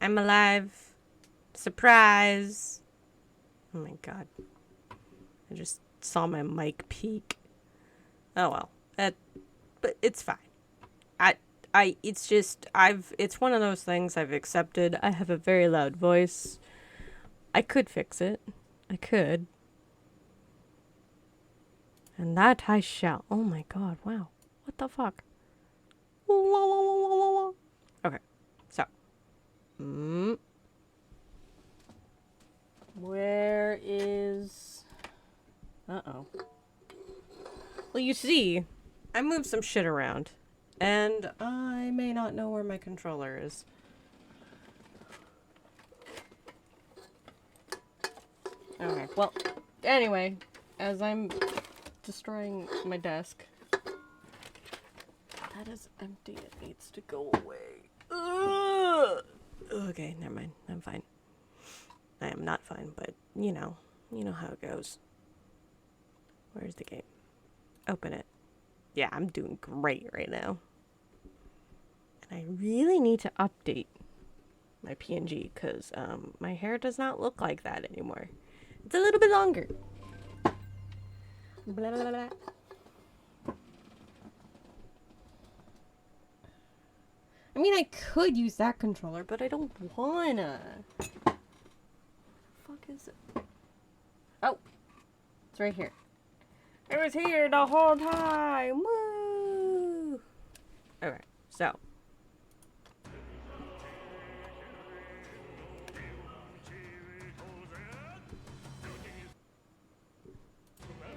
I'm alive. Surprise. Oh my god. I just saw my mic peak. Oh well. But it's fine. It's one of those things I've accepted. I have a very loud voice. I could fix it. I could. And that I shall. Oh my god, wow. What the fuck? Okay, so. Where is... Uh-oh. Well, you see, I moved some shit around. And I may not know where my controller is. Okay, well, anyway, as I'm destroying my desk, that is empty. It needs to go away. Ugh. Okay, never mind. I'm fine. I am not fine, but you know how it goes. Where's the game? Open it. Yeah, I'm doing great right now. And I really need to update my PNG because my hair does not look like that anymore. It's a little bit longer. Blah, blah, blah. I mean, I could use that controller, but I don't wanna. What the fuck is it? Oh, it's right here. It was here the whole time. Woo! Okay, so.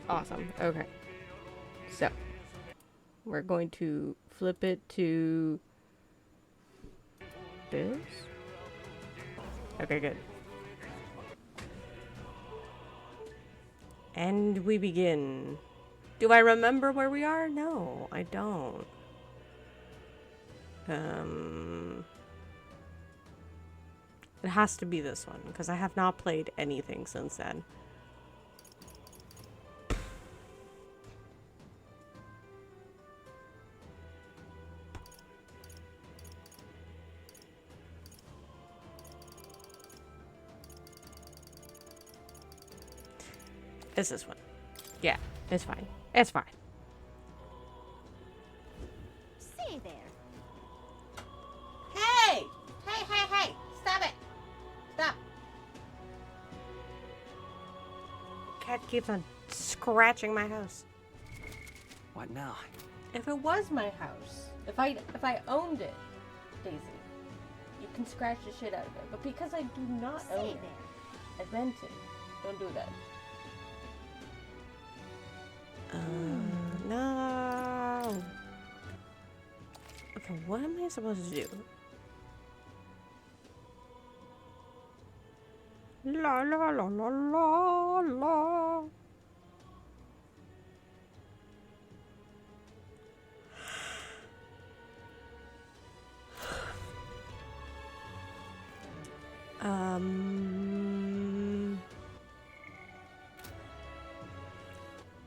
Awesome. Okay. So, we're going to flip it to this. Okay, good. And we begin. Do I remember where we are? No, I don't. It has to be this one, because I have not played anything since then. It's this one. Yeah, it's fine. It's fine. Say there. Hey! Hey, hey, hey! Stop it! Stop! Cat keeps on scratching my house. What now? If it was my house, if I owned it, Daisy, you can scratch the shit out of it. But because I do not own it, I rent it. Don't do that. No. Okay, what am I supposed to do? La la la la la la.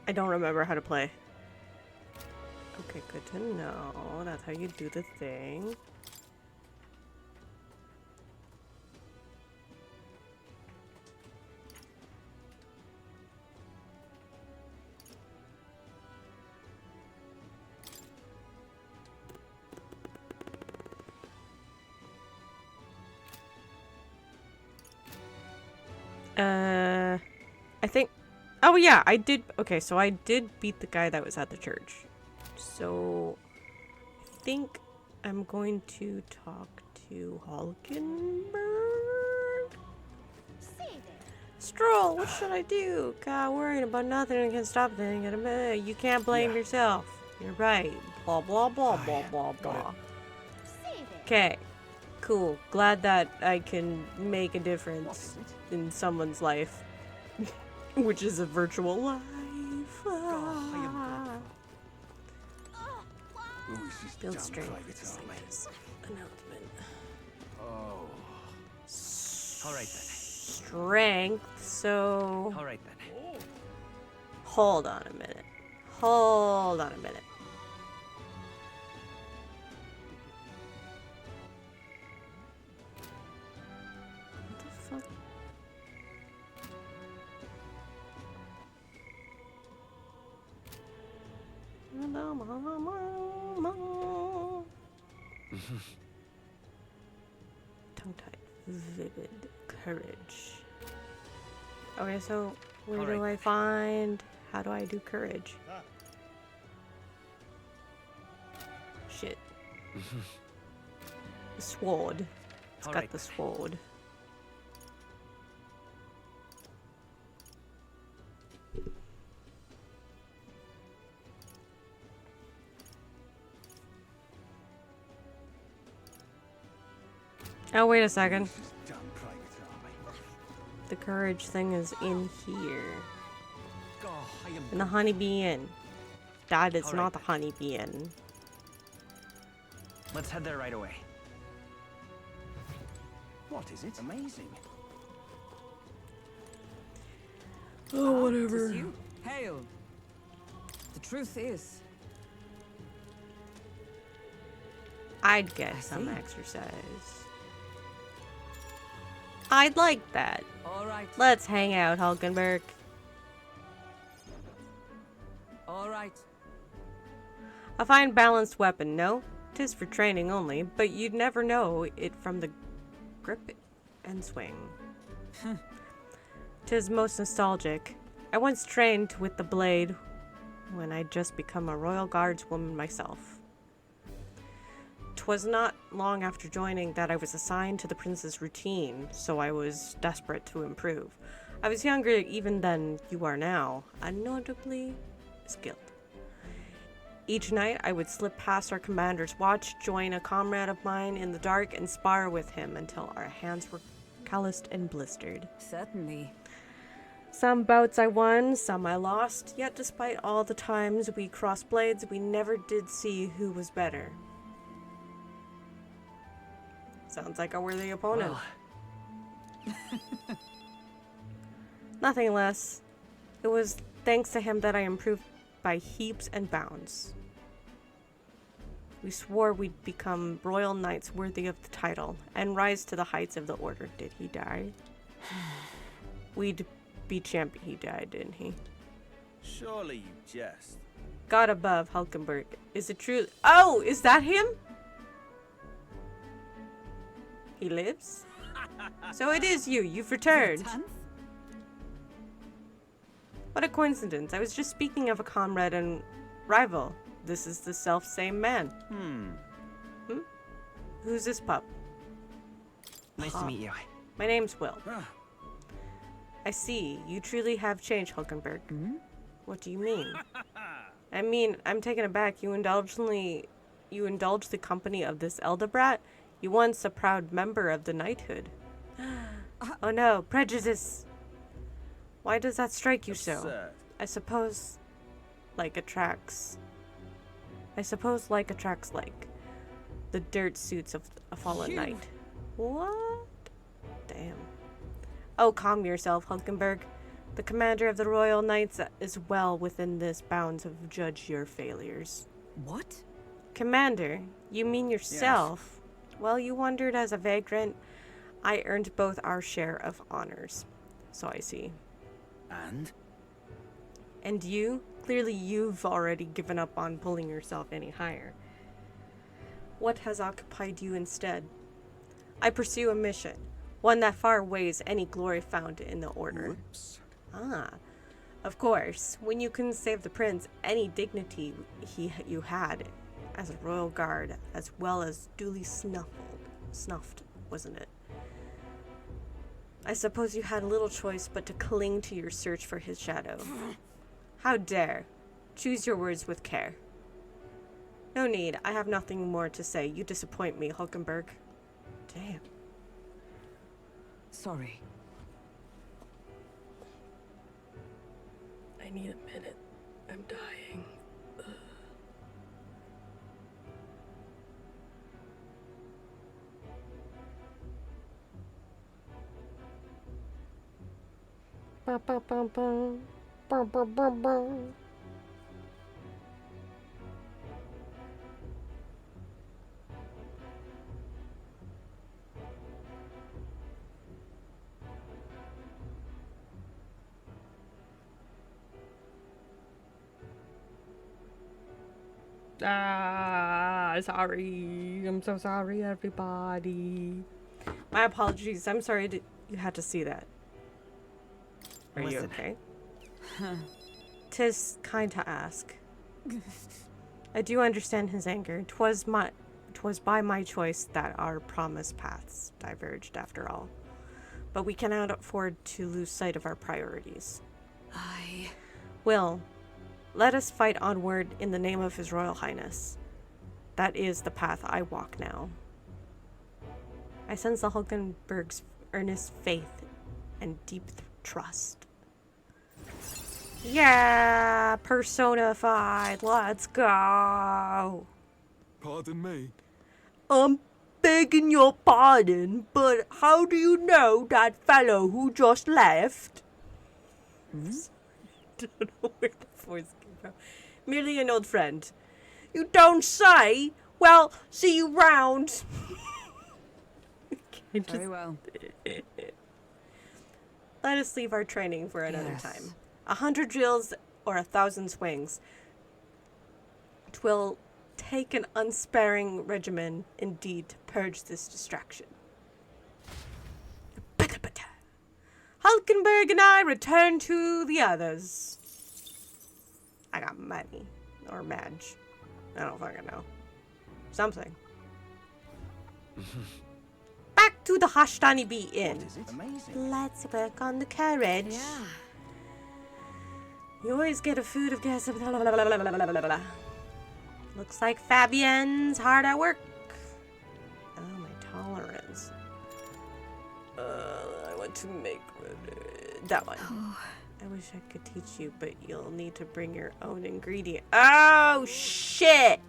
I don't remember how to play. Okay, good to know. That's how you do the thing. I think... Oh yeah, I did... Okay, so I did beat the guy that was at the church. So... I think I'm going to talk to Hulkenberg? Stroll, what should I do? God, worrying about nothing and can stop anything. You can't blame yourself. You're right. Blah, blah, blah, blah, blah, blah. Okay. Cool. Glad that I can make a difference in someone's life. Which is a virtual life. Build strength with this announcement. Oh. All right then. Strength, so... All right then. Hold on a minute. Hold on a minute. Tongue-tied, vivid courage. Okay, so where All do right. I find? How do I do courage? Shit. The sword. It's All got right. the sword. Oh, wait a second. This is done, Private Army. The courage thing is in here. Oh, I am In the honeybee inn. That is All not right, the then. honeybee inn. Let's head there right away. What is it? Amazing. Oh, Tis whatever. you. Hail. The truth is, I'd get I some see. exercise. I'd like that. all right, Let's hang out, Hulkenberg. all right. A fine balanced weapon, no? 'Tis for training only, but you'd never know it from the grip and swing. 'Tis most nostalgic. I once trained with the blade when I'd just become a Royal Guardswoman myself. 'Twas not long after joining that I was assigned to the prince's routine, so I was desperate to improve. I was younger even than you are now, unnotably skilled. Each night I would slip past our commander's watch, join a comrade of mine in the dark, and spar with him until our hands were calloused and blistered. Certainly. Some bouts I won, some I lost, yet despite all the times we crossed blades, we never did see who was better. Sounds like a worthy opponent. Well, Nothing less. It was thanks to him that I improved by heaps and bounds. We swore we'd become royal knights worthy of the title and rise to the heights of the order. Did he die? We'd be champion. He died, didn't he? Surely you jest. God above, Hulkenberg. Is it true? Oh, is that him? He lives? So it is you. You've returned. 10th? What a coincidence. I was just speaking of a comrade and rival. This is the self-same man. Who's this pup? nice to meet you. My name's Will. Ah, I see. You truly have changed, Hulkenberg. What do you mean? I mean, I'm taken aback. You indulged the company of this Eldebrat? You once a proud member of the knighthood. Oh no, prejudice! Why does that strike you so? absurd. I suppose like attracts like. The dirt suits of a fallen Phew. knight. What? Damn. Oh, calm yourself, Hulkenberg. The commander of the Royal Knights is well within this bounds of judge your failures. What? Commander, you mean yourself? Well, you wandered as a vagrant. I earned both our share of honors. So I see. And? And you? Clearly you've already given up on pulling yourself any higher. What has occupied you instead? I pursue a mission, one that far weighs any glory found in the order. Whoops. Ah, of course. When you couldn't save the prince, any dignity you had as a royal guard, as well as duly snuffed, wasn't it? I suppose you had little choice but to cling to your search for his shadow. How dare! Choose your words with care. No need. I have nothing more to say. You disappoint me, Hulkenberg. Damn. Sorry. I need a minute. I'm dying. Ba ba ba ba. Ba ba ba ba. Sorry. I'm so sorry, everybody. My apologies. I'm sorry that you had to see that. Are you Listen. okay? 'Tis kind to ask. I do understand his anger. 'Twas by my choice that our promised paths diverged after all. But we cannot afford to lose sight of our priorities. Will, let us fight onward in the name of His Royal Highness. That is the path I walk now. I sense the Hulkenberg's earnest faith and deep trust. Yeah, personified. Let's go. Pardon me. I'm begging your pardon, but how do you know that fellow who just left? Don't know where the voice came from. Merely an old friend. You don't say? Well, see you round. Very well. Let us leave our training for another Yes. time. 100 drills or 1,000 swings. 'Twill take an unsparing regimen indeed to purge this distraction. Hulkenberg and I return to the others. I got money. Or Madge. I don't fucking know. Something. Back to the Hashtani Bee Inn. What is it? Amazing. Let's work on the carriage. Yeah. You always get a food of gas. Looks like Fabienne's hard at work. Oh, my tolerance. I want to make that one. I wish I could teach you, but you'll need to bring your own ingredient. Oh, shit!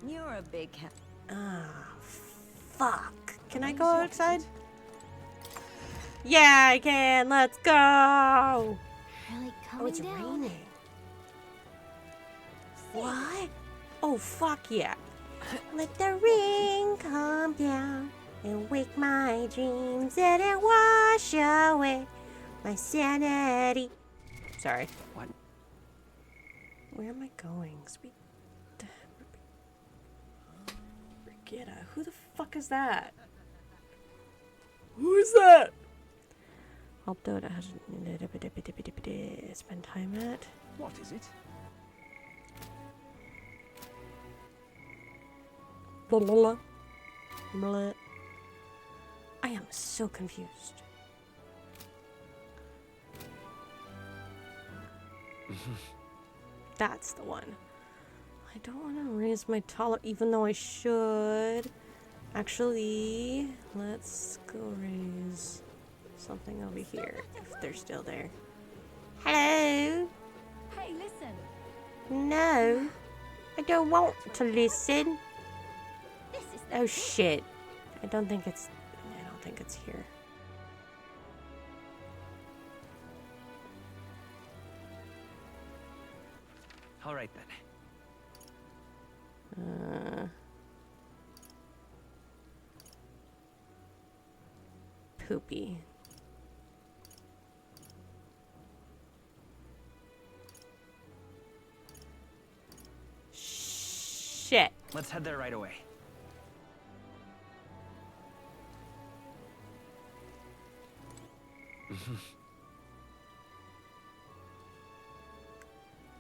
You're a big cat. Ah, fuck. Can I go outside? Yeah, I can. Let's go. Really Oh, coming it's down. raining. What? Oh, fuck yeah. Let the rain come down and wake my dreams and it wash away my sanity. Sorry. What? Where am I going? Sweet. Brigitta. Who the fuck is that? Who is that? Although it hasn't spend time at. What is it? Blah, blah, blah. Blah. I am so confused. That's the one. I don't want to raise my tolerance, even though I should. Actually, let's go raise something over here, if they're still there. Hello? Hey, listen. No, I don't want to listen. This is Oh shit. I don't think it's here. All right then. Poopy. Shit. Let's head there right away.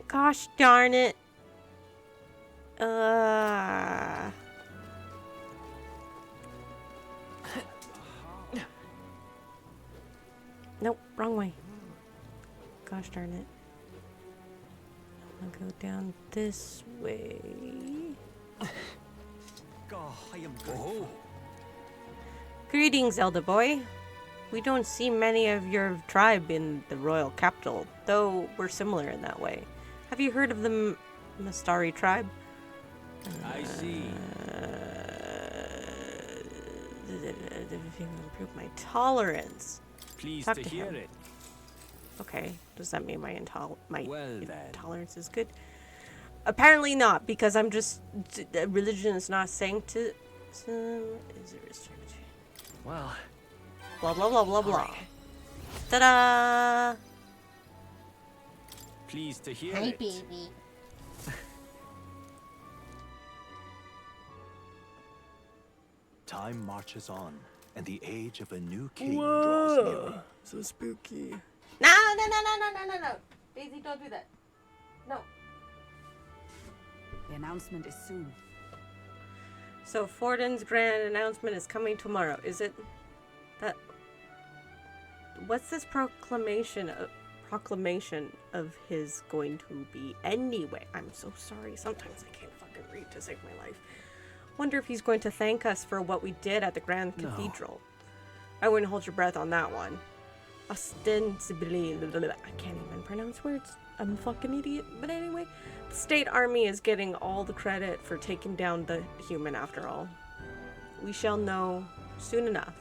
Gosh darn it. Nope, wrong way. Gosh darn it. I'm gonna go down this way. Oh, I am good. Greetings, elder boy. We don't see many of your tribe in the royal capital, though we're similar in that way. Have you heard of the Mastari tribe? I see. Improve my tolerance. Pleased Talk to to hear him. it. Okay, does that mean my Well then. intolerance is good? Apparently not, because I'm just religion is not sancti. Is it restricted? Well, Blah blah blah blah blah. Ta-da! Pleased to hear Hey, it. baby. Time marches on, and the age of a new king draws Whoa! nearer. So spooky. No, no, no, no, no, no, no, no. Daisy, don't do that. No. The announcement is soon. So Fortin's grand announcement is coming tomorrow. Is it that? What's this proclamation of his going to be anyway? I'm so sorry. Sometimes I can't fucking read to save my life. Wonder if he's going to thank us for what we did at the Grand Cathedral. I wouldn't hold your breath on that one. Ostensibly, I can't even pronounce words. I'm a fucking idiot. But anyway, the state army is getting all the credit for taking down the human after all. We shall know soon enough.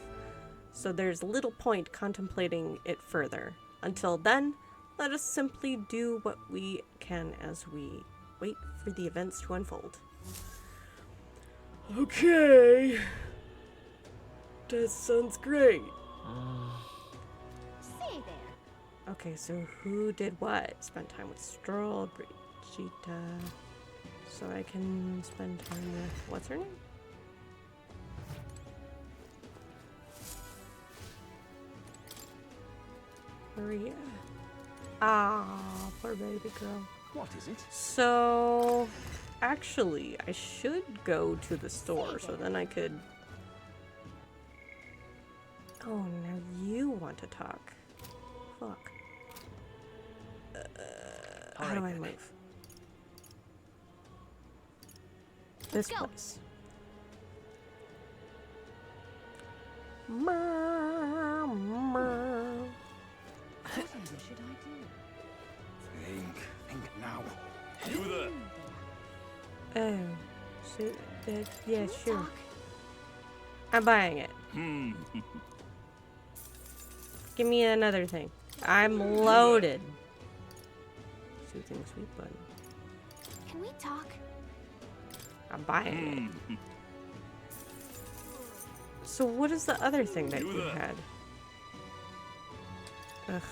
So there's little point contemplating it further. Until then, let us simply do what we can as we wait for the events to unfold. Okay. That sounds great. Say there. Okay, so who did what? Spend time with Stroll, Brigitte. So I can spend time with, what's her name? Maria. Ah, poor baby girl. What is it? So, actually, I should go to the store so then I could... Oh, now you want to talk. Fuck. How do I move? This place. Whatever should I do? Think now. You there? Oh, so yeah, sure. I'm buying it. Give me another thing. I'm loaded. Soothing sweet button. Can we talk? I'm buying it. So what is the other thing that you had? Ugh.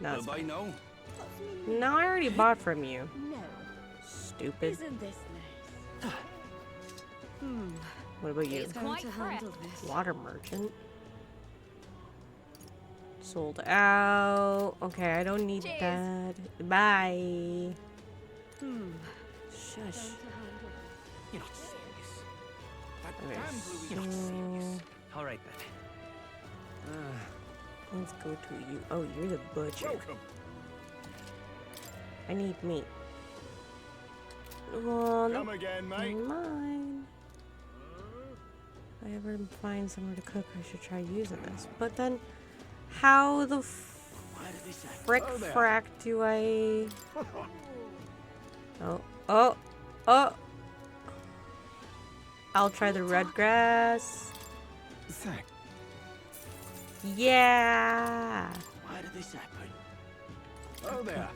No, it's Buy fine. now? No, I already bought from you. No. Stupid. Isn't this nice? What about you? Going to handle this. Water merchant. Sold out. Okay, I don't need Cheers. that. Bye. Shush. You're not serious. That Okay, damn Louis, you're not serious. so All right then. let's go to you. Oh, you're the butcher. Welcome. I need meat. Well, Come no, again, mate. mine. If I ever find somewhere to cook, I should try using this. But then, how the frick frack do I... Oh. I'll try the red grass. Thank. Yeah. Why did this happen? Oh there.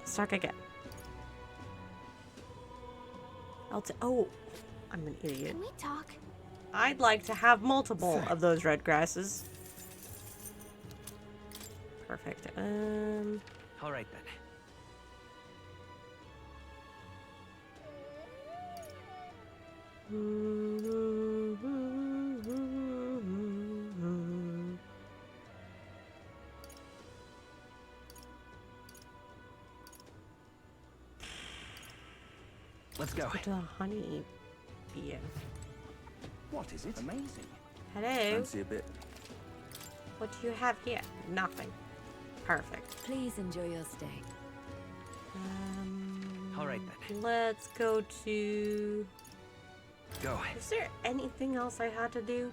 Start again. Oh, I'm an idiot. Can we talk? I'd like to have multiple of those red grasses. Perfect. All right then. Let's go. Go to the honey bee. What is it? Amazing. Hello. Fancy a bit. What do you have here? Nothing. Perfect. Please enjoy your stay. All right then. Let's go to... Go. Is there anything else I had to do?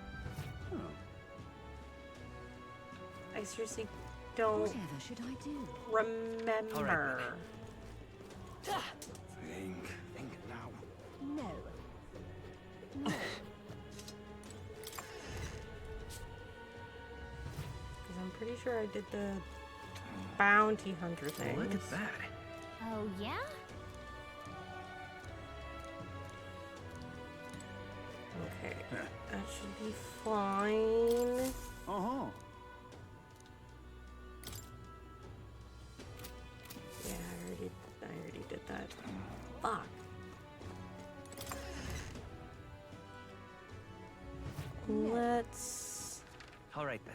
I seriously don't Whatever should I do? remember. All right, Think now. No. Because I'm pretty sure I did the bounty hunter thing. Look at that. Oh, yeah? Okay, that should be fine. Yeah, I already did that. Fuck. Let's... All right then.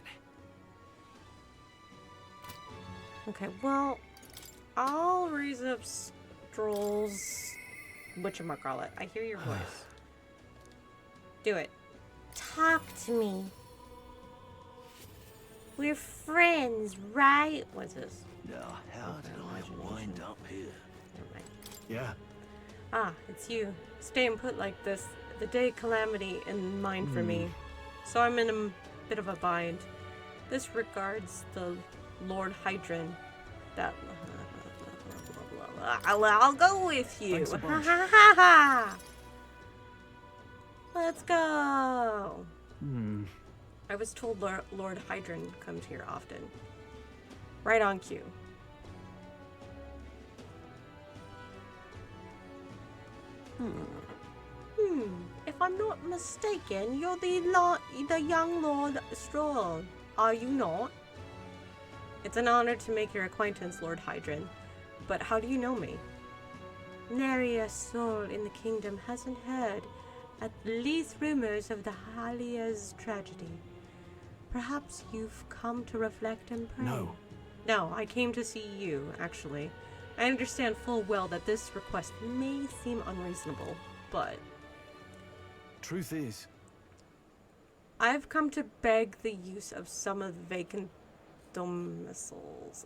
Okay, well, I'll raise up Stroll's... whatchamacallit. I hear your voice. Do it. Talk to me. We're friends, right? What's this? Now, how did I wind up here? Never mind. Yeah. Ah, it's you. Staying put like this. The day calamity in mind for me. So I'm in a bit of a bind. This regards the Lord Hydran. That... I'll go with you. Thanks a Ha bunch. ha ha ha. Let's go. I was told Lord Hydran comes here often. Right on cue. If I'm not mistaken, you're the young Lord Stroll, are you not? It's an honor to make your acquaintance, Lord Hydran. But how do you know me? Nary a soul in the kingdom hasn't heard at least rumors of the Halia's tragedy. Perhaps you've come to reflect and pray. No. No, I came to see you, actually. I understand full well that this request may seem unreasonable, but Truth is, I've come to beg the use of some of the vacant domiciles.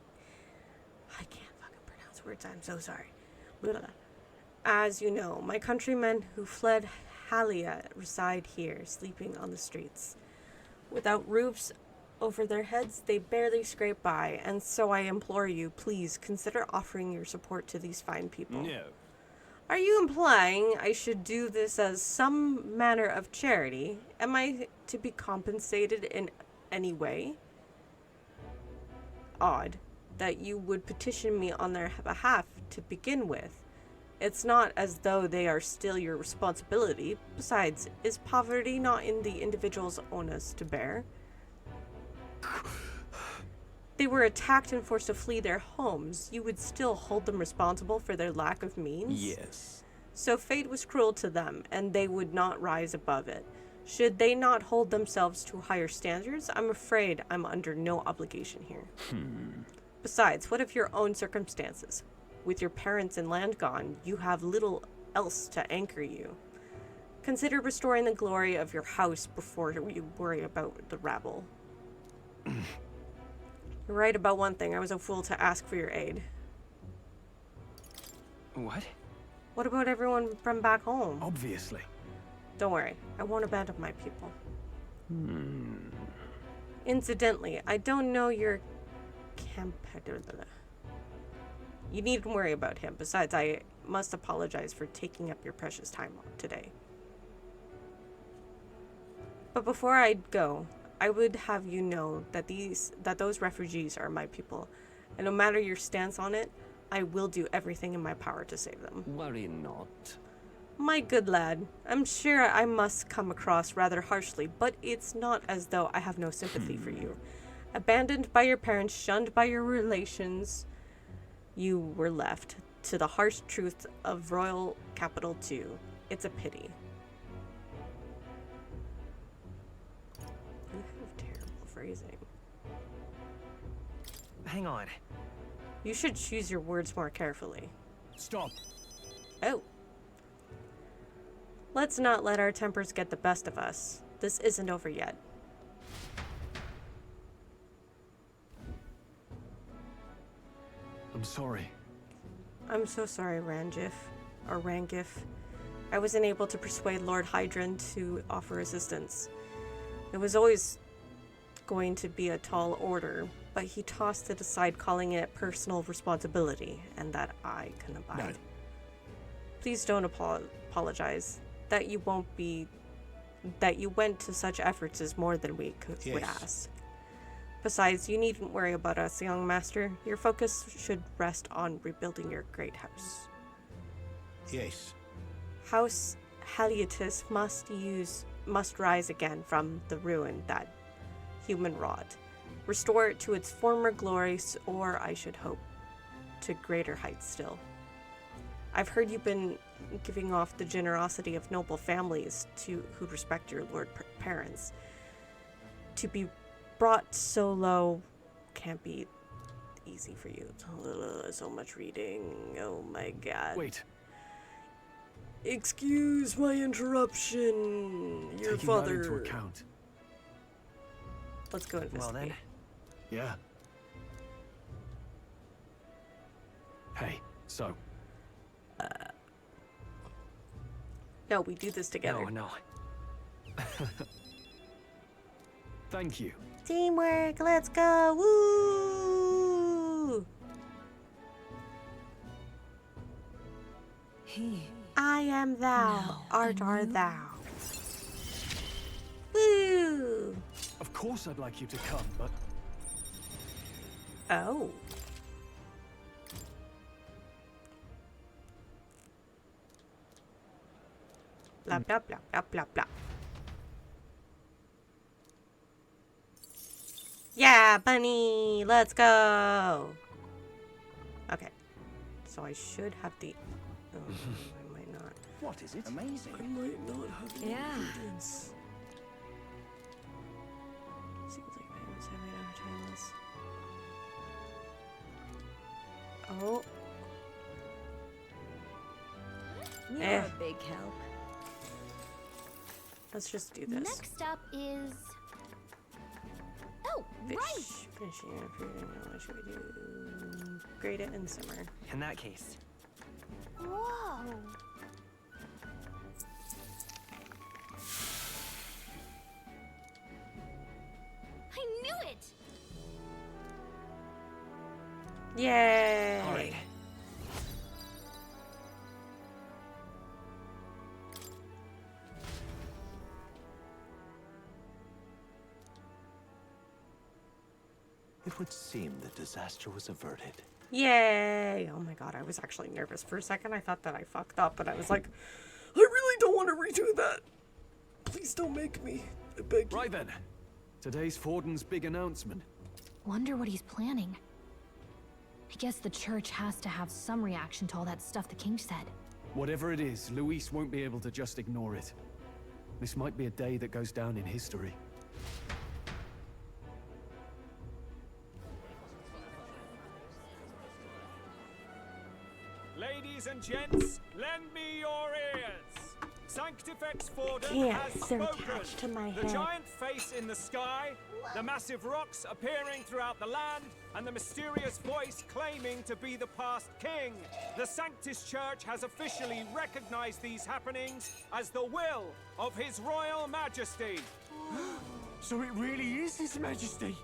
I can't fucking pronounce words, I'm so sorry. Blah. As you know, my countrymen who fled Halia reside here, sleeping on the streets. Without roofs over their heads, they barely scrape by, and so I implore you, please consider offering your support to these fine people. no. Are you implying I should do this as some manner of charity? Am I to be compensated in any way? Odd that you would petition me on their behalf to begin with. It's not as though they are still your responsibility. Besides, is poverty not in the individual's onus to bear? They were attacked and forced to flee their homes. You would still hold them responsible for their lack of means? Yes. So fate was cruel to them, and they would not rise above it. Should they not hold themselves to higher standards, I'm afraid I'm under no obligation here. Besides, what of your own circumstances? With your parents and land gone, you have little else to anchor you. Consider restoring the glory of your house before you worry about the rabble. You're right about one thing. I was a fool to ask for your aid. What? What about everyone from back home? Obviously. Don't worry. I won't abandon my people. Incidentally, I don't know your competitor. You needn't worry about him. Besides, I must apologize for taking up your precious time today. But before I go, I would have you know that those refugees are my people, and no matter your stance on it, I will do everything in my power to save them. Worry not. My good lad, I'm sure I must come across rather harshly, but it's not as though I have no sympathy for you. Abandoned by your parents, shunned by your relations, you were left to the harsh truth of royal capital too. It's a pity. You have terrible phrasing. Hang on. You should choose your words more carefully. Stop. Oh. Let's not let our tempers get the best of us. This isn't over yet. I'm sorry. I'm so sorry, Rangif. Or Rangif. I wasn't able to persuade Lord Hydran to offer assistance. It was always going to be a tall order, but he tossed it aside, calling it personal responsibility, and that I can abide. No. Please don't apologize. That you went to such efforts is more than we would Yes. ask. Besides, you needn't worry about us, young master. Your focus should rest on rebuilding your great house. Yes. House Haliotis must rise again from the ruin that human wrought. Restore it to its former glories, or I should hope, to greater heights still. I've heard you've been giving off the generosity of noble families who respect your lord parents. To be brought so low can't be easy for you. So much reading. Oh my god. Wait. Excuse my interruption. Your Taking father. that into account. Let's go investigate. Well then. Yeah. Hey, so. No, we do this together. No. Thank you. Teamwork, let's go! Woo! He. I am thou, art thou. Woo! Of course I'd like you to come, but Oh. Blah, blah, blah, blah, blah, blah. Yeah, bunny! Let's go! Okay. So I should have the... Oh, I might not. What is it? Amazing. I might not have the Yeah. ingredients. Seems like I must have it over time. Oh. You're a big help. Let's just do this. Next up is. Oh, Fish. right. Fishing. What should we do? Grate it and simmer. In that case. Whoa. I knew it. Yay! All right. It would seem the disaster was averted. Yay! Oh my god, I was actually nervous for a second. I thought that I fucked up, but I was like, I really don't want to redo that. Please don't make me. I beg you. right then. Today's Forden's big announcement. Wonder what he's planning. I guess the church has to have some reaction to all that stuff the king said. Whatever it is, Luis won't be able to just ignore it. This might be a day that goes down in history. Ladies and gents, lend me your ears. Sanctifex Forden Can't, has they're spoken. attached to my The head. giant face in the sky, the massive rocks appearing throughout the land, and the mysterious voice claiming to be the past king. The Sanctus Church has officially recognized these happenings as the will of His Royal Majesty. So it really is His Majesty!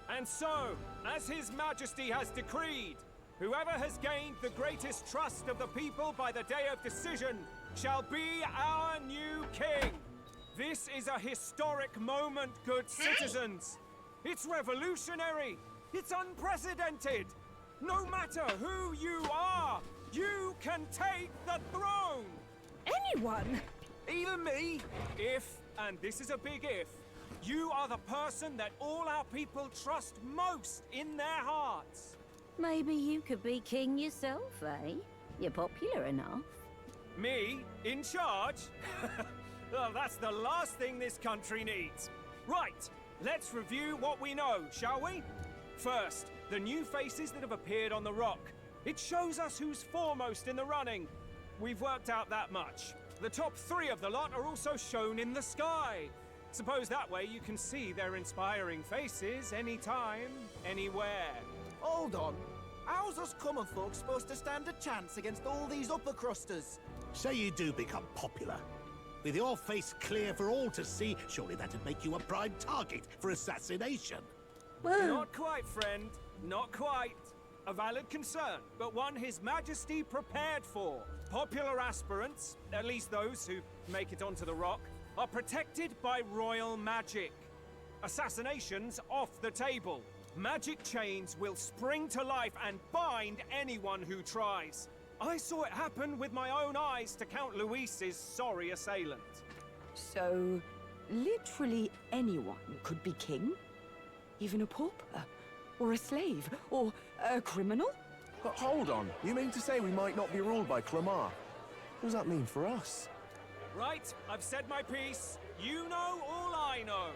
And so, as His Majesty has decreed, whoever has gained the greatest trust of the people by the day of decision shall be our new king. This is a historic moment, good citizens. It's revolutionary. It's unprecedented. No matter who you are, you can take the throne. Anyone? Even me. If, and this is a big if, you are the person that all our people trust most in their hearts. Maybe you could be king yourself, eh? You're popular enough. Me? In charge? Well, that's the last thing this country needs. Right, let's review what we know, shall we? First, the new faces that have appeared on the rock. It shows us who's foremost in the running. We've worked out that much. The top 3 of the lot are also shown in the sky. Suppose that way you can see their inspiring faces anytime, anywhere. Hold on. How's us common folk supposed to stand a chance against all these upper crusters? Say you do become popular. With your face clear for all to see, surely that'd make you a prime target for assassination. Not quite, friend. Not quite. A valid concern, but one His Majesty prepared for. Popular aspirants, at least those who make it onto the rock, are protected by royal magic. Assassinations off the table. Magic chains will spring to life and bind anyone who tries. I saw it happen with my own eyes to Count Luis's sorry assailant. So, literally anyone could be king? Even a pauper? Or a slave? Or a criminal? Hold on. You mean to say we might not be ruled by Clamar? What does that mean for us? Right, I've said my piece. You know all I know.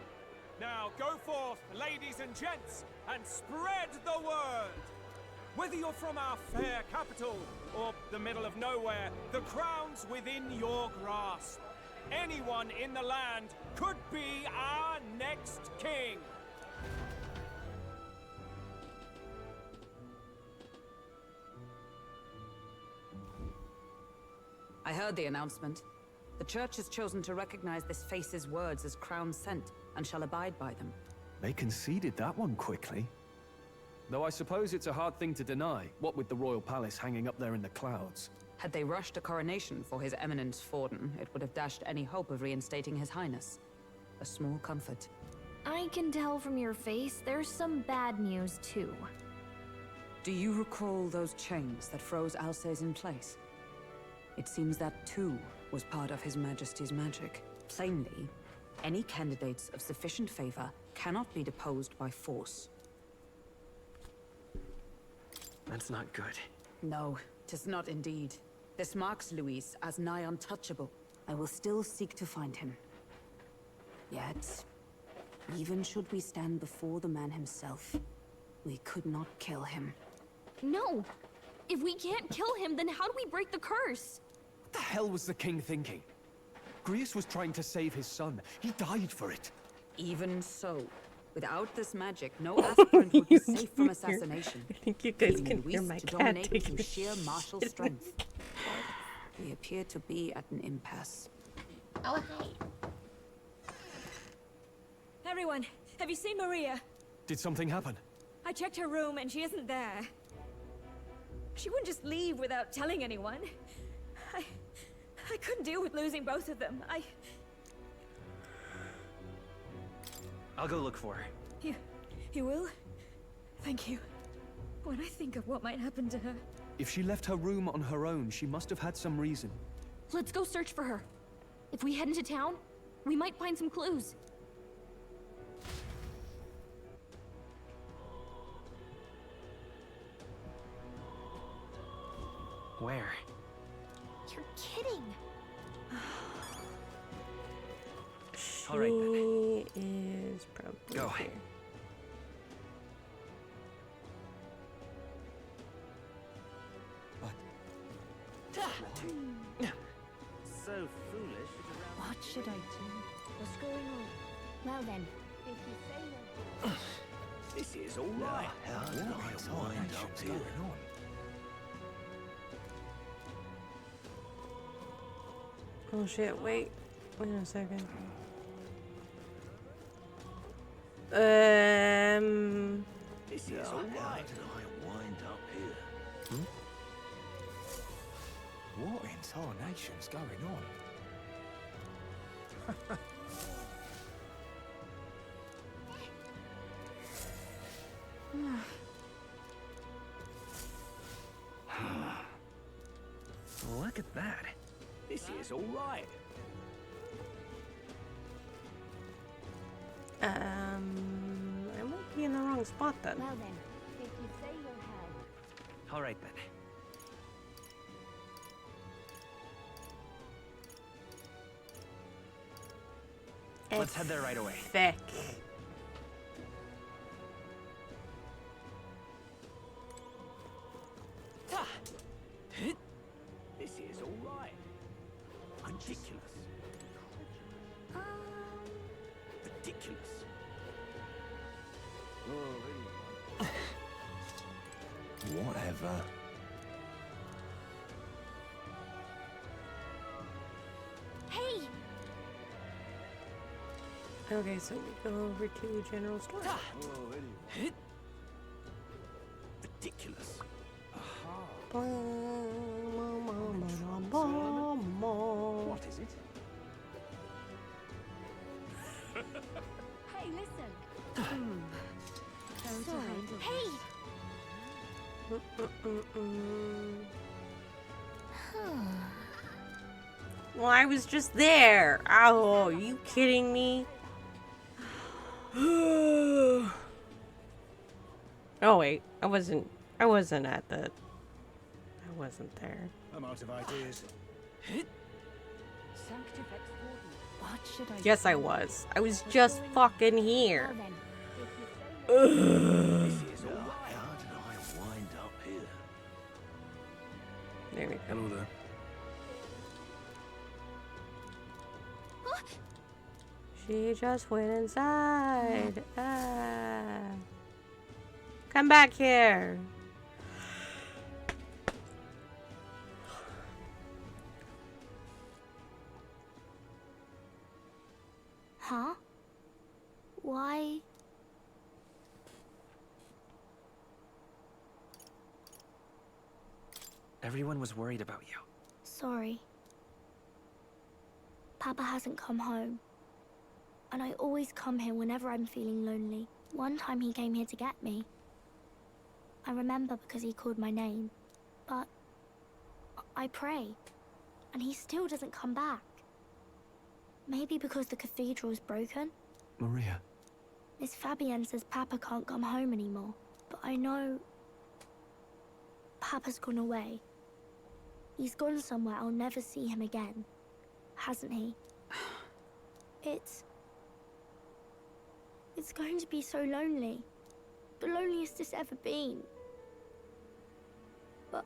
Now go forth, ladies and gents, and spread the word. Whether you're from our fair capital or the middle of nowhere, the crown's within your grasp. Anyone in the land could be our next king. I heard the announcement. The church has chosen to recognize this face's words as crown sent, and shall abide by them. They conceded that one quickly. Though I suppose it's a hard thing to deny, what with the royal palace hanging up there in the clouds. Had they rushed a coronation for His Eminence Forden, it would have dashed any hope of reinstating His Highness. A small comfort. I can tell from your face there's some bad news too. Do you recall those chains that froze Alsace in place? It seems that too was part of His Majesty's magic. Plainly, any candidates of sufficient favor cannot be deposed by force. That's not good. No, 'tis not indeed. This marks Luis as nigh untouchable. I will still seek to find him. Yet, even should we stand before the man himself, we could not kill him. No! If we can't kill him, then how do we break the curse? What the hell was the king thinking? Grius was trying to save his son. He died for it. Even so, without this magic, no aspirant would be safe from assassination. I think you guys leaving can hear Luis my to cat dominate taking through a sheer martial shit. strength. We appear to be at an impasse. Oh, hey. Everyone, have you seen Maria? Did something happen? I checked her room and she isn't there. She wouldn't just leave without telling anyone. I couldn't deal with losing both of them. I'll go look for her. You will? Thank you. When I think of what might happen to her... If she left her room on her own, she must have had some reason. Let's go search for her. If we head into town, we might find some clues. Where? You're kidding. All right, then. She is probably Go. here. So foolish. What should I do? What's going on? Well then, if you say you're... This is all right. What is going on? Oh shit, wait a second. This is all right. I wind up here? What in tarnation's going on? Look at that. This is all right. I might be in the wrong spot then. Well then, if you say you'll have... All right, then. Let's head there right away. Thick. This is all right. Ridiculous. Ridiculous. Whatever. Hey! Okay, so we go over to general store. Ridiculous. What is it? Hey, listen! Hey! Well, I was just there. Oh, are you kidding me? Oh wait, I wasn't at the. I wasn't there. I'm out of ideas. What should I Yes, I do? was. I was just fucking here. Well then, This is all right. How did I wind up here? There we go. Hello there. She just went inside. Come back here. Huh? Why? Everyone was worried about you. Sorry. Papa hasn't come home. And I always come here whenever I'm feeling lonely. One time he came here to get me. I remember because he called my name. But I pray, and he still doesn't come back. Maybe because the cathedral's broken? Maria. Miss Fabienne says Papa can't come home anymore. But I know Papa's gone away. He's gone somewhere I'll never see him again. Hasn't he? It's going to be so lonely. The loneliest it's ever been. But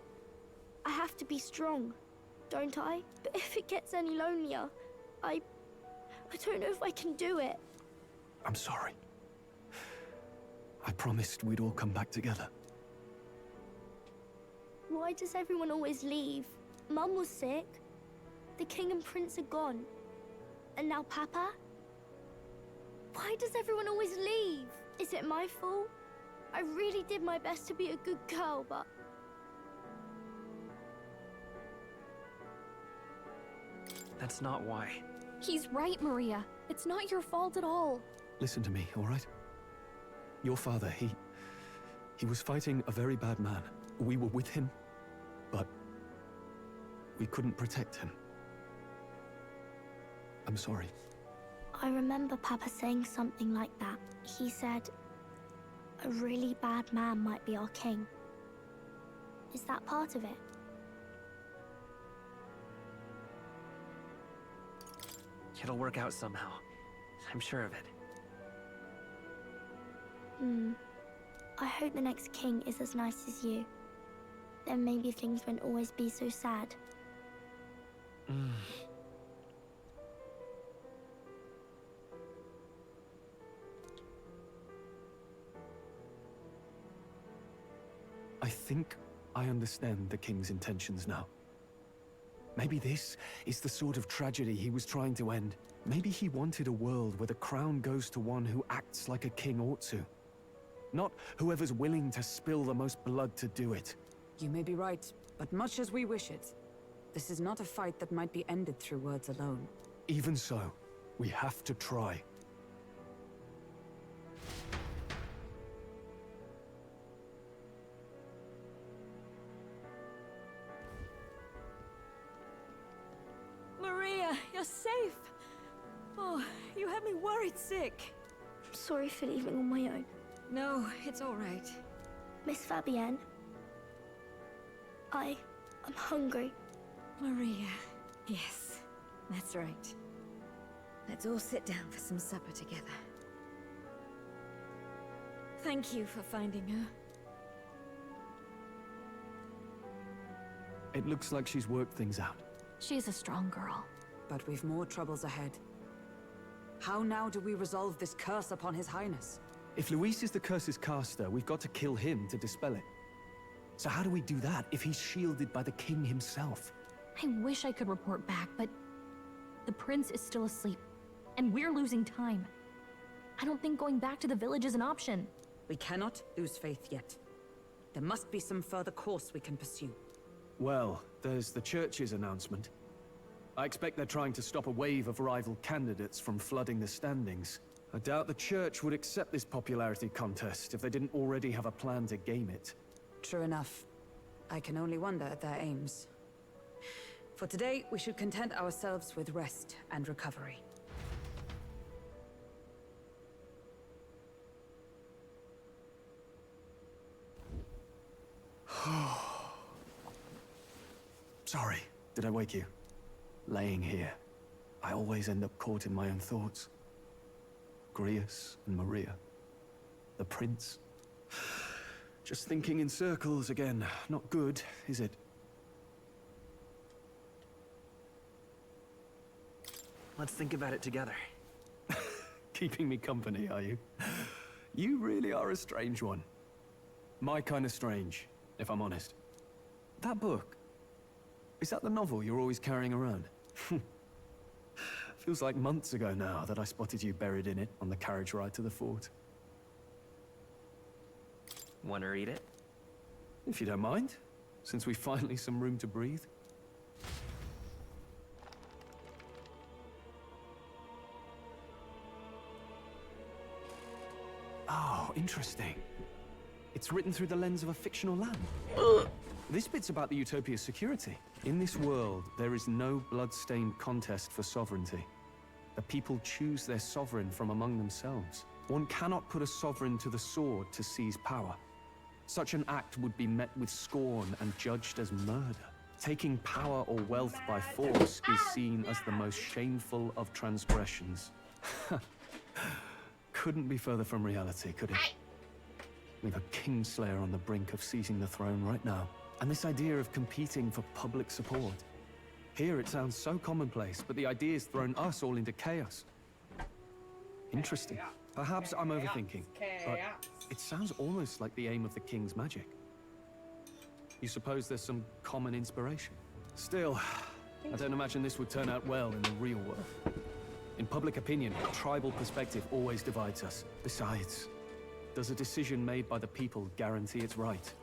I have to be strong, don't I? But if it gets any lonelier, I don't know if I can do it. I'm sorry. I promised we'd all come back together. Why does everyone always leave? Mum was sick. The king and prince are gone. And now Papa? Why does everyone always leave? Is it my fault? I really did my best to be a good girl, but... That's not why. He's right, Maria. It's not your fault at all. Listen to me, all right? Your father, he was fighting a very bad man. We were with him, but we couldn't protect him. I'm sorry. I remember Papa saying something like that. He said, a really bad man might be our king. Is that part of it? It'll work out somehow. I'm sure of it. I hope the next king is as nice as you. Then maybe things won't always be so sad. I think I understand the king's intentions now. Maybe this is the sort of tragedy he was trying to end. Maybe he wanted a world where the crown goes to one who acts like a king ought to. Not whoever's willing to spill the most blood to do it. You may be right, but much as we wish it, this is not a fight that might be ended through words alone. Even so, we have to try. Maria, you're safe. Oh, you had me worried sick. I'm sorry for leaving on my own. No, it's all right. Miss Fabienne, I'm hungry. Maria, yes, that's right. Let's all sit down for some supper together. Thank you for finding her. It looks like she's worked things out. She's a strong girl. But we've more troubles ahead. How now do we resolve this curse upon His Highness? If Luis is the curse's caster, we've got to kill him to dispel it. So how do we do that if he's shielded by the king himself? I wish I could report back, but the prince is still asleep, and we're losing time. I don't think going back to the village is an option. We cannot lose faith yet. There must be some further course we can pursue. Well, there's the church's announcement. I expect they're trying to stop a wave of rival candidates from flooding the standings. I doubt the church would accept this popularity contest if they didn't already have a plan to game it. True enough. I can only wonder at their aims. For today, we should content ourselves with rest and recovery. Sorry, did I wake you? laying here, I always end up caught in my own thoughts. Grius and Maria. The prince. Just thinking in circles again. Not good, is it? Let's think about it together. Keeping me company, are you? You really are a strange one. My kind of strange, if I'm honest. That book, is that the novel you're always carrying around? Feels like months ago now that I spotted you buried in it on the carriage ride to the fort. Wanna read it? If you don't mind, since we've finally some room to breathe. Oh, interesting. It's written through the lens of a fictional land. This bit's about the Utopia's security. In this world, there is no blood-stained contest for sovereignty. The people choose their sovereign from among themselves. One cannot put a sovereign to the sword to seize power. Such an act would be met with scorn and judged as murder. Taking power or wealth by force is seen as the most shameful of transgressions. Couldn't be further from reality, could it? We've a kingslayer on the brink of seizing the throne right now. And this idea of competing for public support. Here it sounds so commonplace, but the idea's thrown us all into chaos. Interesting. Perhaps I'm overthinking, but it sounds almost like the aim of the king's magic. You suppose there's some common inspiration? Still, I don't imagine this would turn out well in the real world. In public opinion, tribal perspective always divides us. Besides, does a decision made by the people guarantee it's right?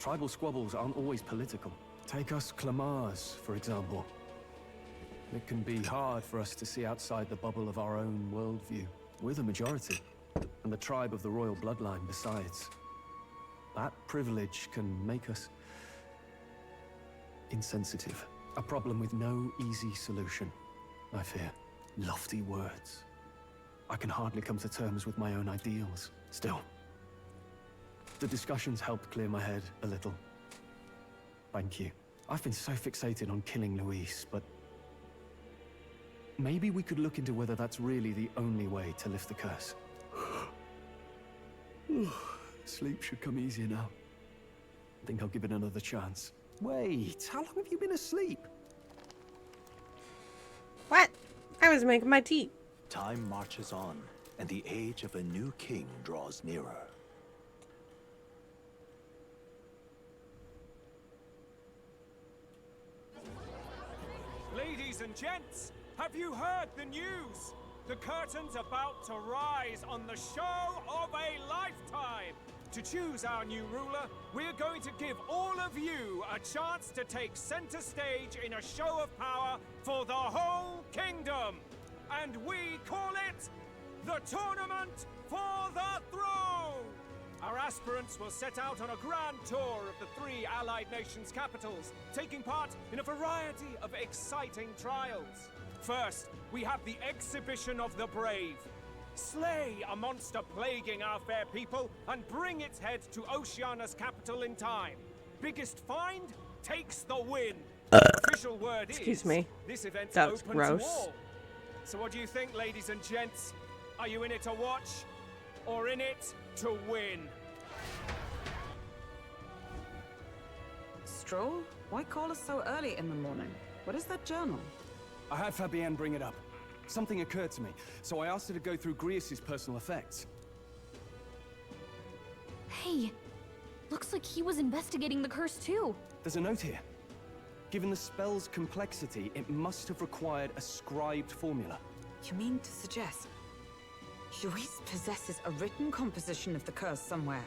Tribal squabbles aren't always political. Take us Clamars, for example. It can be hard for us to see outside the bubble of our own worldview. We're the majority, and the tribe of the royal bloodline besides. That privilege can make us insensitive. A problem with no easy solution, I fear. Lofty words. I can hardly come to terms with my own ideals. Still, the discussions helped clear my head a little. Thank you. I've been so fixated on killing Luis, but maybe we could look into whether that's really the only way to lift the curse. Sleep should come easier now. I think I'll give it another chance. Wait, how long have you been asleep? What? I was making my tea. Time marches on, and the age of a new king draws nearer. Ladies and gents, have you heard the news? The curtain's about to rise on the show of a lifetime. To choose our new ruler, we're going to give all of you a chance to take center stage in a show of power for the whole kingdom. And we call it the Tournament for the Throne! Our aspirants will set out on a grand tour of the 3 allied nations' capitals, taking part in a variety of exciting trials. First, we have the Exhibition of the Brave. Slay a monster plaguing our fair people and bring its head to Oceania's capital in time. Biggest find takes the win. Official word Excuse me. This event's That was open gross. to all. So what do you think, ladies and gents? Are you in it to watch or in it to win? Stroll? Why call us so early in the morning? What is that journal? I had Fabienne bring it up. Something occurred to me, so I asked her to go through Grius's personal effects. Hey, looks like he was investigating the curse too. There's a note here. Given the spell's complexity, it must have required a scribed formula. You mean to suggest Luis possesses a written composition of the curse somewhere?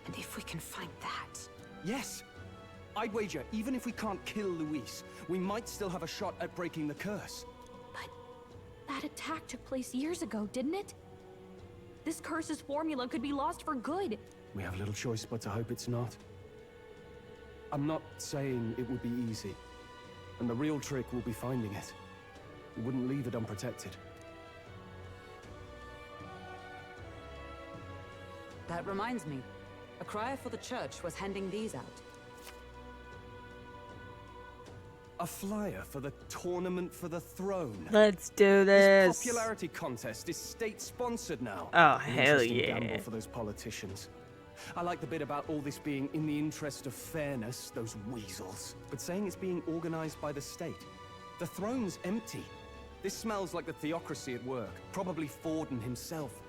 And if we can find that... Yes! I'd wager, even if we can't kill Luis, we might still have a shot at breaking the curse. But that attack took place years ago, didn't it? This curse's formula could be lost for good. We have little choice but to hope it's not. I'm not saying it would be easy, and the real trick will be finding it. We wouldn't leave it unprotected. That reminds me. A crier for the church was handing these out. A flyer for the Tournament for the Throne. Let's do this. This popularity contest is state-sponsored now. Oh, An hell interesting yeah. gamble for those politicians. I like the bit about all this being in the interest of fairness, those weasels. But saying it's being organized by the state. The throne's empty. This smells like the theocracy at work. Probably Forden himself.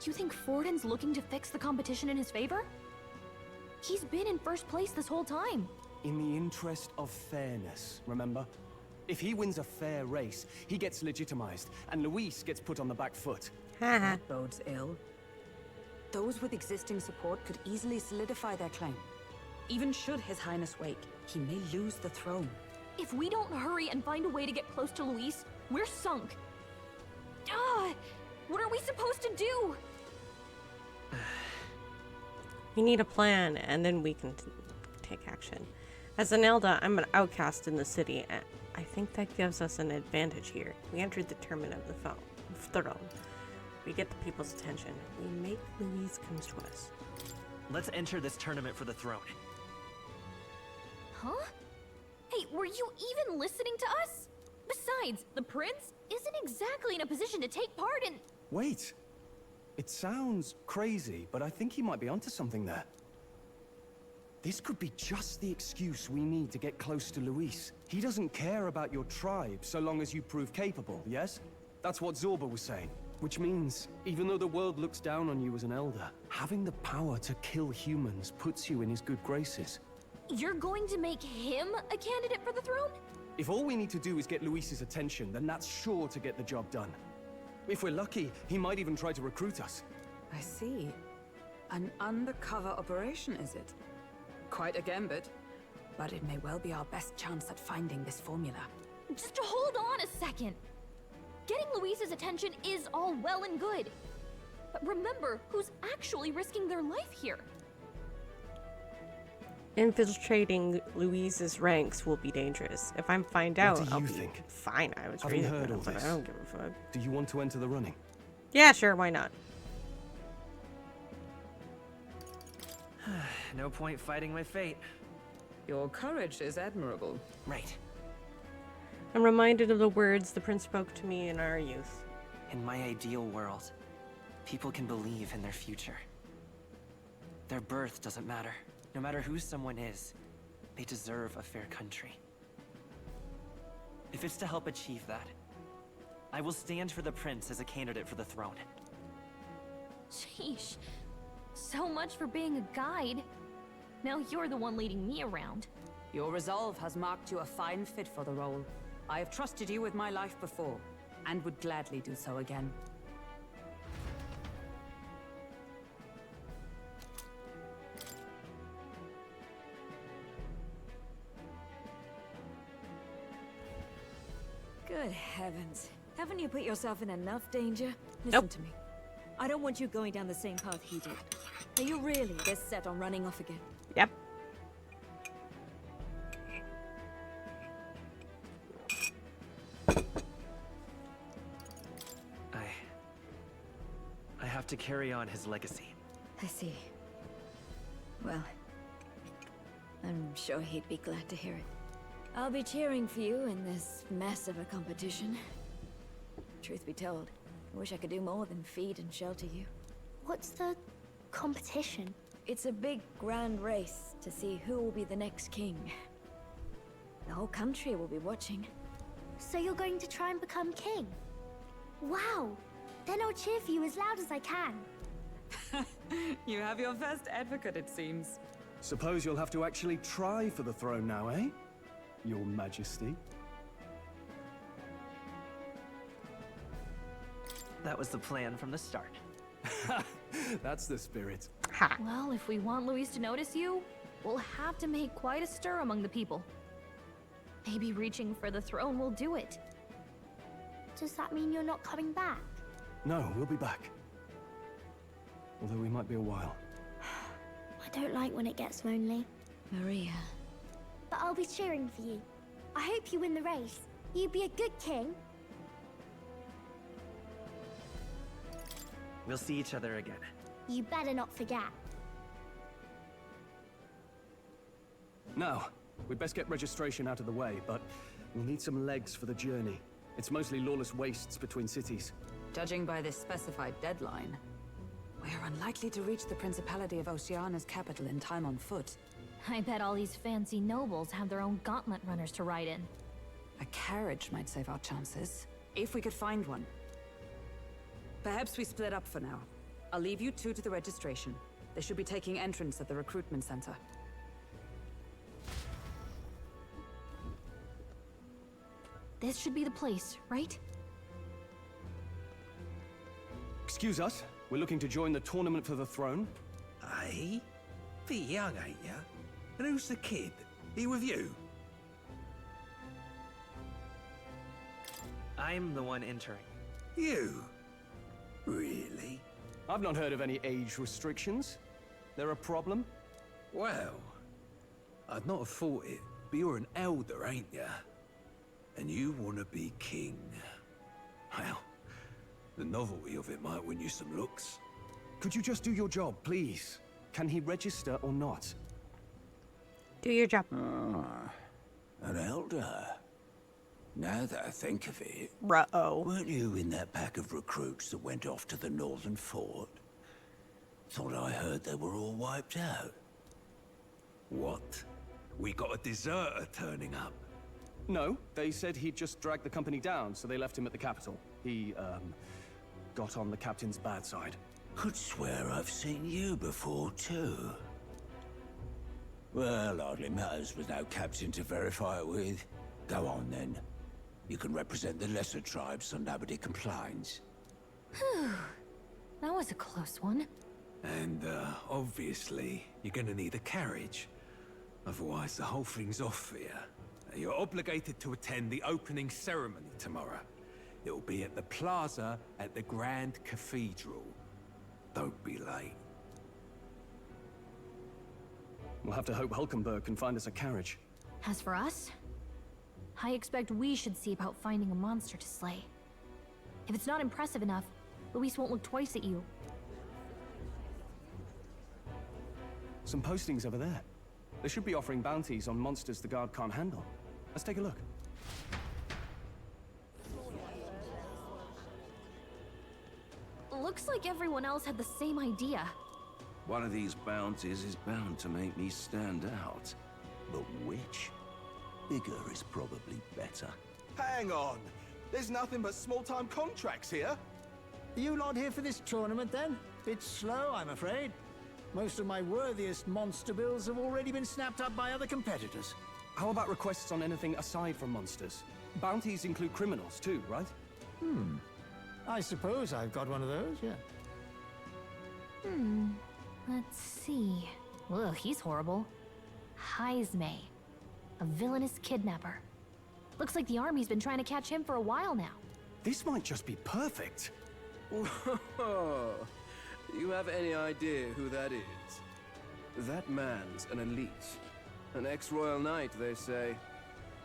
You think Forden's looking to fix the competition in his favor? He's been in first place this whole time. In the interest of fairness, remember? If he wins a fair race, he gets legitimized, and Luis gets put on the back foot. That bodes ill. Those with existing support could easily solidify their claim. Even should His Highness wake, he may lose the throne. If we don't hurry and find a way to get close to Luis, we're sunk. What are we supposed to do? You need a plan, and then we can take action. As an Elda, I'm an outcast in the city, and I think that gives us an advantage here. We entered the tournament of the throne. We get the people's attention. We make Luis come to us. Let's enter this tournament for the throne. Huh? Hey, were you even listening to us? Besides, the prince isn't exactly in a position to take part in... Wait. It sounds crazy, but I think he might be onto something there. This could be just the excuse we need to get close to Luis. He doesn't care about your tribe so long as you prove capable, yes? That's what Zorba was saying. Which means, even though the world looks down on you as an elder, having the power to kill humans puts you in his good graces. You're going to make him a candidate for the throne? If all we need to do is get Luis's attention, then that's sure to get the job done. If we're lucky, he might even try to recruit us. I see. An undercover operation, is it? Quite a gambit, but it may well be our best chance at finding this formula. Just hold on a second. Getting Luis's attention is all well and good. But remember who's actually risking their life here. Infiltrating Luis's ranks will be dangerous. If I find out, What do I'll you be think? fine. I was Having reading heard it, all but this, I don't give a fuck. Do you want to enter the running? Yeah, sure, why not? No point fighting my fate. Your courage is admirable. Right. I'm reminded of the words the prince spoke to me in our youth. In my ideal world, people can believe in their future. Their birth doesn't matter. No matter who someone is, they deserve a fair country. If it's to help achieve that, I will stand for the prince as a candidate for the throne. Sheesh. So much for being a guide. Now you're the one leading me around. Your resolve has marked you a fine fit for the role. I have trusted you with my life before, and would gladly do so again. Good heavens. Haven't you put yourself in enough danger? Listen to me. I don't want you going down the same path he did. Are you really this set on running off again? Yep. I have to carry on his legacy. I see. Well, I'm sure he'd be glad to hear it. I'll be cheering for you in this mess of a competition. Truth be told, I wish I could do more than feed and shelter you. What's the competition? It's a big, grand race to see who will be the next king. The whole country will be watching. So you're going to try and become king? Wow! Then I'll cheer for you as loud as I can. You have your first advocate, it seems. Suppose you'll have to actually try for the throne now, eh? Your Majesty. That was the plan from the start. That's the spirit. Ha! Well, if we want Luis to notice you, we'll have to make quite a stir among the people. Maybe reaching for the throne will do it. Does that mean you're not coming back? No, we'll be back. Although we might be a while. I don't like when it gets lonely. Maria. But I'll be cheering for you. I hope you win the race. You'd be a good king. We'll see each other again. You better not forget. Now, we'd best get registration out of the way, but We'll need some legs for the journey. It's mostly lawless wastes between cities. Judging by this specified deadline, we're unlikely to reach the Principality of Oceana's capital in time on foot. I bet all these fancy nobles have their own gauntlet runners to ride in. A carriage might save our chances, if we could find one. Perhaps we split up for now. I'll leave you two to the registration. They should be taking entrance at the recruitment center. This should be the place, right? Excuse us, we're looking to join the tournament for the throne. Aye? Bit young, ain't ya? And who's the kid? He with you? I'm the one entering. You? Really? I've not heard of any age restrictions. They're a problem? Well, I'd not have thought it, but you're an elder, ain't ya? And you want to be king. Well, the novelty of it might win you some looks. Could you just do your job, please? Can he register or not? Do your job. Ah, an elder. Now that I think of it, Ruh-oh. Weren't you in that pack of recruits that went off to the northern fort? Thought I heard they were all wiped out. What? We got a deserter turning up? No, they said he'd just dragged the company down, so they left him at the capital. He, got on the captain's bad side. Could swear I've seen you before, too. Well, hardly matters with no captain to verify it with. Go on, then. You can represent the lesser tribes so nobody complains. Whew. That was a close one. And, obviously, you're gonna need a carriage. Otherwise, the whole thing's off for you. You're obligated to attend the opening ceremony tomorrow. It'll be at the plaza at the Grand Cathedral. Don't be late. We'll have to hope Hulkenberg can find us a carriage. As for us, I expect we should see about finding a monster to slay. If it's not impressive enough, Luis won't look twice at you. Some postings over there. They should be offering bounties on monsters the guard can't handle. Let's take a look. Looks like everyone else had the same idea. One of these bounties is bound to make me stand out. But which? Bigger is probably better. Hang on. There's nothing but small-time contracts here. Are you lot here for this tournament, then? Bit slow, I'm afraid. Most of my worthiest monster bills have already been snapped up by other competitors. How about requests on anything aside from monsters? Bounties include criminals too, right? I suppose I've got one of those, yeah. Let's see. Ugh, he's horrible. Heisme, a villainous kidnapper. Looks like the army's been trying to catch him for a while now. This might just be perfect. Whoa. You have any idea who that is? That man's an elite. An ex-royal knight, they say.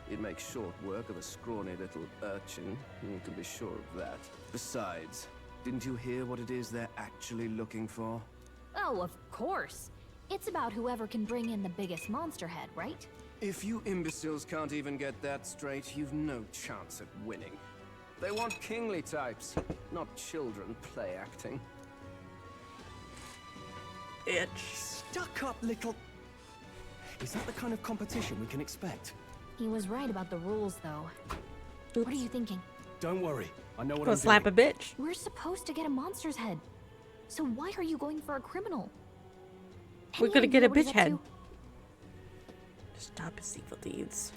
He'd make short work of a scrawny little urchin. You can be sure of that. Besides, didn't you hear what it is they're actually looking for? Oh, of course. It's about whoever can bring in the biggest monster head, right? If you imbeciles can't even get that straight, you've no chance at winning. They want kingly types, not children play acting. Itch. Stuck up little... Is that the kind of competition we can expect? He was right about the rules, though. Oops. What are you thinking? Don't worry, I know what Go I'm slap doing. a bitch. We're supposed to get a monster's head. So why are you going for a criminal? We're Any gonna get a idea what he's bitch up head. to? Stop his evil deeds.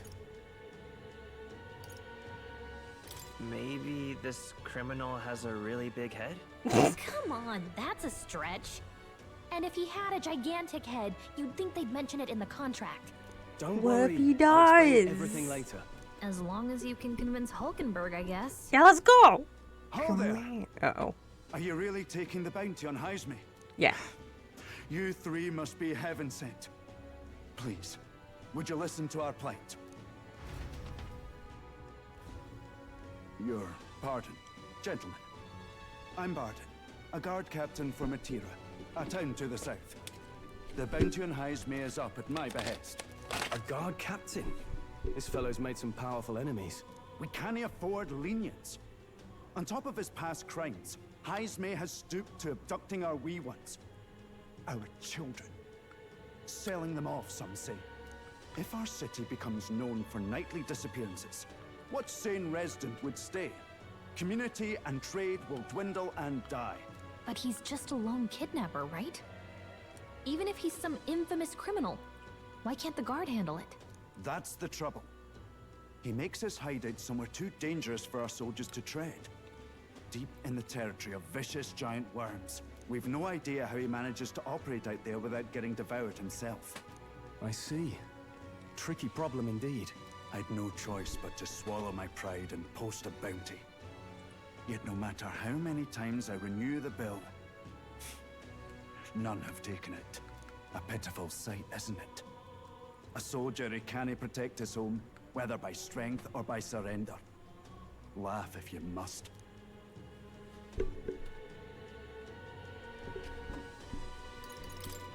Maybe this criminal has a really big head? Come on, that's a stretch. And if he had a gigantic head, you'd think they'd mention it in the contract. Don't What worry, if he I'll explain dies? everything later. As long as you can convince Hulkenberg, I guess. Yeah, let's go. Hold there. Uh-oh. Are you really taking the bounty on Heisme? Yeah. You three must be heaven sent. Please, would you listen to our plight? Your pardon, gentlemen. I'm Barton, a guard captain from Atira, a town to the south. The bounty on Heisme is up at my behest. A guard captain? This fellow's made some powerful enemies. We can't afford lenience. On top of his past crimes, Haizme has stooped to abducting our wee ones. Our children. Selling them off, some say. If our city becomes known for nightly disappearances, what sane resident would stay? Community and trade will dwindle and die. But he's just a lone kidnapper, right? Even if he's some infamous criminal, why can't the guard handle it? That's the trouble. He makes his hideout somewhere too dangerous for our soldiers to tread. Deep in the territory of vicious giant worms. We've no idea how he manages to operate out there without getting devoured himself. I see. Tricky problem indeed. I'd no choice but to swallow my pride and post a bounty. Yet no matter how many times I renew the bill, none have taken it. A pitiful sight, isn't it? A soldier who can't protect his home, whether by strength or by surrender. Laugh if you must.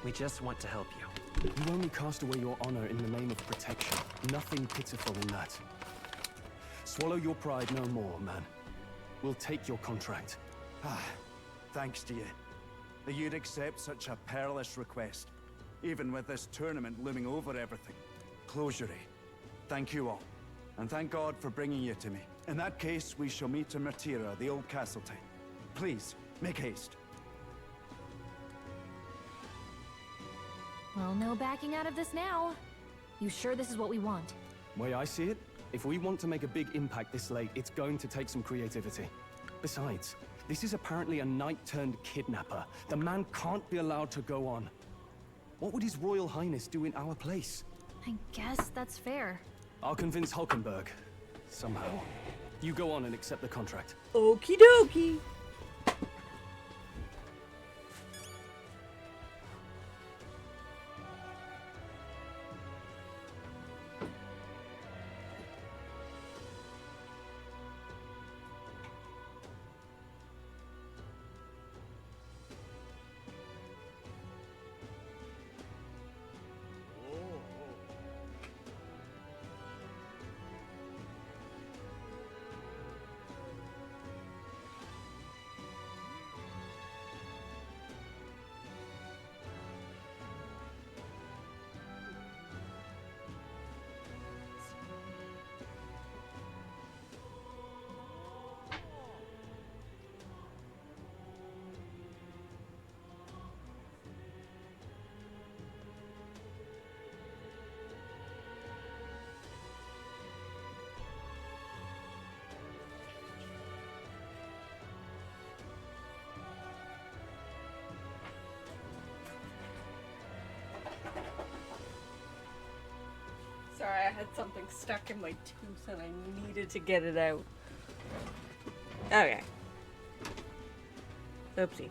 We just want to help you. You only cast away your honor in the name of protection. Nothing pitiful in that. Swallow your pride no more, man. We'll take your contract. Thanks to you. That you'd accept such a perilous request, even with this tournament looming over everything. Closure. Thank you all. And thank God for bringing you to me. In that case, we shall meet in Martira, the old castle town. Please, make haste. Well, no backing out of this now. You sure this is what we want? Way I see it, if we want to make a big impact this late, it's going to take some creativity. Besides, this is apparently a knight-turned-kidnapper. The man can't be allowed to go on. What would His Royal Highness do in our place? I guess that's fair. I'll convince Hulkenberg. Somehow. You go on and accept the contract. Okie dokie. Sorry, I had something stuck in my tooth and I needed to get it out. Okay. Oopsie.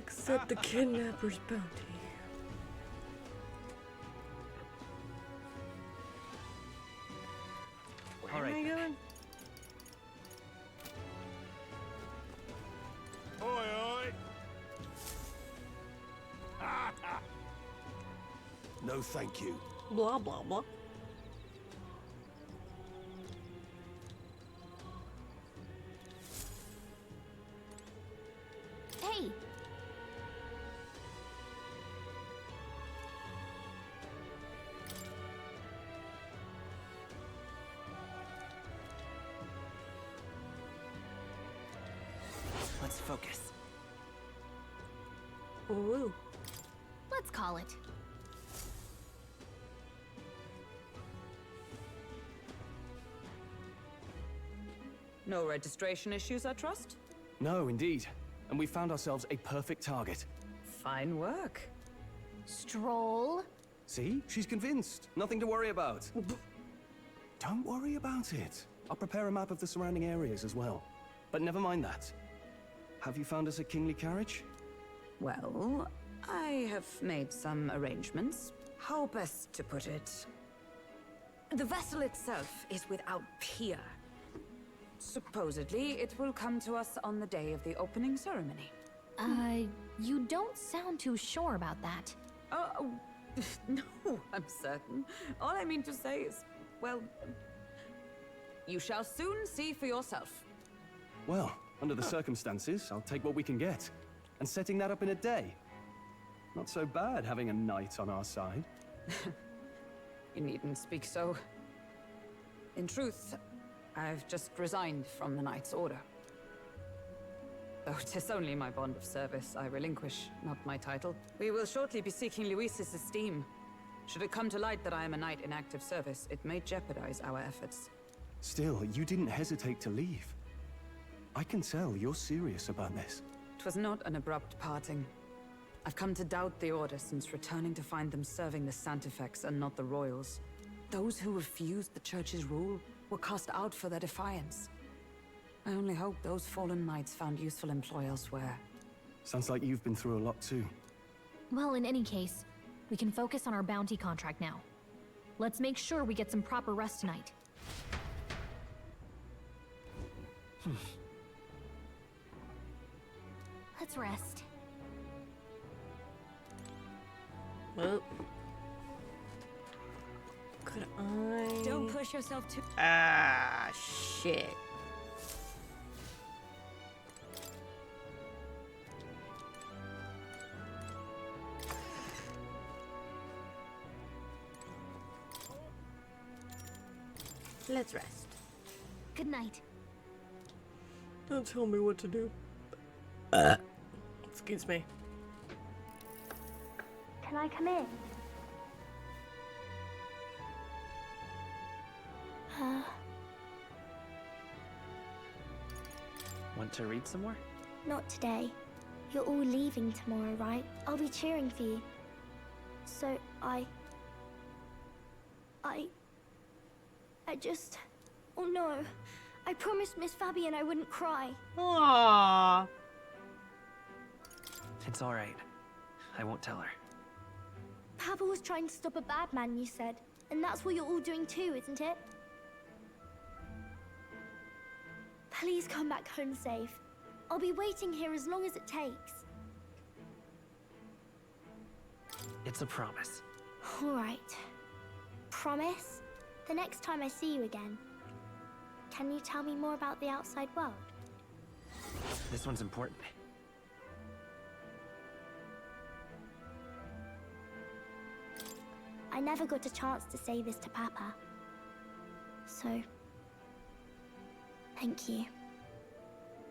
Accept the kidnapper's bounty. Where am I going? Oi, oi! No, thank you. Blah, blah, blah. Hey! Let's focus. Ooh. Let's call it. No registration issues, I trust? No, indeed. And we found ourselves a perfect target. Fine work. Stroll. See? She's convinced. Nothing to worry about. Don't worry about it. I'll prepare a map of the surrounding areas as well. But never mind that. Have you found us a kingly carriage? Well, I have made some arrangements. How best to put it? The vessel itself is without peer. Supposedly, it will come to us on the day of the opening ceremony. You don't sound too sure about that. No, I'm certain. All I mean to say is, well, you shall soon see for yourself. Well, under the circumstances, I'll take what we can get. And setting that up in a day. Not so bad having a knight on our side. You needn't speak so. In truth, I've just resigned from the Knight's Order. Though 'tis only my bond of service I relinquish, not my title. We will shortly be seeking Luis's esteem. Should it come to light that I am a knight in active service, it may jeopardize our efforts. Still, you didn't hesitate to leave. I can tell you're serious about this. It was not an abrupt parting. I've come to doubt the Order since returning to find them serving the Santifex and not the Royals. Those who refused the Church's rule were cast out for their defiance. I only hope those fallen knights found useful employ elsewhere. Sounds like you've been through a lot too. Well, in any case, we can focus on our bounty contract now. Let's make sure we get some proper rest tonight. Let's rest. Well, could I? Don't push yourself too. Ah, shit. Let's rest. Good night. Don't tell me what to do. Excuse me. Can I come in? Want to read some more? Not today. You're all leaving tomorrow, right? I'll be cheering for you. So I just... Oh no. I promised Miss Fabian I wouldn't cry. Aww. It's all right. I won't tell her. Papa was trying to stop a bad man, you said. And that's what you're all doing too, isn't it? Please come back home safe. I'll be waiting here as long as it takes. It's a promise. All right. Promise? The next time I see you again. Can you tell me more about the outside world? This one's important. I never got a chance to say this to Papa. So, thank you.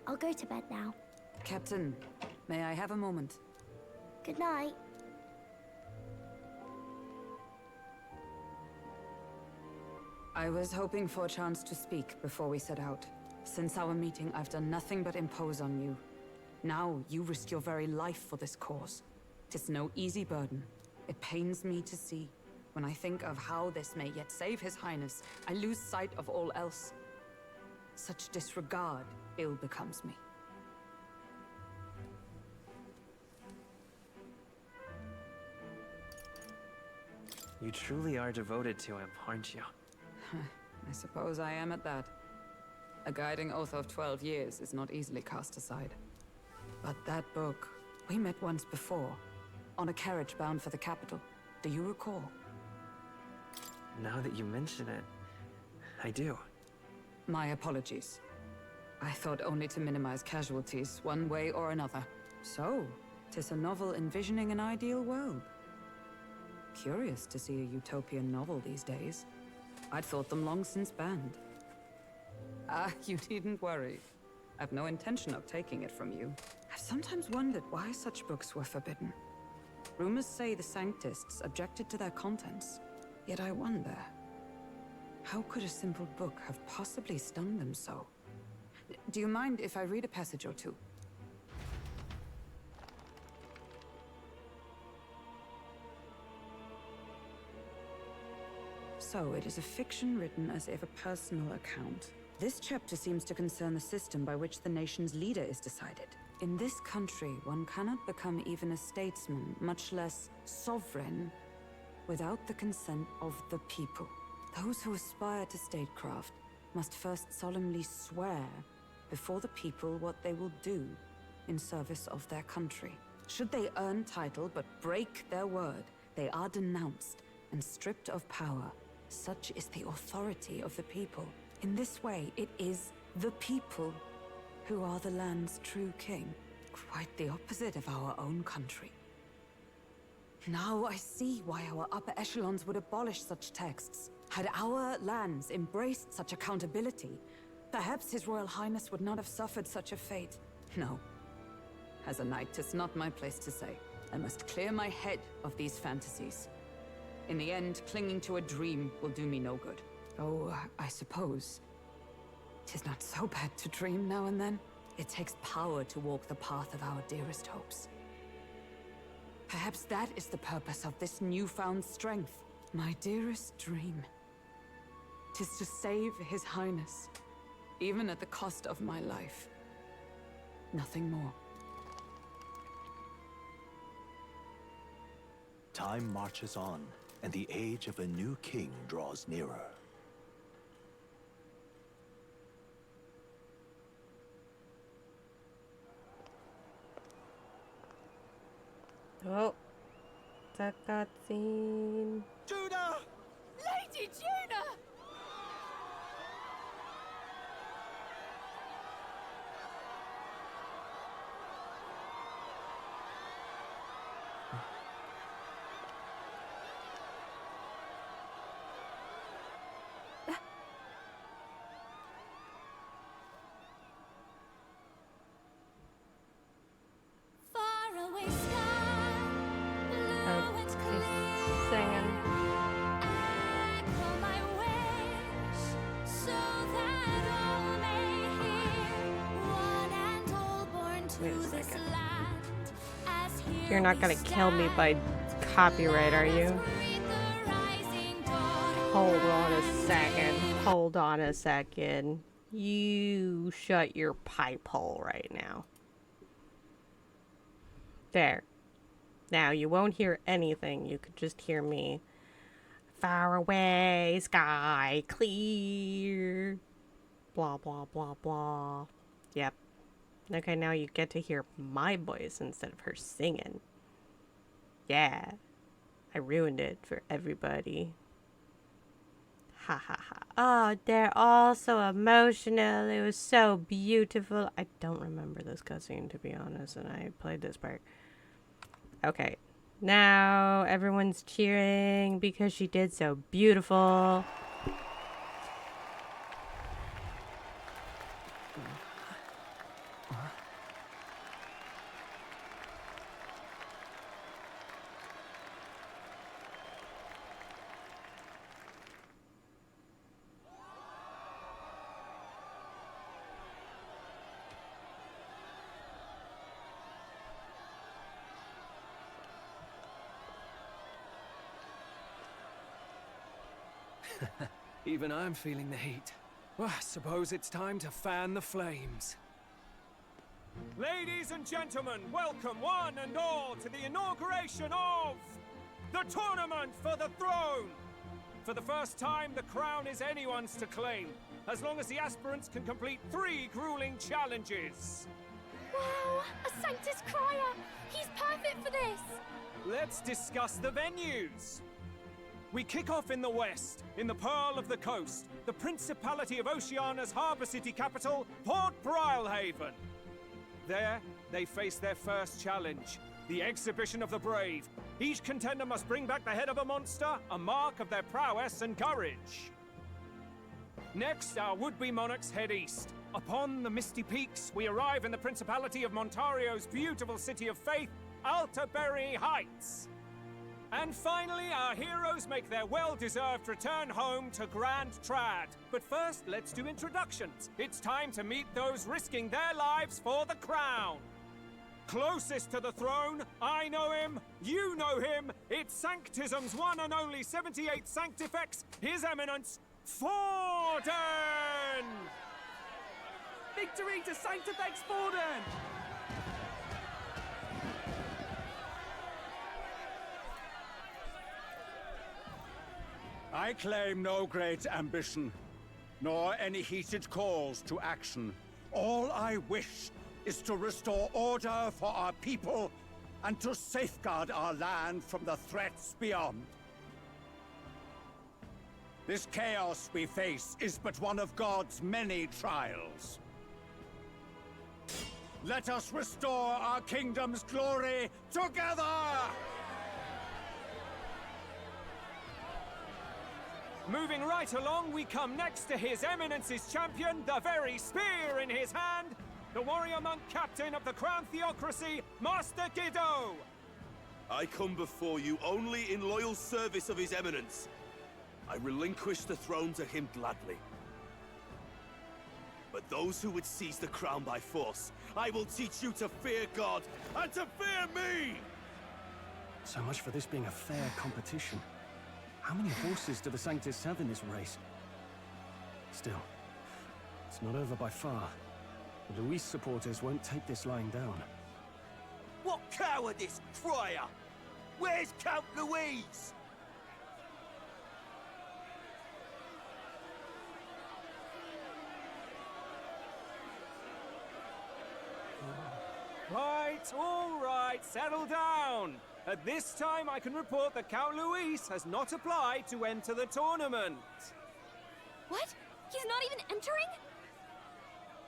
I'll go to bed now. Captain, may I have a moment? Good night. I was hoping for a chance to speak before we set out. Since our meeting, I've done nothing but impose on you. Now, you risk your very life for this cause. 'Tis no easy burden. It pains me to see. When I think of how this may yet save His Highness, I lose sight of all else. Such disregard ill becomes me. You truly are devoted to him, aren't you? I suppose I am at that. A guiding oath of 12 years is not easily cast aside. But that book, we met once before, on a carriage bound for the capital. Do you recall? Now that you mention it, I do. My apologies. I thought only to minimize casualties, one way or another. So, 'tis a novel envisioning an ideal world. Curious to see a utopian novel these days. I'd thought them long since banned. Ah, you needn't worry. I've no intention of taking it from you. I've sometimes wondered why such books were forbidden. Rumors say the Sanctists objected to their contents. Yet I wonder, how could a simple book have possibly stung them so? Do you mind if I read a passage or two? So, it is a fiction written as if a personal account. This chapter seems to concern the system by which the nation's leader is decided. In this country, one cannot become even a statesman, much less sovereign, without the consent of the people. Those who aspire to statecraft must first solemnly swear before the people what they will do in service of their country. Should they earn title but break their word, They are denounced and stripped of power. Such is the authority of the people. In this way, it is the people who are the land's true king. Quite the opposite of our own country. Now I see why our upper echelons would abolish such texts. Had our lands embraced such accountability, perhaps His Royal Highness would not have suffered such a fate. No. As a knight, 'tis not my place to say. I must clear my head of these fantasies. In the end, clinging to a dream will do me no good. Oh, I suppose 'tis not so bad to dream now and then. It takes power to walk the path of our dearest hopes. Perhaps that is the purpose of this newfound strength. My dearest dream. 'Tis to save His Highness, even at the cost of my life. Nothing more. Time marches on, and the age of a new king draws nearer. Oh, it's a cutscene. Judah! Lady Judah! You're not gonna kill me by copyright, are you? Hold on a second. Hold on a second. You shut your pipe hole right now. There. Now, you won't hear anything. You could just hear me. Far away, sky clear. Blah, blah, blah, blah. Yep. Okay, now you get to hear my voice instead of her singing. Yeah. I ruined it for everybody. Ha ha ha. Oh, they're all so emotional. It was so beautiful. I don't remember this cutscene, to be honest, and I played this part. Okay. Now everyone's cheering because she did so beautiful. Even I'm feeling the heat. Well, I suppose it's time to fan the flames. Ladies and gentlemen, welcome one and all to the inauguration of the Tournament for the Throne! For the first time, the crown is anyone's to claim, as long as the aspirants can complete 3 grueling challenges. Wow, a Sanctus Crier! He's perfect for this! Let's discuss the venues. We kick off in the west, in the Pearl of the Coast, the Principality of Oceania's harbour city capital, Port Brilehaven. There, they face their first challenge, the Exhibition of the Brave. Each contender must bring back the head of a monster, a mark of their prowess and courage. Next, our would-be monarchs head east. Upon the misty peaks, we arrive in the Principality of Montario's beautiful city of faith, Altaberry Heights. And finally, our heroes make their well-deserved return home to Grand Trad. But first, let's do introductions. It's time to meet those risking their lives for the crown. Closest to the throne, I know him, you know him. It's Sanctism's one and only 78 Sanctifex, His Eminence, Forden! Victory to Sanctifex Forden! I claim no great ambition, nor any heated calls to action. All I wish is to restore order for our people and to safeguard our land from the threats beyond. This chaos we face is but one of God's many trials. Let us restore our kingdom's glory together! Moving right along, we come next to His Eminence's champion, the very spear in his hand, the warrior monk captain of the Crown Theocracy, Master Giddo! I come before you only in loyal service of His Eminence. I relinquish the throne to him gladly. But those who would seize the crown by force, I will teach you to fear God and to fear me! So much for this being a fair competition. How many horses do the Sanctus have in this race? Still, it's not over by far. The Luis supporters won't take this lying down. What cowardice, Friar! Where's Count Louise? All right, settle down. At this time, I can report that Count Luis has not applied to enter the tournament. What? He's not even entering?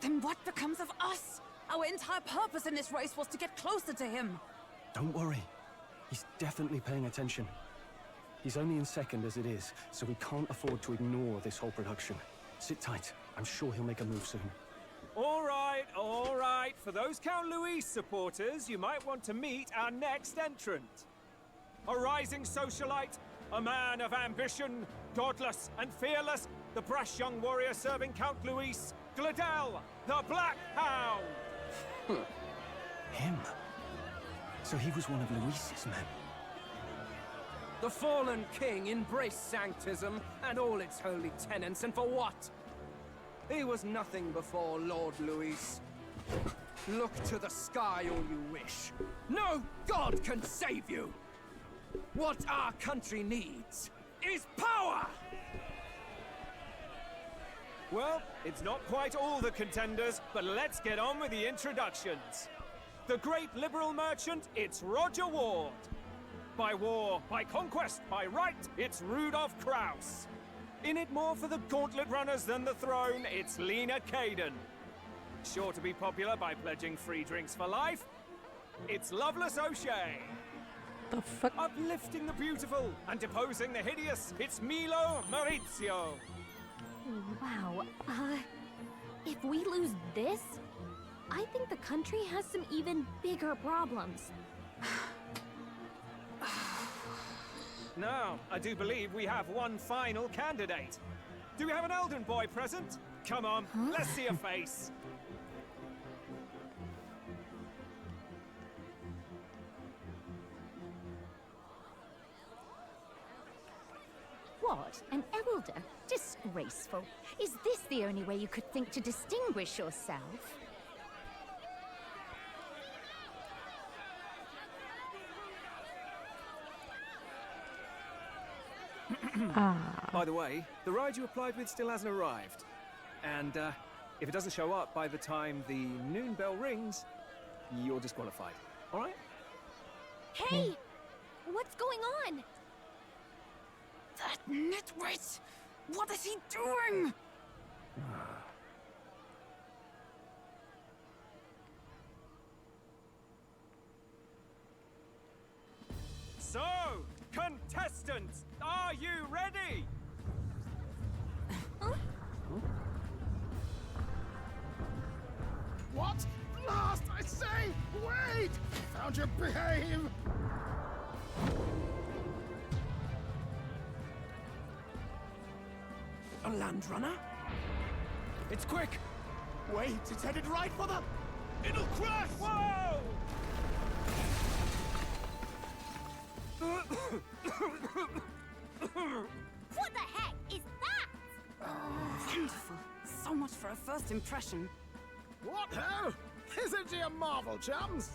Then what becomes of us? Our entire purpose in this race was to get closer to him. Don't worry. He's definitely paying attention. He's only in second as it is, so we can't afford to ignore this whole production. Sit tight. I'm sure he'll make a move soon. All right, all right. For those Count Luis supporters, you might want to meet our next entrant. A rising socialite, a man of ambition, godless and fearless, the brash young warrior serving Count Luis, Gladel, the Black Hound! Him? So he was one of Luis's men? The fallen king embraced sanctism and all its holy tenets, and for what? He was nothing before Lord Luis. Look to the sky all you wish. No god can save you! What our country needs is power! Well, it's not quite all the contenders, but let's get on with the introductions. The great liberal merchant, it's Roger Ward. By war, by conquest, by right, it's Rudolph Krauss. In it more for the gauntlet runners than the throne, it's Lena Caden. Sure to be popular by pledging free drinks for life, it's Loveless O'Shea. The fuck? Uplifting the beautiful and deposing the hideous, it's Milo Maurizio. Wow. If we lose this, I think the country has some even bigger problems. Now, I do believe we have one final candidate. Do we have an Elden boy present? Come on, let's see a face. What? An elder? Disgraceful. Is this the only way you could think to distinguish yourself? By the way, the ride you applied with still hasn't arrived. And if it doesn't show up by the time the noon bell rings, you're disqualified. All right? Hey! What's going on? That nitwit! What is he doing? So, contestants, are you ready? What? Last, I say! Wait! Found your behave! A land runner? It's quick! Wait, it's headed right for the... It'll crash! Whoa! What the heck is that? Wonderful. So much for a first impression. What ho? Isn't she a marvel, chums?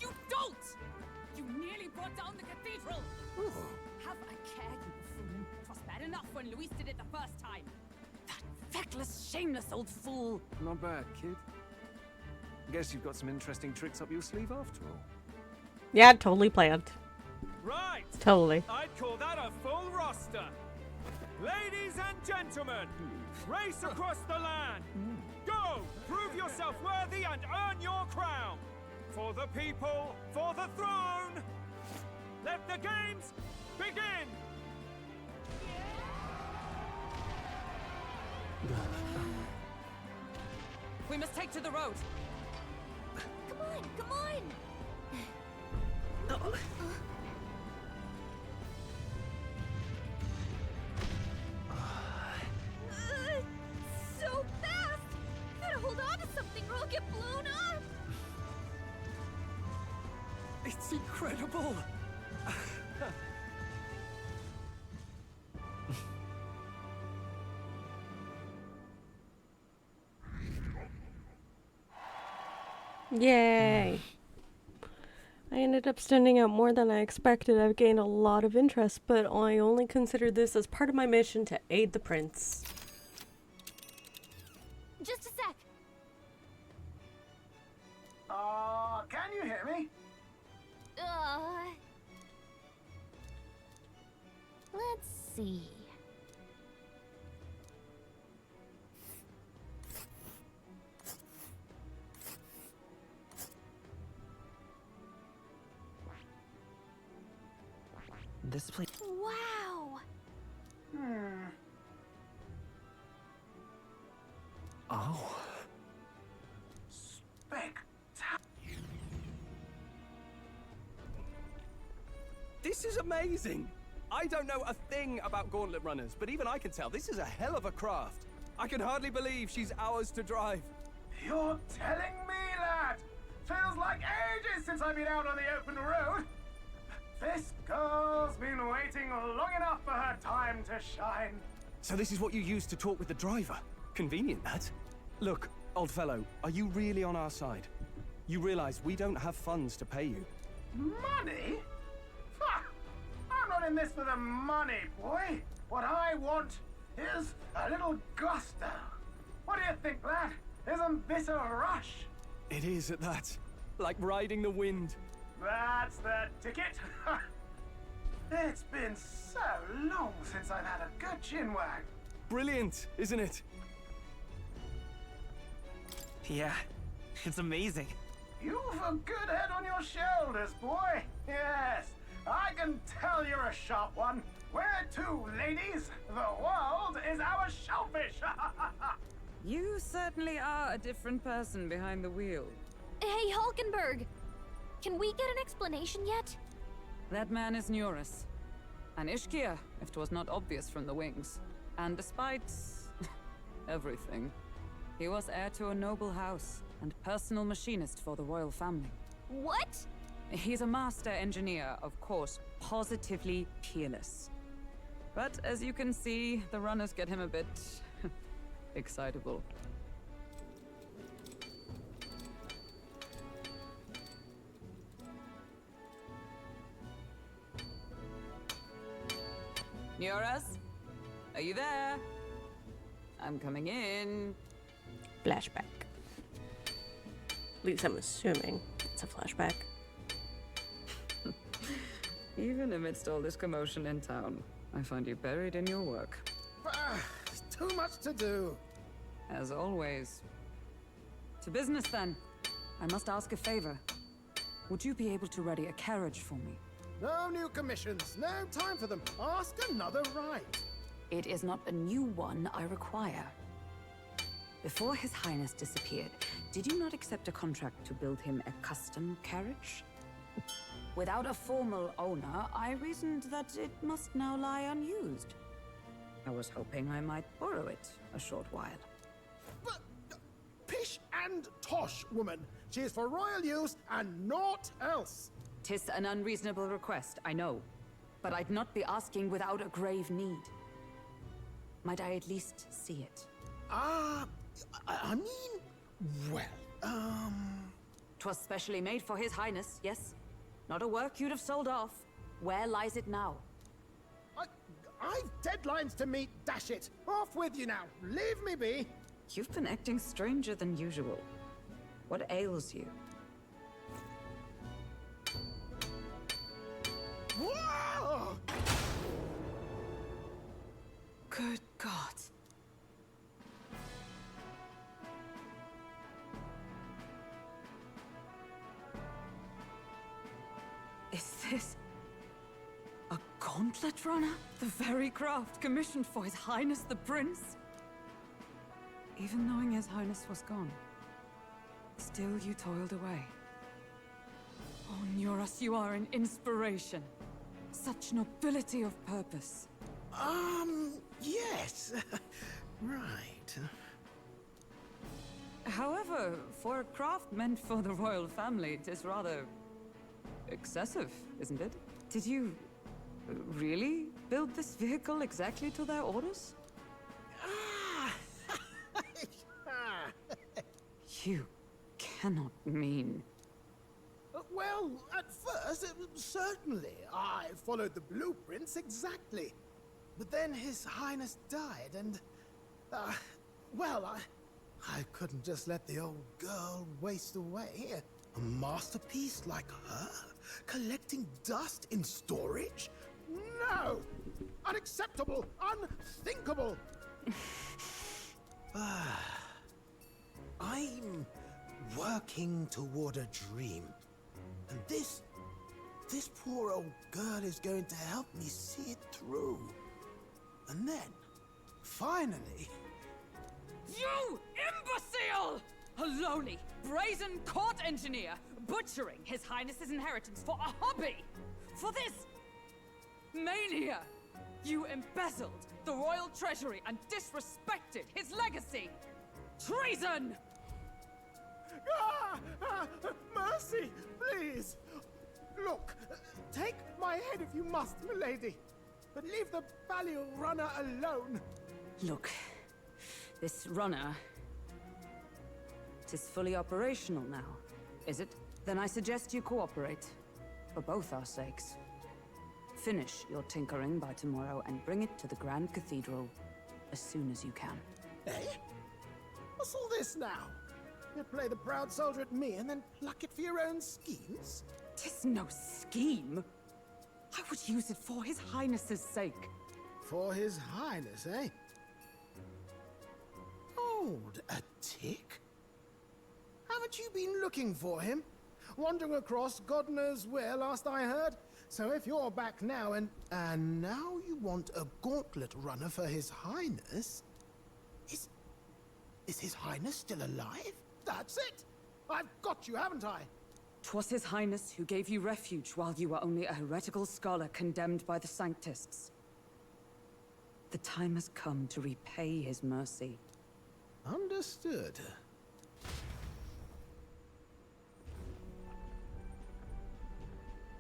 You dolt! You nearly brought down the cathedral! Have a care, you buffoon. 'Twas bad enough when Luis did it the first time. That feckless, shameless old fool. Not bad, kid. Guess you've got some interesting tricks up your sleeve after all. Yeah, totally planned. Right. Totally. I'd call that a full roster. Ladies and gentlemen, race across the land. Go, prove yourself worthy and earn your crown. For the people, for the throne. Let the games begin. We must take to the road. Come on, come on! So fast! Gotta hold on to something or I'll get blown up! It's incredible! Yay! I ended up standing out more than I expected. I've gained a lot of interest, but I only consider this as part of my mission to aid the prince. Just a sec. Can you hear me? Let's see. This place. Wow. Oh. This is amazing! I don't know a thing about gauntlet runners, but even I can tell this is a hell of a craft. I can hardly believe she's ours to drive. You're telling me, lad? Feels like ages since I've been out on the open road. This girl's been waiting long enough for her time to shine. So this is what you use to talk with the driver? Convenient, that. Look, old fellow, are you really on our side? You realize we don't have funds to pay you. Money? Ha! I'm not in this for the money, boy. What I want is a little gusto. What do you think, lad? Isn't this a rush? It is at that. Like riding the wind. That's the ticket. It's been so long since I've had a good chinwag. Brilliant, isn't it? Yeah, it's amazing. You've a good head on your shoulders, boy. Yes, I can tell you're a sharp one. Where to, ladies? The world is our shellfish. You certainly are a different person behind the wheel. Hey, Hulkenberg. Can we get an explanation yet? That man is Neurus. An Ishkia, if 'twas not obvious from the wings. And despite everything, he was heir to a noble house and personal machinist for the royal family. What? He's a master engineer, of course, positively peerless. But as you can see, the runners get him a bit excitable. Neurus? Are you there? I'm coming in. Flashback. At least I'm assuming it's a flashback. Even amidst all this commotion in town, I find you buried in your work. There's too much to do. As always. To business then. I must ask a favor. Would you be able to ready a carriage for me? No new commissions. No time for them. Ask another right. It is not a new one I require. Before His Highness disappeared, did you not accept a contract to build him a custom carriage? Without a formal owner, I reasoned that it must now lie unused. I was hoping I might borrow it a short while. But, pish and tosh, woman. She is for royal use and naught else. 'Tis an unreasonable request, I know. But I'd not be asking without a grave need. Might I at least see it? I mean, well, 'Twas specially made for His Highness, yes? Not a work you'd have sold off. Where lies it now? I've deadlines to meet, dash it. Off with you now. Leave me be. You've been acting stranger than usual. What ails you? Whoa! Good God. Is this a gauntlet runner? The very craft commissioned for His Highness the Prince? Even knowing His Highness was gone, still you toiled away. Oh, Nuras, you are an inspiration. Such nobility of purpose. Yes. Right. However, for a craft meant for the royal family, it is rather excessive, isn't it? Did you really build this vehicle exactly to their orders? You cannot mean... Well, at first, certainly. I followed the blueprints exactly. But then His Highness died, and... well, I couldn't just let the old girl waste away. A masterpiece like her? Collecting dust in storage? No! Unacceptable! Unthinkable! I'm working toward a dream. And this poor old girl is going to help me see it through. And then, finally... You imbecile! A lowly, brazen court engineer, butchering His Highness's inheritance for a hobby! For this mania! You embezzled the royal treasury and disrespected his legacy! Treason! Mercy, please! Look, take my head if you must, milady. But leave the Balliol runner alone. Look, this runner... it is fully operational now, is it? Then I suggest you cooperate, for both our sakes. Finish your tinkering by tomorrow and bring it to the Grand Cathedral as soon as you can. Eh? What's all this now? You play the proud soldier at me and then pluck it for your own schemes? 'Tis no scheme. I would use it for His Highness's sake. For His Highness, eh? Hold a tick. Haven't you been looking for him? Wandering across God knows where, last I heard. So if you're back now and now you want a gauntlet runner for His Highness... Is His Highness still alive? That's it! I've got you, haven't I? 'Twas His Highness who gave you refuge while you were only a heretical scholar condemned by the Sanctists. The time has come to repay His mercy. Understood.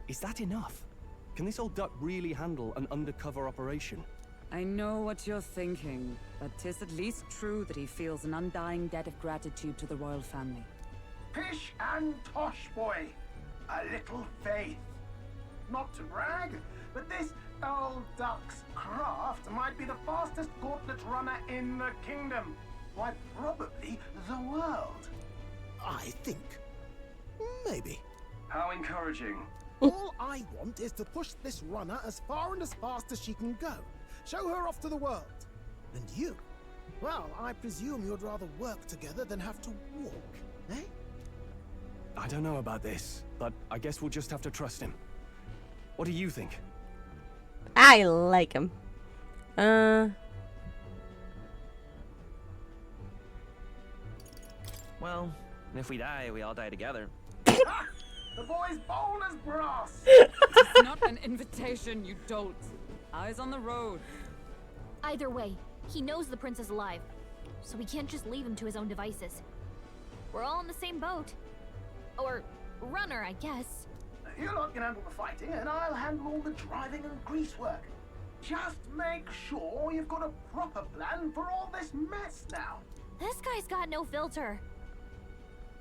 Is that enough? Can this old duck really handle an undercover operation? I know what you're thinking, but 'tis at least true that he feels an undying debt of gratitude to the royal family. Pish and tosh, boy. A little faith. Not to brag, but this old duck's craft might be the fastest gauntlet runner in the kingdom. Why, probably the world. I think. Maybe. How encouraging. All I want is to push this runner as far and as fast as she can go. Show her off to the world. And you? Well, I presume you'd rather work together than have to walk, eh? I don't know about this, but I guess we'll just have to trust him. What do you think? I like him. Well, if we die, we all die together. Ha! The boy's bold as brass. It's not an invitation, you dolt. Eyes on the road. Either way, he knows the prince is alive, so we can't just leave him to his own devices. We're all in the same boat. Or runner, I guess. You lot can handle the fighting, and I'll handle all the driving and grease work. Just make sure you've got a proper plan for all this mess now. This guy's got no filter.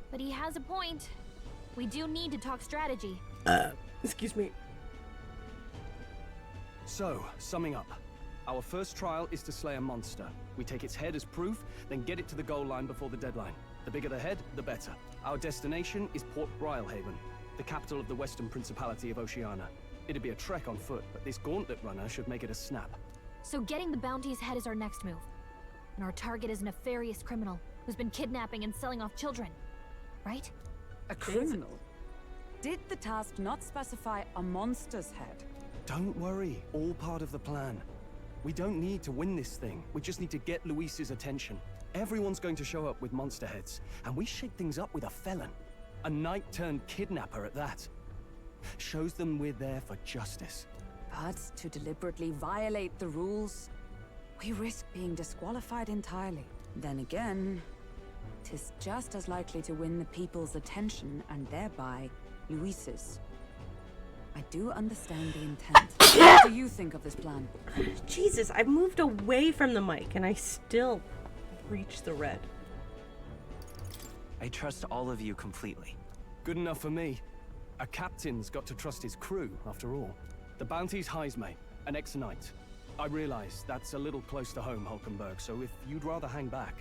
But he has a point. We do need to talk strategy. Excuse me. So, summing up. Our first trial is to slay a monster. We take its head as proof, then get it to the goal line before the deadline. The bigger the head, the better. Our destination is Port Brilehaven, the capital of the Western Principality of Oceania. It'd be a trek on foot, but this gauntlet runner should make it a snap. So getting the bounty's head is our next move. And our target is a nefarious criminal who's been kidnapping and selling off children. Right? A criminal? Did the task not specify a monster's head? Don't worry, all part of the plan. We don't need to win this thing. We just need to get Luis's attention. Everyone's going to show up with monster heads, and we shake things up with a felon. A knight-turned-kidnapper at that. Shows them we're there for justice. But to deliberately violate the rules, we risk being disqualified entirely. Then again, 'tis just as likely to win the people's attention and thereby Luis's. I do understand the intent. What do you think of this plan? Jesus, I've moved away from the mic and I still reach the red. I trust all of you completely. Good enough for me. A captain's got to trust his crew, after all. The bounty's Heisme, an ex-knight. I realize that's a little close to home, Hulkenberg, so if you'd rather hang back...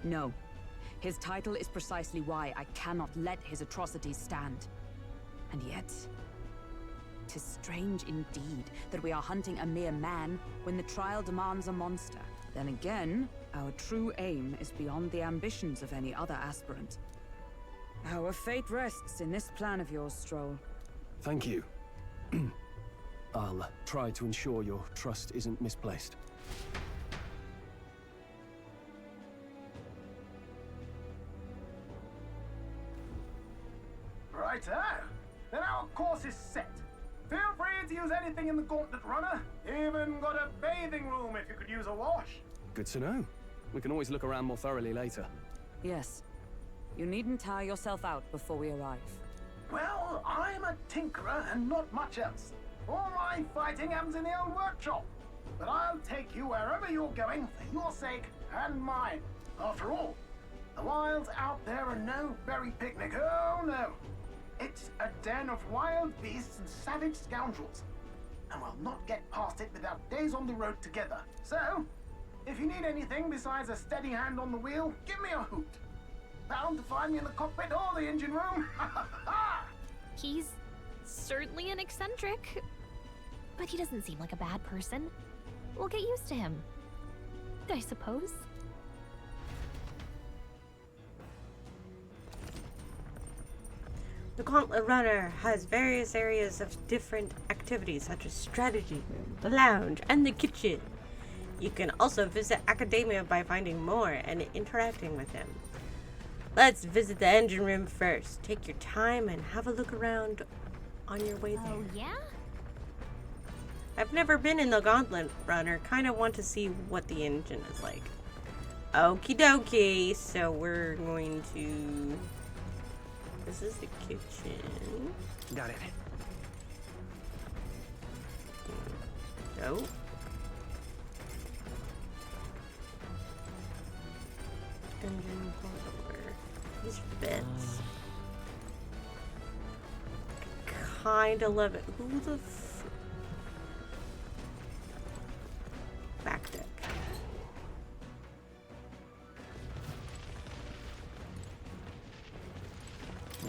No. His title is precisely why I cannot let his atrocities stand. And yet... 'tis strange indeed that we are hunting a mere man when the trial demands a monster. Then again, our true aim is beyond the ambitions of any other aspirant. Our fate rests in this plan of yours, Stroll. Thank you. I'll try to ensure your trust isn't misplaced. Righto. Then our course is set. Feel free to use anything in the gauntlet runner. Even got a bathing room if you could use a wash. Good to know. We can always look around more thoroughly later. Yes. You needn't tire yourself out before we arrive. Well, I'm a tinkerer and not much else. All my fighting happens in the old workshop. But I'll take you wherever you're going for your sake and mine. After all, the wilds out there are no berry picnic. Oh no. It's a den of wild beasts and savage scoundrels. And we'll not get past it without days on the road together. So, if you need anything besides a steady hand on the wheel, give me a hoot. Bound to find me in the cockpit or the engine room. He's certainly an eccentric, but he doesn't seem like a bad person. We'll get used to him, I suppose. The Gauntlet Runner has various areas of different activities such as strategy room, the lounge, and the kitchen. You can also visit Academia by finding more and interacting with him. Let's visit the engine room first. Take your time and have a look around on your way there. Oh, yeah? I've never been in the Gauntlet Runner. Kind of want to see what the engine is like. Okie dokie. So we're going to... This is the kitchen. Got it. Go. Engine hardware. These bits. Kinda love it. Who the back deck.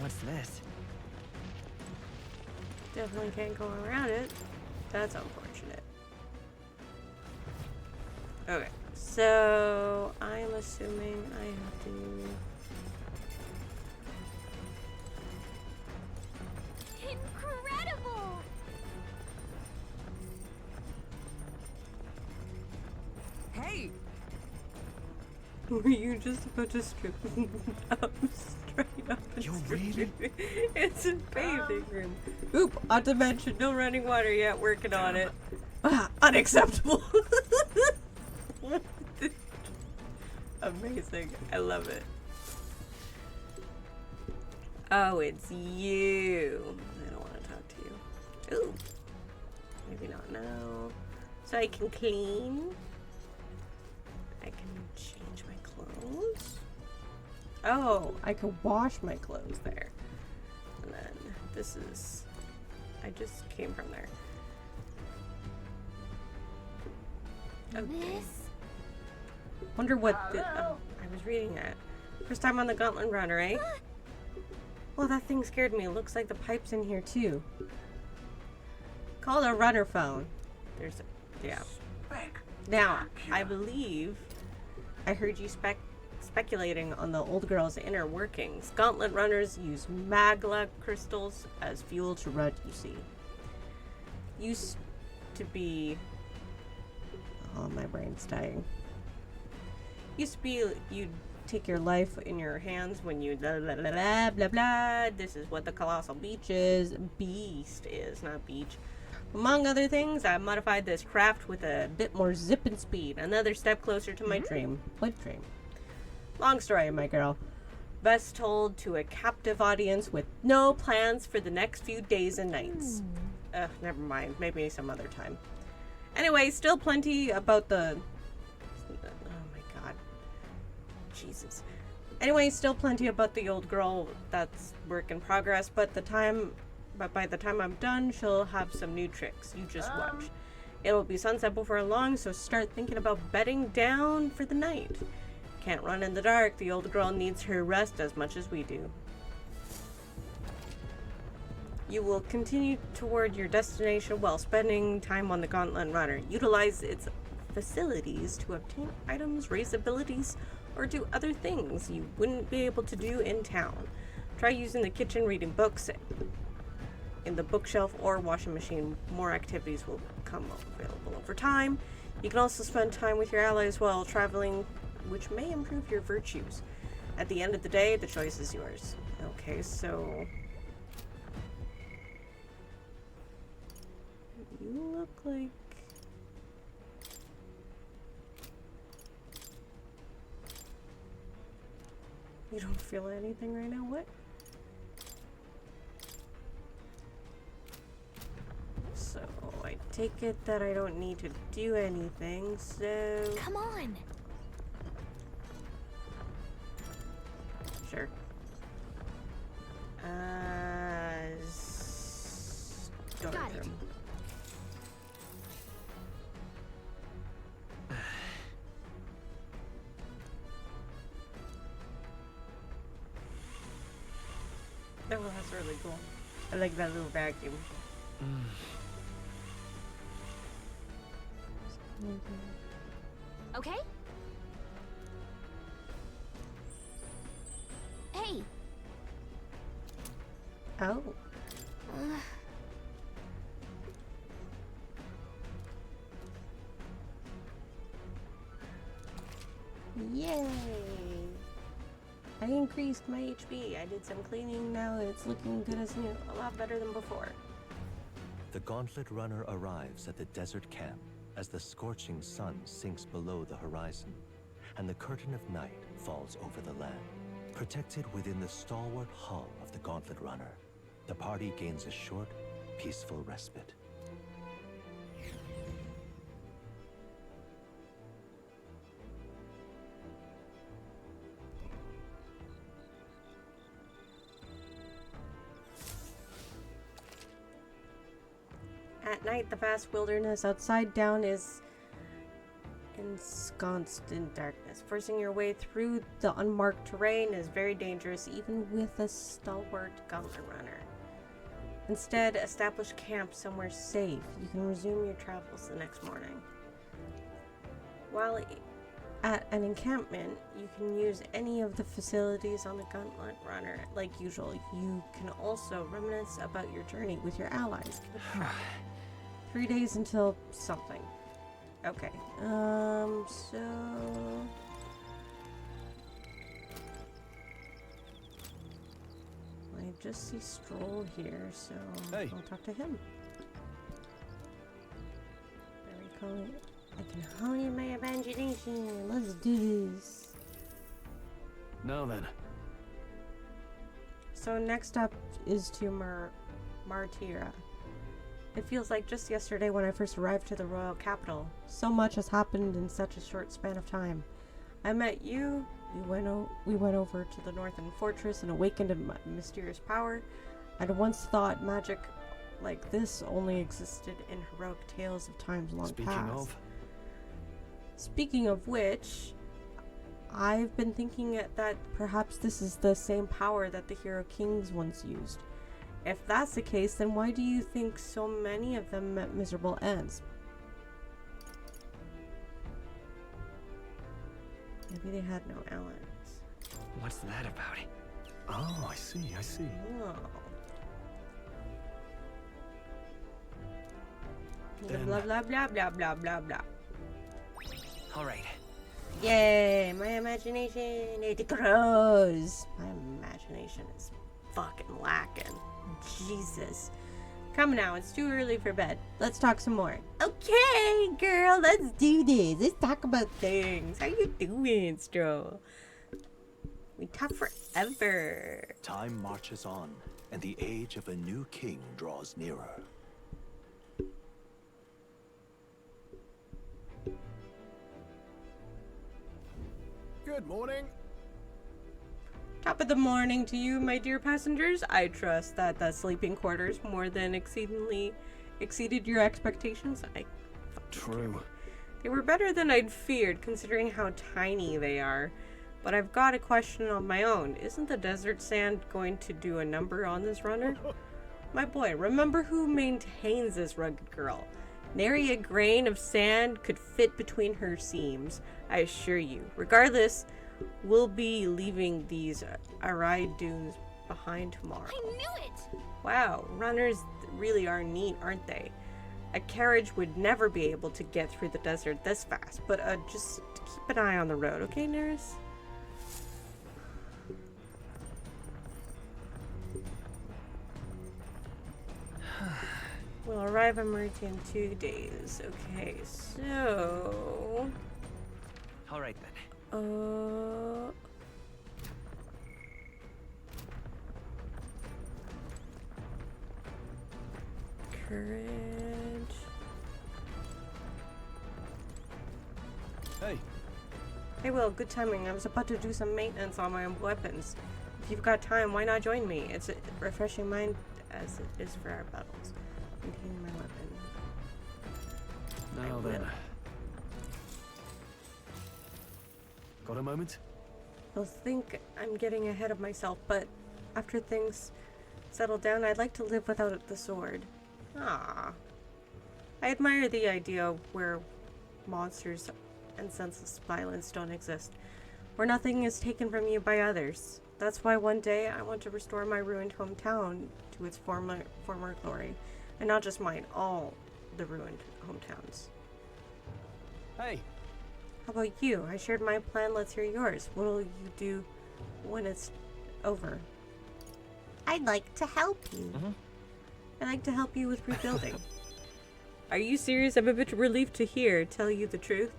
What's this? Definitely can't go around it. That's unfortunate. Okay, so I'm assuming I have to... Incredible! Hey! Were you just about to strip up straight up? You're really? It's a bathing room. Oop, not to mention no running water yet, working on it. Ah, unacceptable. Amazing. I love it. Oh, it's you. I don't want to talk to you. Ooh. Maybe not now. So I can clean. I can change my clothes. Oh, I can wash my clothes there. And then this is... I just came from there. Okay. Wonder what the... Oh, I was reading that. First time on the Gauntlet Runner, eh? Well, that thing scared me. It looks like the pipe's in here, too. Call the runner phone. There's a, yeah. Now, I believe I heard you speculating on the old girl's inner workings. Gauntlet runners use magla crystals as fuel to run, you see. Used to be... Oh, my brain's dying. Used to be you'd take your life in your hands when you blah blah blah blah blah blah. This is what the colossal beast is, not beach. Among other things, I modified this craft with a bit more zip and speed. Another step closer to my dream. What dream? Long story, my girl. Best told to a captive audience with no plans for the next few days and nights. Never mind. Maybe some other time. Anyway, still plenty about the... Oh my god. Jesus. Anyway, still plenty about the old girl. That's work in progress, but by the time I'm done, she'll have some new tricks. You just watch. It'll be sunset before long, so start thinking about bedding down for the night. Can't run in the dark. The old girl needs her rest as much as we do. You will continue toward your destination while spending time on the Gauntlet Runner. Utilize its facilities to obtain items, raise abilities, or do other things you wouldn't be able to do in town. Try using the kitchen, reading books in the bookshelf or washing machine. More activities will become available over time. You can also spend time with your allies while traveling, which may improve your virtues. At the end of the day, the choice is yours. Okay, so... You look like... You don't feel anything right now? What? So, I take it that I don't need to do anything, so... Come on! Sure. Got it. Oh, that's really cool. I like that little vacuum. Okay? Hey! Oh. Yay! I increased my HP. I did some cleaning. Now it's looking good as new. A lot better than before. The Gauntlet Runner arrives at the desert camp as the scorching sun sinks below the horizon, and the curtain of night falls over the land. Protected within the stalwart hull of the Gauntlet Runner, the party gains a short, peaceful respite. At night, the vast wilderness outside down is ensconced in darkness. Forcing your way through the unmarked terrain is very dangerous, even with a stalwart Gauntlet Runner. Instead, establish camp somewhere safe. You can resume your travels the next morning. While at an encampment, you can use any of the facilities on the Gauntlet Runner like usual. You can also reminisce about your journey with your allies. 3 days until something. Okay, so... I just see Stroll here, so I'll talk to him. I can hone in my imagination. Let's do this. Now then. So next up is to Martira. It feels like just yesterday when I first arrived to the royal capital. So much has happened in such a short span of time. I met you, we went over to the northern fortress and awakened a mysterious power. I'd once thought magic like this only existed in heroic tales of times long past. Speaking of which, I've been thinking that perhaps this is the same power that the hero kings once used. If that's the case, then why do you think so many of them met miserable ends? Maybe they had no allies. What's that about? Oh, I see, I see. Oh. Then- Blah blah blah blah blah blah blah. All right. Yay! My imagination, it grows. My imagination is fucking lacking. Jesus. Come now, it's too early for bed. Let's talk some more. Okay, girl, let's do this. Let's talk about things. How you doing, Stro? We talk forever. Time marches on, and the age of a new king draws nearer. Good morning. Top of the morning to you, my dear passengers. I trust that the sleeping quarters more than exceeded your expectations. True. They were better than I'd feared, considering how tiny they are. But I've got a question of my own. Isn't the desert sand going to do a number on this runner? My boy, remember who maintains this rugged girl. Nary a grain of sand could fit between her seams, I assure you. Regardless, we'll be leaving these arid dunes behind tomorrow. I knew it! Wow, runners really are neat, aren't they? A carriage would never be able to get through the desert this fast, but just keep an eye on the road, okay, Neris? We'll arrive on Merity in 2 days. Okay, so... All right then. Courage. Hey. Hey, Will, good timing. I was about to do some maintenance on my weapons. If you've got time, why not join me? It's a refreshing mind as it is for our battles. Maintaining my weapon. Now then. Got a moment? You'll think I'm getting ahead of myself, but after things settle down, I'd like to live without the sword. Ah. I admire the idea where monsters and senseless violence don't exist, where nothing is taken from you by others. That's why one day I want to restore my ruined hometown to its former glory. And not just mine, all the ruined hometowns. Hey. How about you? I shared my plan, let's hear yours. What'll you do when it's over? I'd like to help you. I'd like to help you with rebuilding. Are you serious? I'm a bit relieved to hear, tell you the truth.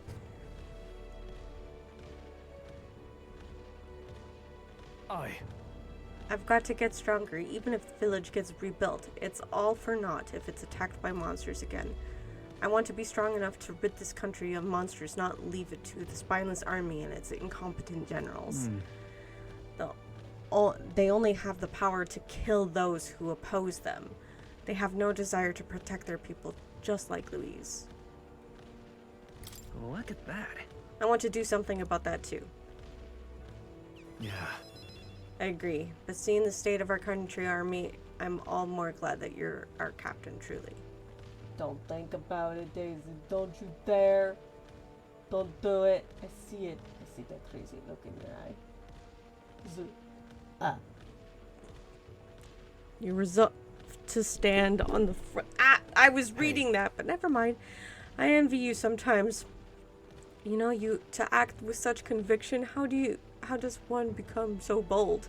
I've got to get stronger, even if the village gets rebuilt. It's all for naught if it's attacked by monsters again. I want to be strong enough to rid this country of monsters, not leave it to the spineless army and its incompetent generals. They only have the power to kill those who oppose them. They have no desire to protect their people, just like Louise. Look at that. I want to do something about that too. Yeah. I agree, but seeing the state of our country army, I'm all more glad that you're our captain, truly. Don't think about it, Daisy. Don't you dare. Don't do it. I see it. I see that crazy look in your eye. You resolve to stand on the front. I was reading that, but never mind. I envy you sometimes. You know, to act with such conviction. How does one become so bold?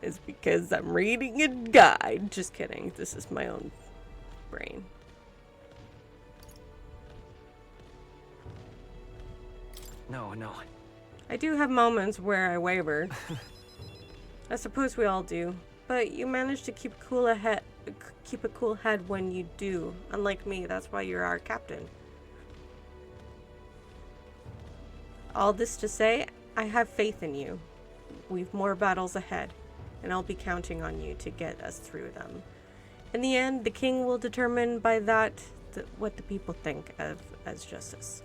It's because I'm reading a guide. Just kidding. This is my own brain. No. I do have moments where I waver. I suppose we all do. But you manage to keep a cool head when you do. Unlike me, that's why you're our captain. All this to say, I have faith in you. We've more battles ahead, and I'll be counting on you to get us through them. In the end, the king will determine by that what the people think of as justice.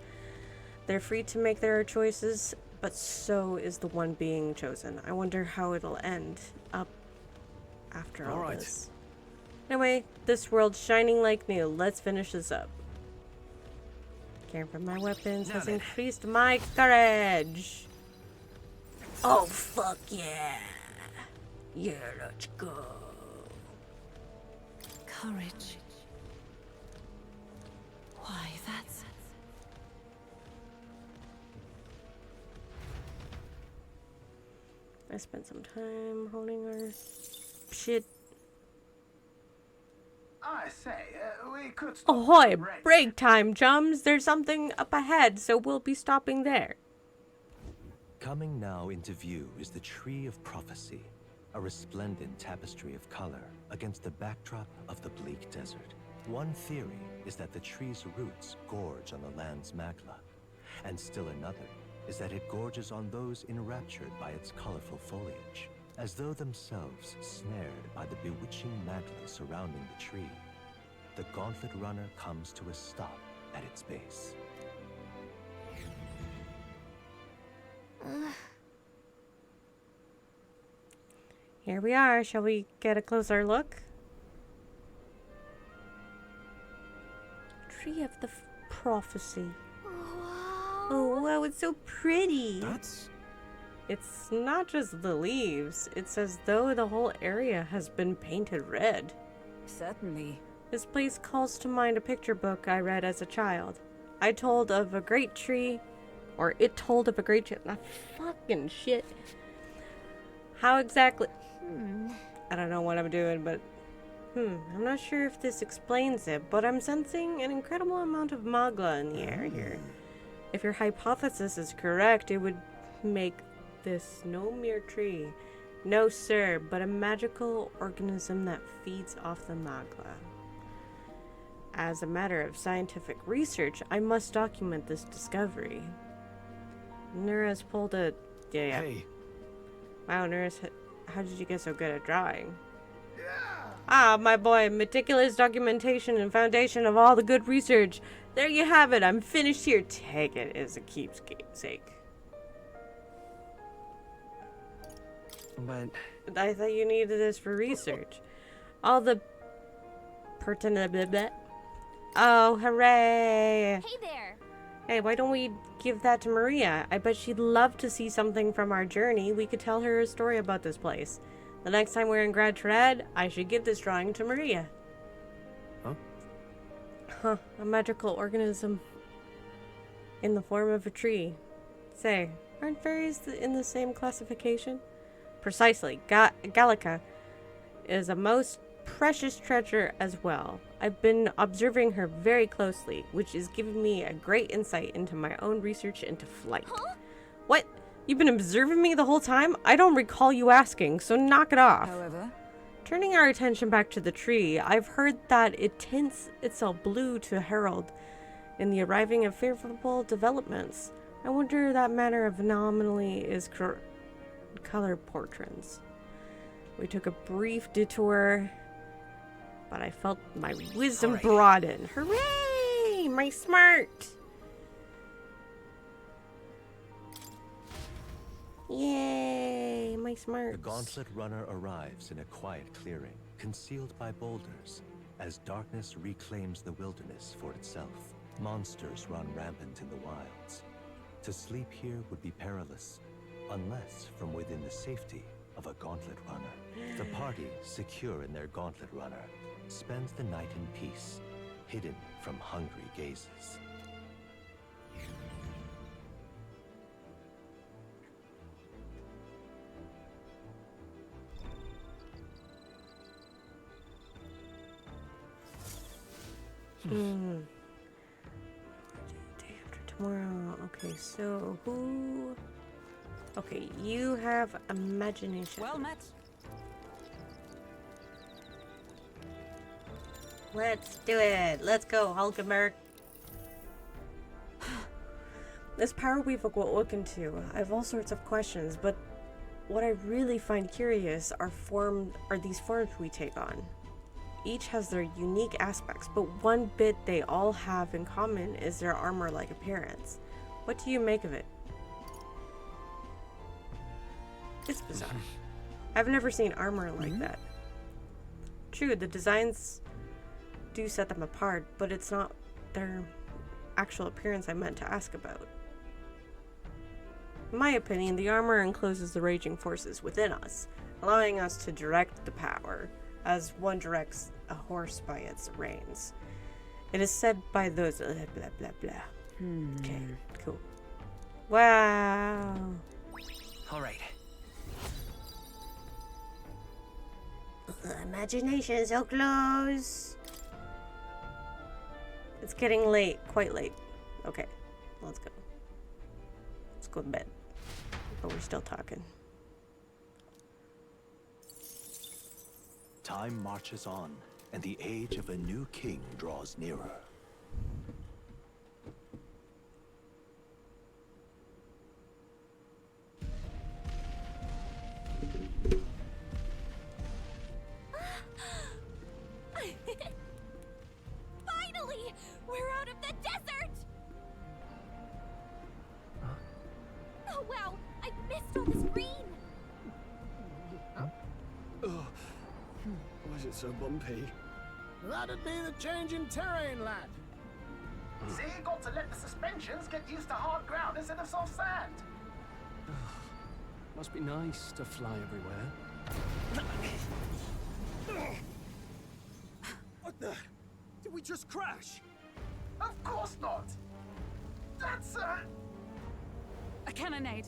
They're free to make their choices, but so is the one being chosen. I wonder how it'll end up after all this. Anyway, this world's shining like new. Let's finish this up. Caring for my weapons has increased my courage. Oh, fuck yeah. Yeah, let's go. Courage. Why, that's... I spent some time honing our shit. I say, we could stop. Ahoy! Break time, chums! There's something up ahead, so we'll be stopping there. Coming now into view is the Tree of Prophecy, a resplendent tapestry of color against the backdrop of the bleak desert. One theory is that the tree's roots gorge on the land's magla, and still another is that it gorges on those enraptured by its colorful foliage, as though themselves snared by the bewitching magla surrounding the tree. The Gauntlet Runner comes to a stop at its base. Here we are. Shall we get a closer look? Tree of the Prophecy. Oh, wow, it's so pretty. It's not just the leaves. It's as though the whole area has been painted red. Certainly. This place calls to mind a picture book I read as a child. It told of a great tree. Fucking shit. How exactly... I don't know what I'm doing, but... I'm not sure if this explains it, but I'm sensing an incredible amount of magla in the air here. If your hypothesis is correct, it would make this no mere tree. No, sir, but a magical organism that feeds off the magla. As a matter of scientific research, I must document this discovery. Nura's pulled a... Yeah. Hey. Wow, Nura's... How did you get so good at drawing? Ah, my boy, meticulous documentation and foundation of all the good research. There you have it. I'm finished here. Take it as a keepsake. But... I thought you needed this for research. All the pertinent... Oh, hooray! Hey there! Hey, why don't we give that to Maria? I bet she'd love to see something from our journey. We could tell her a story about this place. The next time we're in Grad Tread, I should give this drawing to Maria. Huh, a magical organism in the form of a tree. Say, aren't fairies in the same classification? Precisely. Gallica is a most precious treasure as well. I've been observing her very closely, which is giving me a great insight into my own research into flight. Huh? What? You've been observing me the whole time? I don't recall you asking, so knock it off. However, turning our attention back to the tree, I've heard that it tints itself blue to herald in the arriving of favorable developments. I wonder that manner of anomaly is color portraits. We took a brief detour, but I felt my wisdom broaden. Hooray! My smart! Yay! My smart. The Gauntlet Runner arrives in a quiet clearing, concealed by boulders, as darkness reclaims the wilderness for itself. Monsters run rampant in the wilds. To sleep here would be perilous, unless from within the safety of a Gauntlet Runner. The party, secure in their Gauntlet Runner, spends the night in peace, hidden from hungry gazes. Day after tomorrow. Okay, so who... Okay, you have imagination. Well met. Let's do it. Let's go, Hulkenberg. This power we've awoken to, I have all sorts of questions, but what I really find curious are these forms we take on. Each has their unique aspects, but one bit they all have in common is their armor-like appearance. What do you make of it? It's bizarre. I've never seen armor like that. True, the designs do set them apart, but it's not their actual appearance I meant to ask about. In my opinion, the armor encloses the raging forces within us, allowing us to direct the power, as one directs a horse by its reins. It is said by those blah blah blah. Okay, cool. Wow. All right. Imagination so close. It's getting late, quite late. Okay, let's go. Let's go to bed. But we're still talking. Time marches on, and the age of a new king draws nearer. Finally! We're out of the desert! Oh wow! I missed all this green! Why is it so bumpy? That'd be the change in terrain, lad. See, got to let the suspensions get used to hard ground instead of soft sand. Must be nice to fly everywhere. What the? Did we just crash? Of course not. That's A cannonade.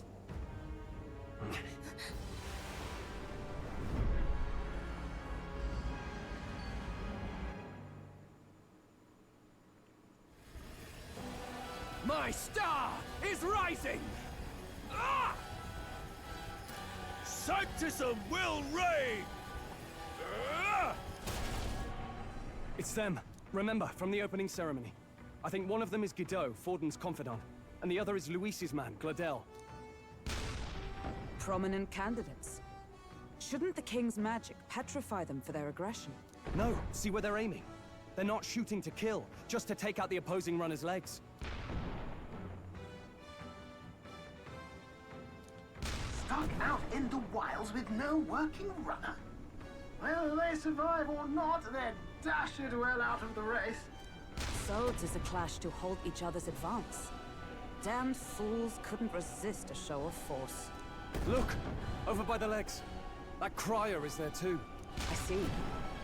My star is rising! Ah! Sanctism will reign! Ah! It's them. Remember, from the opening ceremony. I think one of them is Guido, Forden's confidant, and the other is Luis's man, Gladel. Prominent candidates. Shouldn't the king's magic petrify them for their aggression? No, see where they're aiming. They're not shooting to kill, just to take out the opposing runner's legs. stuck out in the wilds with no working runner. Whether they survive or not, they're dashed well out of the race. So 'tis a clash to halt each other's advance. Damned fools couldn't resist a show of force. Look! Over by the legs. That crier is there too. I see.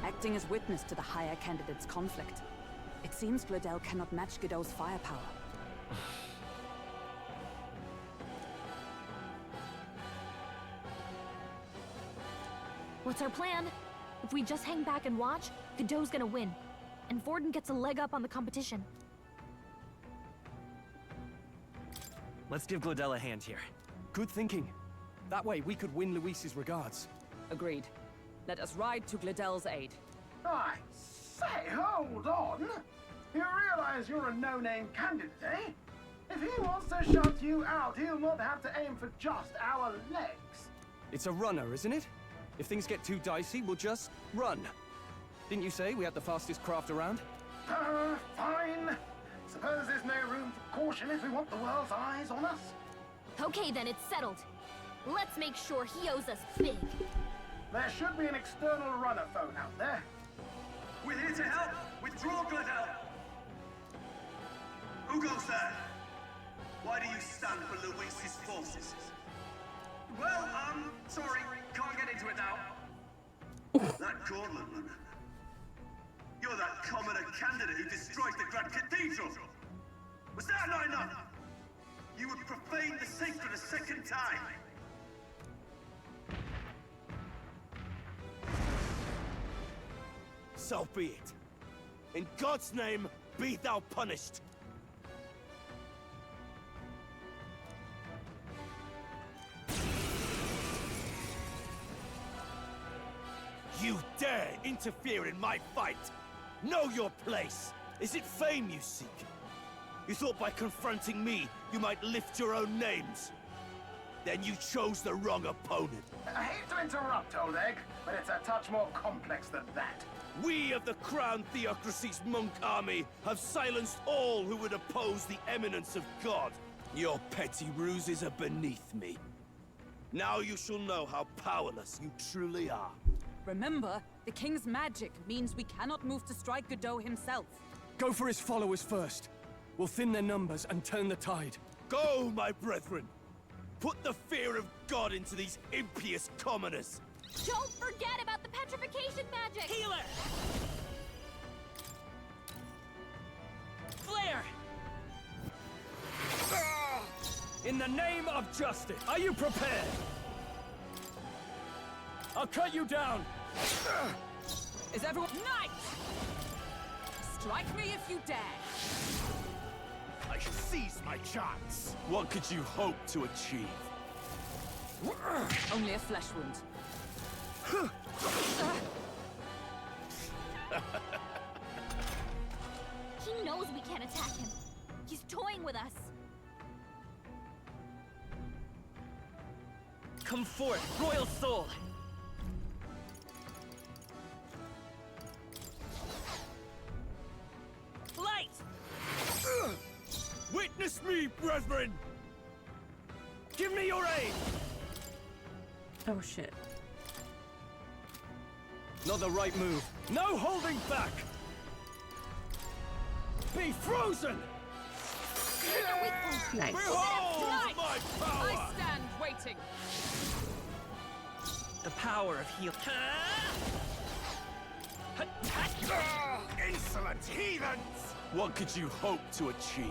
Acting as witness to the higher candidate's conflict. It seems Gladel cannot match Guido's firepower. What's our plan? If we just hang back and watch, Godot's gonna win. And Forden gets a leg up on the competition. Let's give Gladel a hand here. Good thinking. That way we could win Luis's regards. Agreed. Let us ride to Gladel's aid. I say, hold on. You realize you're a no-name candidate, eh? If he wants to shut you out, he'll not have to aim for just our legs. It's a runner, isn't it? If things get too dicey, we'll just run. Didn't you say we had the fastest craft around? Fine. Suppose there's no room for caution if we want the world's eyes on us. Okay then, it's settled. Let's make sure he owes us big. There should be an external runner phone out there. We're here to help! Withdraw, Gladel! Who goes there? Why do you stand for Luis's forces? Well, sorry, can't get into it now. That Gauntlet runner. You're that commoner candidate who destroyed the Grand Cathedral! Was that not enough? You would profane the sacred a second time! So be it. In God's name, be thou punished. You dare interfere in my fight! Know your place! Is it fame you seek? You thought by confronting me, you might lift your own names? Then you chose the wrong opponent. I hate to interrupt, old egg, but it's a touch more complex than that. We of the Crown Theocracy's monk army have silenced all who would oppose the eminence of God. Your petty ruses are beneath me. Now you shall know how powerless you truly are. Remember, The king's magic means we cannot move to strike Godot himself. Go for his followers first. We'll thin their numbers and turn the tide. Go, my brethren! Put the fear of God into these impious commoners! Don't forget about the petrification magic! Healer! Flare! In the name of justice, are you prepared? I'll cut you down! Is everyone... Knight! Strike me if you dare! I seize my chance! What could you hope to achieve? Only a flesh wound. He knows we can't attack him. He's toying with us. Come forth, royal soul! Light! Witness me, brethren! Give me your aid! Oh shit. Not the right move. No holding back! Be frozen! Nice. Behold Knight! my power! I stand waiting. The power of heal. Insolent heathens! What could you hope to achieve?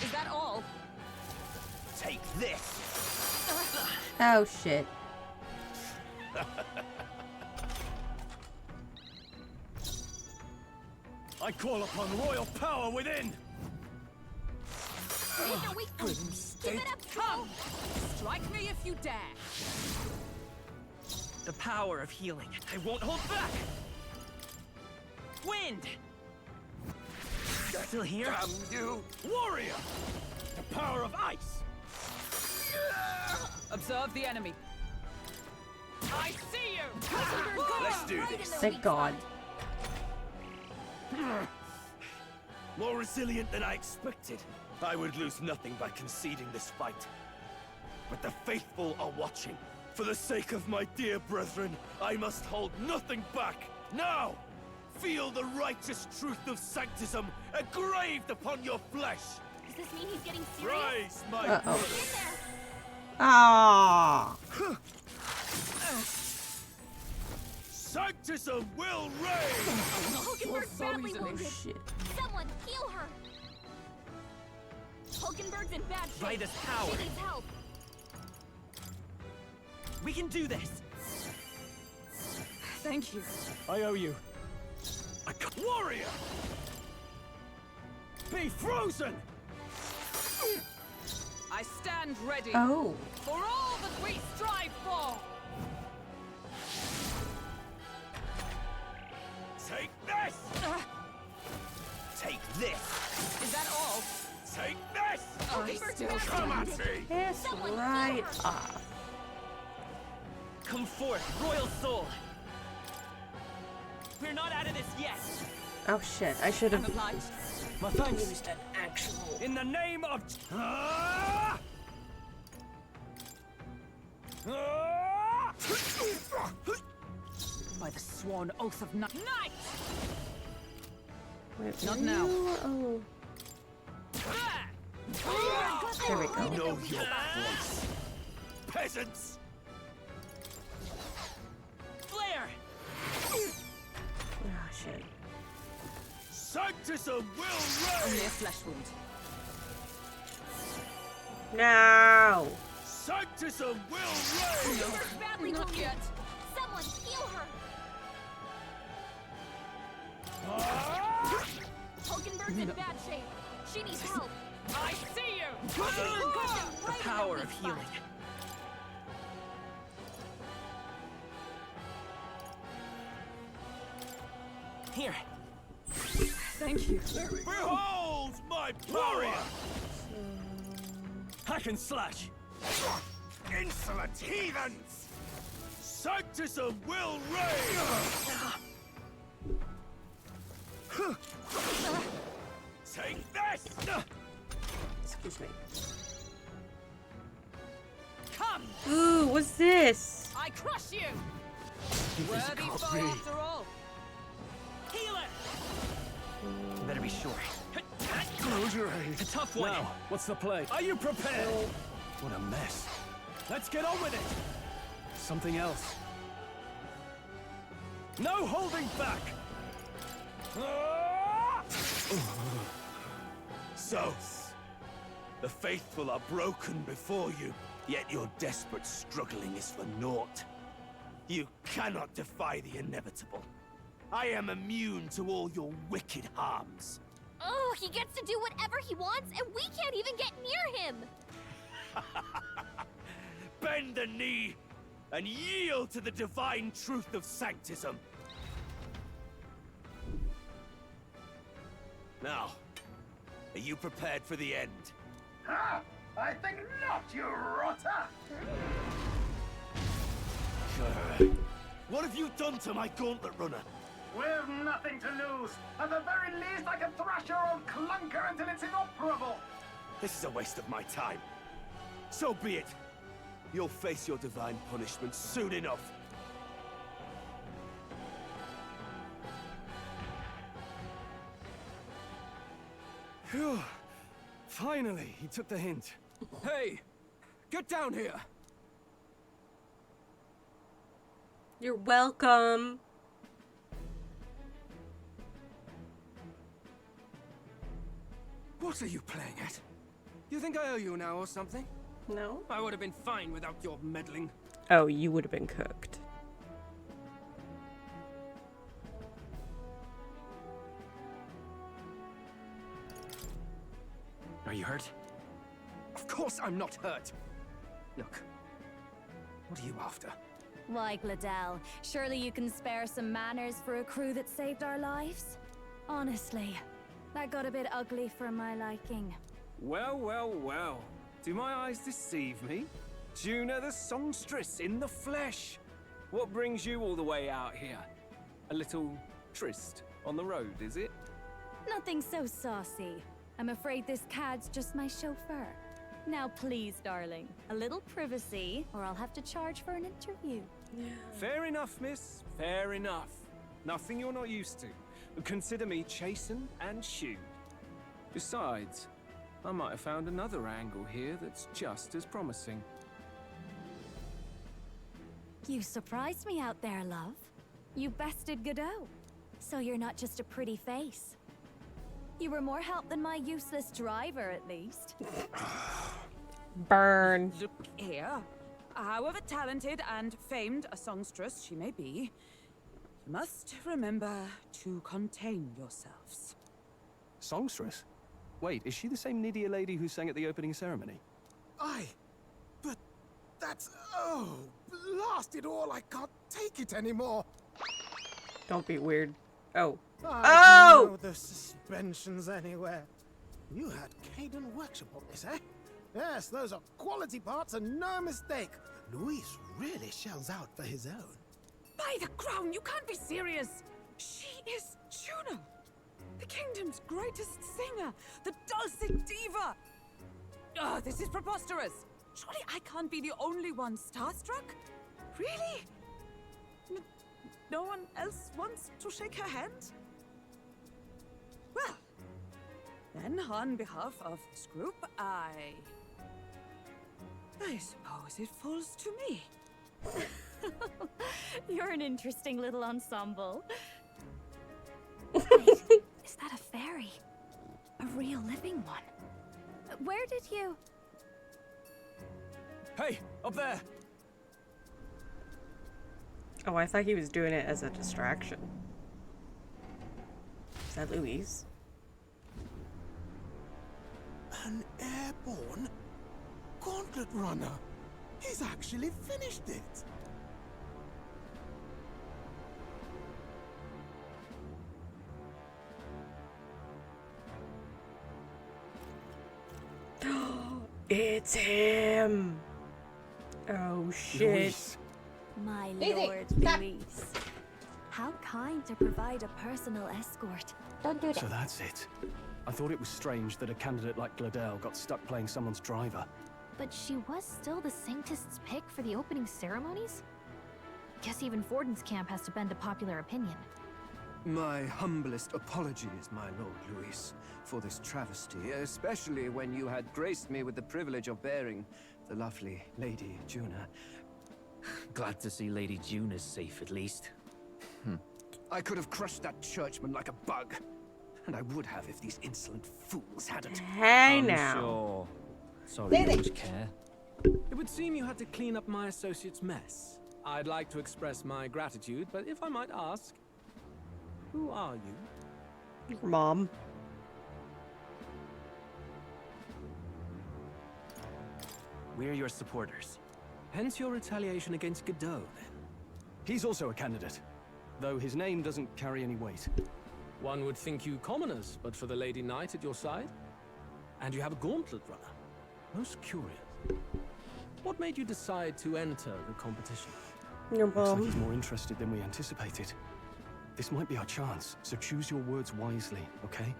Is that all? Take this! Oh shit. I call upon royal power within! These are weak points. Give it up, Come! Strike me if you dare! The power of healing. I won't hold back! Wind! Still here? Damn you! Warrior! The power of ice! Observe the enemy. I see you! Let's do this! Thank God. More resilient than I expected. I would lose nothing by conceding this fight. But the faithful are watching. For the sake of my dear brethren, I must hold nothing back. Now! Feel the righteous truth of sanctism engraved upon your flesh! Does this mean he's getting serious? Rise, my Uh-oh. brothers! Ah. Sanctism will reign! Hulkenberg's badly Oh wounded. shit. Someone heal her. Hulkenberg's in bad shape. By this power. She needs help. We can do this! Thank you. I owe you. Warrior! Be frozen! I stand ready. Oh. For all that we strive for! Take this! Take this! Is that all? Take this! Hulkenberg's badly Come at wounded. me! Piss Someone heal right her. off. Come forth, royal soul! We're not out of this yet! Oh shit. I should I'm have obliged. My thanks. used an actual. In the name of... By the sworn oath of night. Wait, Not were now. you- Oh. There we go. Know your place! Peasants! Flare! Oh shit. Sanctism will Only reign! a flesh wound. No. Sanctism will reign! Hulkenberg's badly Not wounded. yet. Someone heal her. Hulkenberg's in bad shape. She needs help. I see you! Hulkenberg got him The right in power weak of spot. healing. Here. Thank you. Behold my power! Hack and slash! Insolent heathens! Sanctism will reign! Take this! Excuse me. Come! Ooh, what's this? I crush you! Worthy foe after all. Heal it! You better be sure. Close your eyes. It's a tough one. Now, what's the play? Are you prepared? What a mess. Let's get on with it! Something else. No holding back! So, the faithful are broken before you, yet your desperate struggling is for naught. You cannot defy the inevitable. I am immune to all your wicked harms. Oh, he gets to do whatever he wants, and we can't even get near him! Bend the knee and yield to the divine truth of sanctism. Now, are you prepared for the end? Ha! I think not, you rotter! What have you done to my gauntlet runner? We've nothing to lose. At the very least, I can thrash your old clunker until it's inoperable. This is a waste of my time. So be it. You'll face your divine punishment soon enough. Phew. Finally, he took the hint. Hey! Get down here! You're welcome. What are you playing at? You think I owe you now or something? No. I would have been fine without your meddling. Oh, you would have been cooked. Are you hurt? Of course I'm not hurt. Look, what are you after? Why, Gladell, surely you can spare some manners for a crew that saved our lives? Honestly, that got a bit ugly for my liking. Well, well, well. Do my eyes deceive me? Juna the songstress in the flesh. What brings you all the way out here? A little tryst on the road, is it? Nothing so saucy. I'm afraid this cad's just my chauffeur. Now please, darling, a little privacy, or I'll have to charge for an interview. Fair enough, miss. Fair enough. Nothing you're not used to. Consider me chastened and shooed. Besides, I might have found another angle here that's just as promising. You surprised me out there, love. You bested Godot. So you're not just a pretty face. You were more help than my useless driver, at least. Burn. Look here. However talented and famed a songstress she may be, you must remember to contain yourselves. Songstress? Wait, is she the same Nydia lady who sang at the opening ceremony? Aye, but that's... oh, blast it all, I can't take it anymore. Don't be weird. Oh. I know the suspensions anywhere. You had Caden workshop on this, eh? Yes, those are quality parts and no mistake. Luis really shells out for his own. By the crown, you can't be serious! She is Juna! The kingdom's greatest singer! The dulcet diva! Oh, this is preposterous! Surely I can't be the only one starstruck? Really? No one else wants to shake her hand? Well, then on behalf of this group, I suppose it falls to me. You're an interesting little ensemble. Wait, is that a fairy? A real living one? Where did you... Hey, up there! Oh, I thought he was doing it as a distraction. Is that Louise? An airborne gauntlet runner. He's actually finished it. It's him! Oh shit. Luis. My Easy. lord, Stop. Luis. How kind to provide a personal escort. Don't do that. So that's it. I thought it was strange that a candidate like Gladell got stuck playing someone's driver. But she was still the Sanctist's pick for the opening ceremonies? Guess even Forden's camp has to bend to popular opinion. My humblest apologies, my Lord Luis, for this travesty, especially when you had graced me with the privilege of bearing the lovely Lady Juna. Glad to see Lady Juna's safe, at least. I could have crushed that churchman like a bug. And I would have if these insolent fools hadn't. Hey I'm now. Sure. Sorry, you don't care. It would seem you had to clean up my associate's mess. I'd like to express my gratitude, but if I might ask, who are you? Your mom. We're your supporters. Hence your retaliation against Godot, then? He's also a candidate, though his name doesn't carry any weight. One would think you commoners, but for the Lady Knight at your side. And you have a gauntlet runner. Most curious. What made you decide to enter the competition? Your Looks like mom. he's more interested than we anticipated. This might be our chance, so choose your words wisely, okay?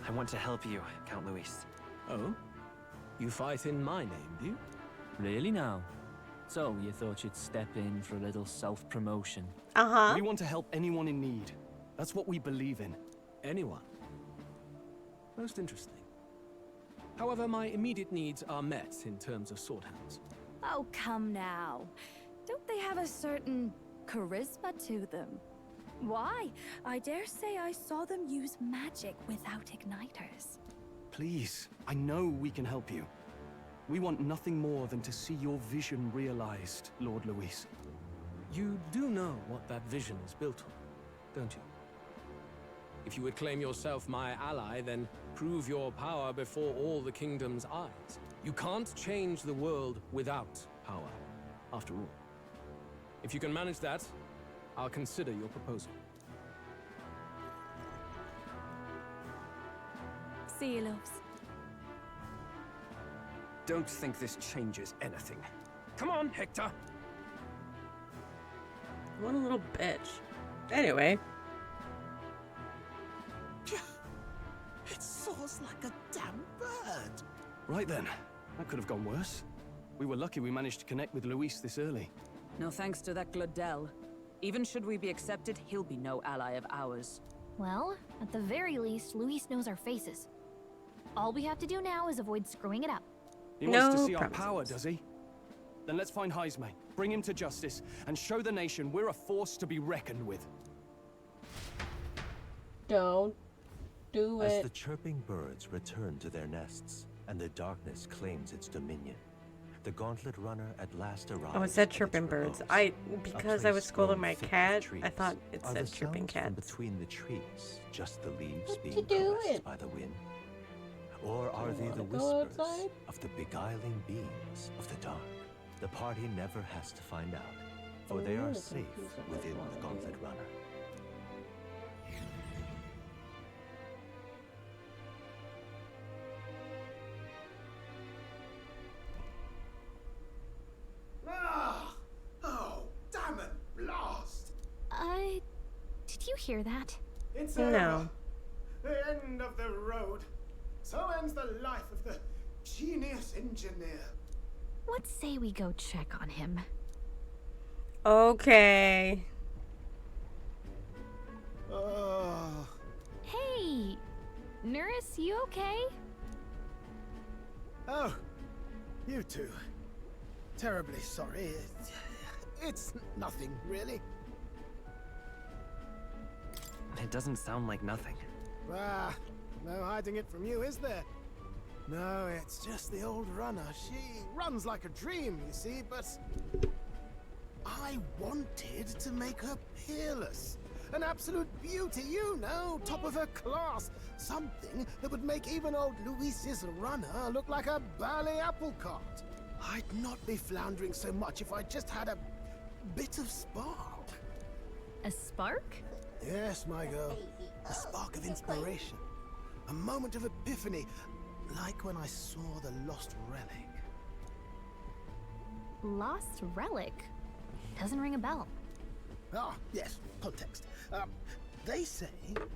I want to help you, Count Luis. Oh? You fight in my name, do you? Really now? So, you thought you'd step in for a little self-promotion? We want to help anyone in need. That's what we believe in. Anyone? Most interesting. However, my immediate needs are met in terms of swordhands. Oh, come now. Don't they have a certain charisma to them? Why? I dare say I saw them use magic without igniters. Please, I know we can help you. We want nothing more than to see your vision realized, Lord Luis. You do know what that vision is built on, don't you? If you would claim yourself my ally, then prove your power before all the kingdom's eyes. You can't change the world without power, after all. If you can manage that, I'll consider your proposal. See you, loves. Don't think this changes anything. Come on, Hector! What a little bitch. Anyway. It soars like a damn bird. Right then, that could have gone worse. We were lucky we managed to connect with Luis this early. No thanks to that Glodell. Even should we be accepted, he'll be no ally of ours. Well, at the very least, Luis knows our faces. All we have to do now is avoid screwing it up. He wants to see our power, does he? Then let's find Heisme, bring him to justice, and show the nation we're a force to be reckoned with. Don't do As it. the chirping birds return to their nests, and the darkness claims its dominion, the Gauntlet Runner at last arrives. Oh, it said chirping birds. Because I was scolding my cat, I thought it Are said the chirping sounds from cats. between the trees just the leaves What being you doing? caressed by the wind? Or are they the go whispers outside? of the beguiling beings of the dark? The party never has to find out, for they are safe within the Gauntlet Runner. Ah! Oh, damn it, blast! Did you hear that? It's No. over. The end of the road. So ends the life of the genius engineer. Let's say we go check on him. Okay. Oh. Hey! Nurse, you okay? Oh, you two. Terribly sorry. It's nothing, really. It doesn't sound like nothing. Ah, no hiding it from you, is there? No, it's just the old runner. She runs like a dream, you see, but I wanted to make her peerless. An absolute beauty, you know, top of her class. Something that would make even old Luis's runner look like a bally apple cart. I'd not be floundering so much if I just had a bit of spark. A spark? Yes, my girl. A spark of inspiration. A moment of epiphany. Like when I saw the lost relic. Lost relic? Doesn't ring a bell. Ah, yes, context. They say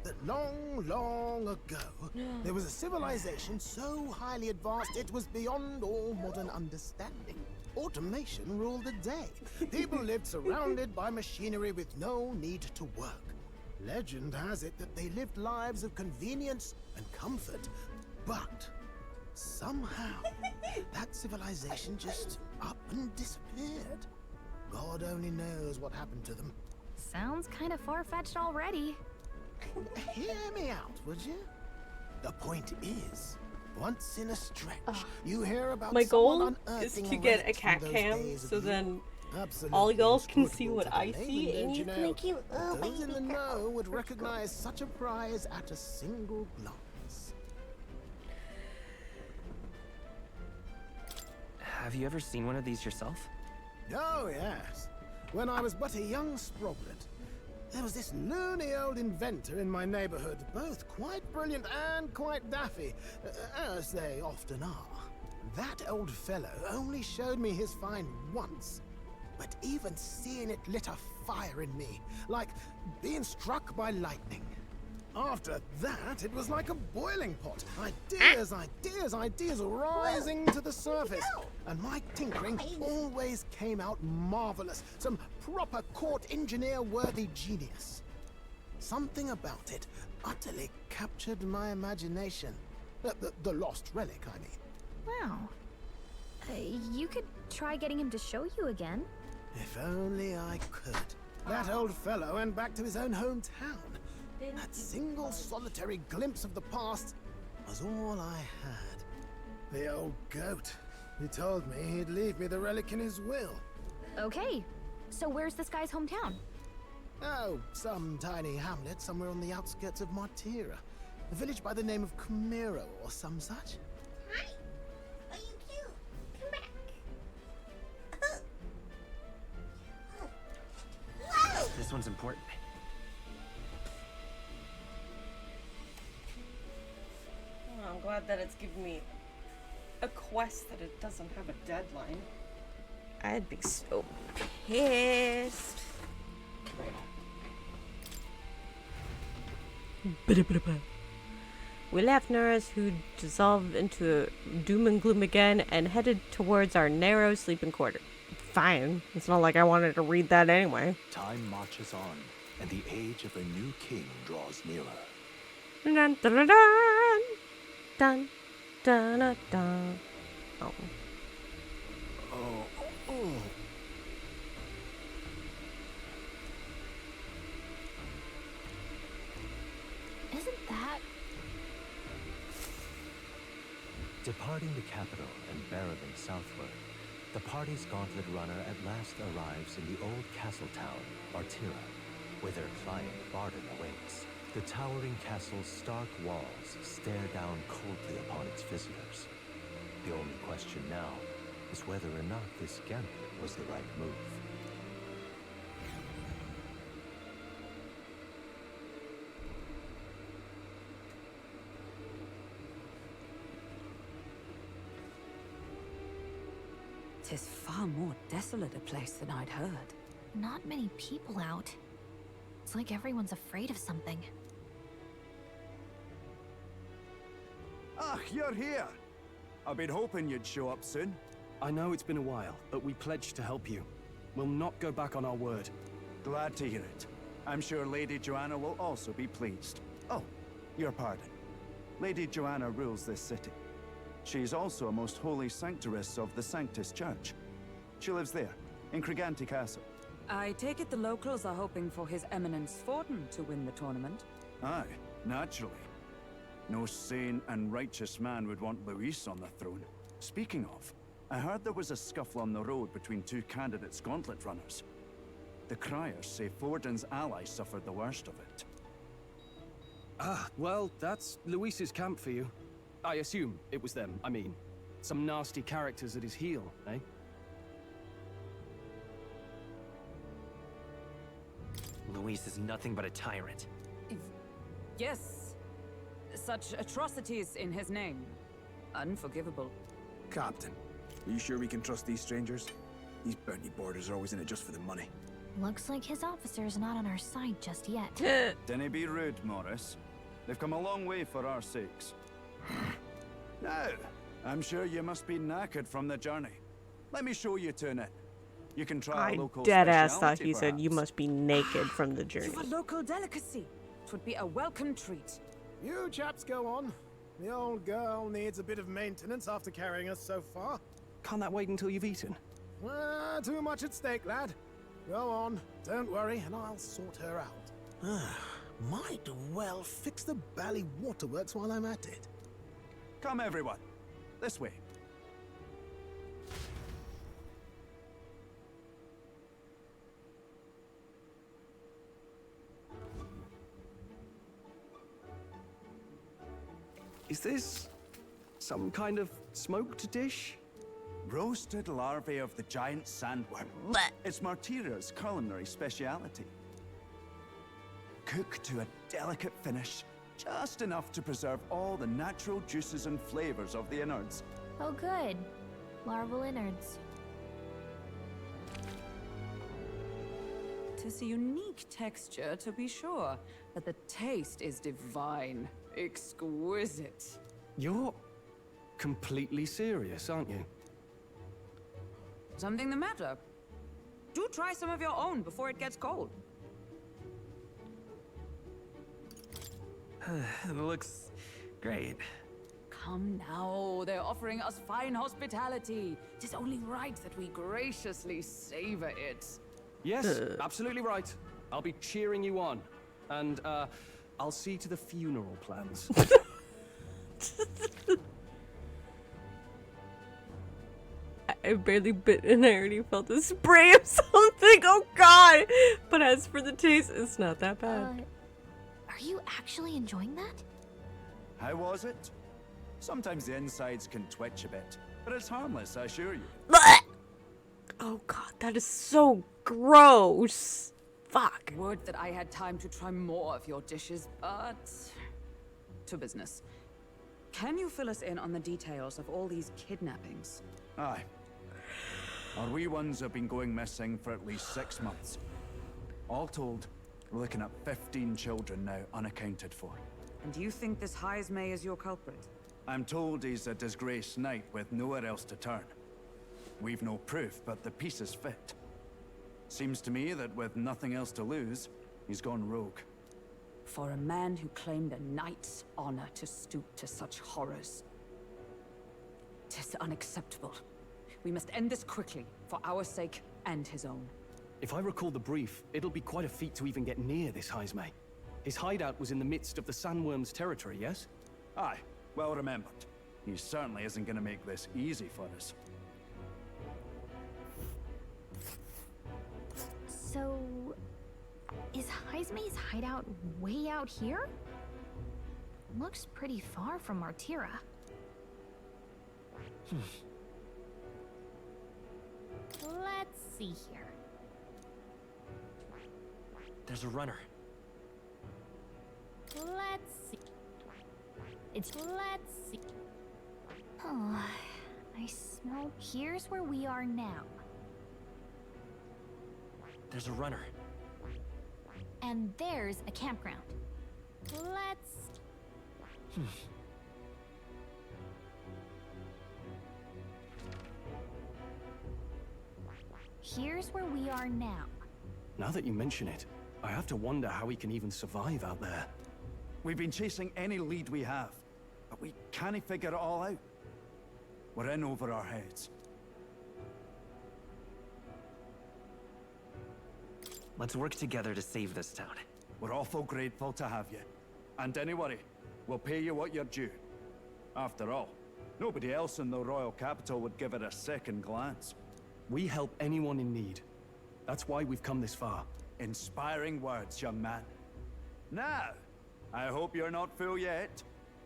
that long, long ago, there was a civilization so highly advanced it was beyond all modern understanding. Automation ruled the day. People lived surrounded by machinery with no need to work. Legend has it that they lived lives of convenience and comfort. But somehow, that civilization just up and disappeared. God only knows what happened to them. Sounds kind of far-fetched already. Hear me out, would you? The point is, once in a stretch, you hear about My goal someone is to unearthing get a relics cat from those cam days of so yore. then Absolutely all y'all can see inscrutable what to the I see layman, and you don't can know? make you But those in the know would recognize such a prize at a single glance. Have you ever seen one of these yourself? Oh, yes. When I was but a young sproglet, there was this loony old inventor in my neighborhood, both quite brilliant and quite daffy, as they often are. That old fellow only showed me his find once, but even seeing it lit a fire in me, like being struck by lightning. After that, it was like a boiling pot. Ideas, ideas, ideas rising to the surface. And my tinkering always came out marvelous. Some proper court engineer-worthy genius. Something about it utterly captured my imagination. The lost relic, I mean. Wow. You could try getting him to show you again. If only I could. That old fellow went back to his own hometown. That single solitary glimpse of the past was all I had. The old goat. He told me he'd leave me the relic in his will. Okay, so where's this guy's hometown? Oh, some tiny hamlet somewhere on the outskirts of Martira. A village by the name of Camiro or some such. Hi. Are you cute? Come back. Whoa! This one's important. Oh, I'm glad that it's giving me a quest that it doesn't have a deadline. I'd be so pissed. We left Nura's, who dissolved into doom and gloom again, and headed towards our narrow sleeping quarter. Fine. It's not like I wanted to read that anyway. Time marches on, and the age of a new king draws nearer. Dun dun dun dun dun dun dun. Dun. Oh. Oh. Isn't that... Departing the capital and barreling southward, the party's gauntlet runner at last arrives in the old castle town, Martira, where their client Barden awaits. The towering castle's stark walls stare down coldly upon its visitors. The only question now is whether or not this gambit was the right move. Tis far more desolate a place than I'd heard. Not many people out. It's like everyone's afraid of something. Ah, you're here. I've been hoping you'd show up soon. I know it's been a while, but we pledged to help you. We'll not go back on our word. Glad to hear it. I'm sure Lady Joanna will also be pleased. Oh, your pardon. Lady Joanna rules this city. She's also a most holy sanctoress of the Sanctus Church. She lives there, in Criganti Castle. I take it the locals are hoping for His Eminence Forden to win the tournament. Aye, naturally. No sane and righteous man would want Luis on the throne. Speaking of, I heard there was a scuffle on the road between two candidates gauntlet runners. The criers say Forden's allies suffered the worst of it. Ah, well, that's Luis's camp for you. I assume it was them. I mean, some nasty characters at his heel, eh? Luis is nothing but a tyrant. Yes. Such atrocities in his name. Unforgivable. Captain, are you sure we can trust these strangers? These bounty boarders are always in it just for the money. Looks like his officer's not on our side just yet. Dinna be rude, Morris. They've come a long way for our sakes. Now, I'm sure you must be knackered from the journey. Let me show you to it. You can try I a local deadass thought specialty, he said you perhaps. must be naked from the journey. A local delicacy. It would be a welcome treat. You chaps go on. The old girl needs a bit of maintenance after carrying us so far. Can't that wait until you've eaten? Too much at stake, lad. Go on, don't worry, and I'll sort her out. Might well fix the Bally Waterworks while I'm at it. Come, everyone. This way. Is this some kind of smoked dish? Roasted larvae of the giant sandworm. It's Martira's culinary speciality. Cooked to a delicate finish, just enough to preserve all the natural juices and flavors of the innards. Oh good. Larval innards. Tis a unique texture, to be sure, but the taste is divine. Exquisite. You're completely serious, aren't you? Something the matter? Do try some of your own before it gets cold. It looks great. Come now, they're offering us fine hospitality. It is only right that we graciously savor it. Yes, absolutely right. I'll be cheering you on. And, I'll see to the funeral plans. I barely bit and I already felt a spray of something. Oh god! But as for the taste, it's not that bad. Are you actually enjoying that? How was it? Sometimes the insides can twitch a bit, but it's harmless, I assure you. Oh god, that is so gross. Fuck. Would that I had time to try more of your dishes, but... to business. Can you fill us in on the details of all these kidnappings? Aye. Our wee ones have been going missing for at least 6 months. All told, we're looking at 15 children now unaccounted for. And do you think this Heismay is your culprit? I'm told he's a disgraced knight with nowhere else to turn. We've no proof, but the pieces fit. Seems to me that with nothing else to lose, he's gone rogue. For a man who claimed a knight's honor to stoop to such horrors. 'Tis unacceptable. We must end this quickly, for our sake and his own. If I recall the brief, it'll be quite a feat to even get near this Heismay. His hideout was in the midst of the sandworm's territory, yes? Aye, well remembered. He certainly isn't going to make this easy for us. So, is Heismay's hideout way out here? Looks pretty far from Martira. Let's see here. There's a runner. Let's see. Let's see. Oh, I smell. Here's where we are now. There's a runner. And there's a campground. Let's... Here's where we are now. Now that you mention it, I have to wonder how he can even survive out there. We've been chasing any lead we have, but we can't figure it all out. We're in over our heads. Let's work together to save this town. We're awful grateful to have you. And don't worry, we'll pay you what you're due. After all, nobody else in the royal capital would give it a second glance. We help anyone in need. That's why we've come this far. Inspiring words, young man. Now, I hope you're not full yet.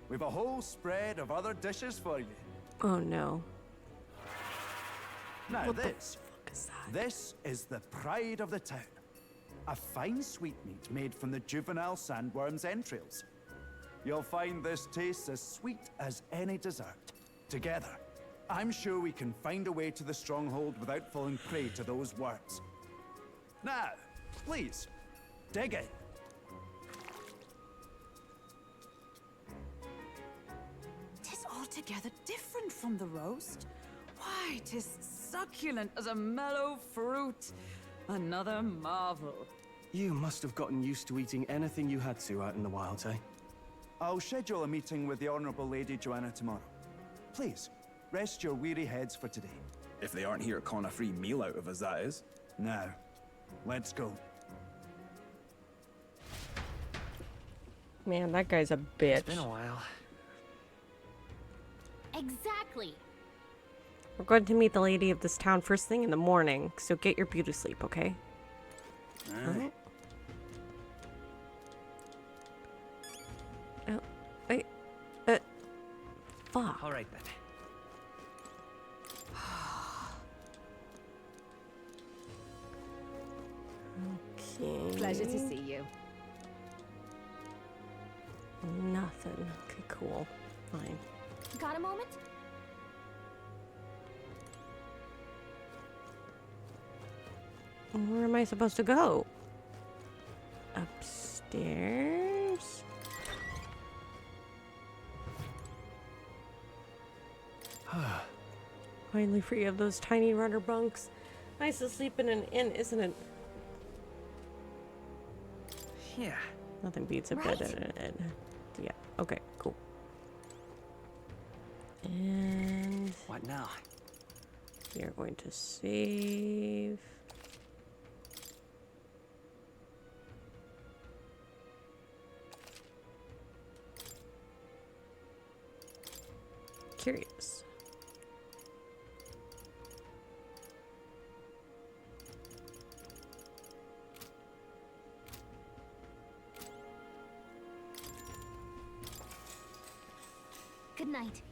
We've a whole spread of other dishes for you. Oh no. Now What the this is the pride of the town. A fine sweetmeat made from the juvenile sandworm's entrails. You'll find this tastes as sweet as any dessert. Together, I'm sure we can find a way to the stronghold without falling prey to those worms. Now, Please, dig it. Tis altogether different from the roast. Why, tis succulent as a mellow fruit. Another marvel. You must have gotten used to eating anything you had to out in the wilds, eh? I'll schedule a meeting with the Honourable Lady Joanna tomorrow. Please, rest your weary heads for today. If they aren't here to con a free meal out of us, that is. Now, let's go. Man, that guy's a bitch. It's been a while. Exactly. We're going to meet the lady of this town first thing in the morning, so get your beauty sleep, okay? Alright. Oh, wait. Fuck. All right then. Okay. Pleasure to see you. Nothing. Okay, cool. Fine. Got a moment? Where am I supposed to go? Upstairs? Finally free of those tiny runner bunks. Nice to sleep in an inn, isn't it? Yeah. Nothing beats a bed in an inn. Yeah, okay, cool. And what now? We are going to save. Curious. Good night.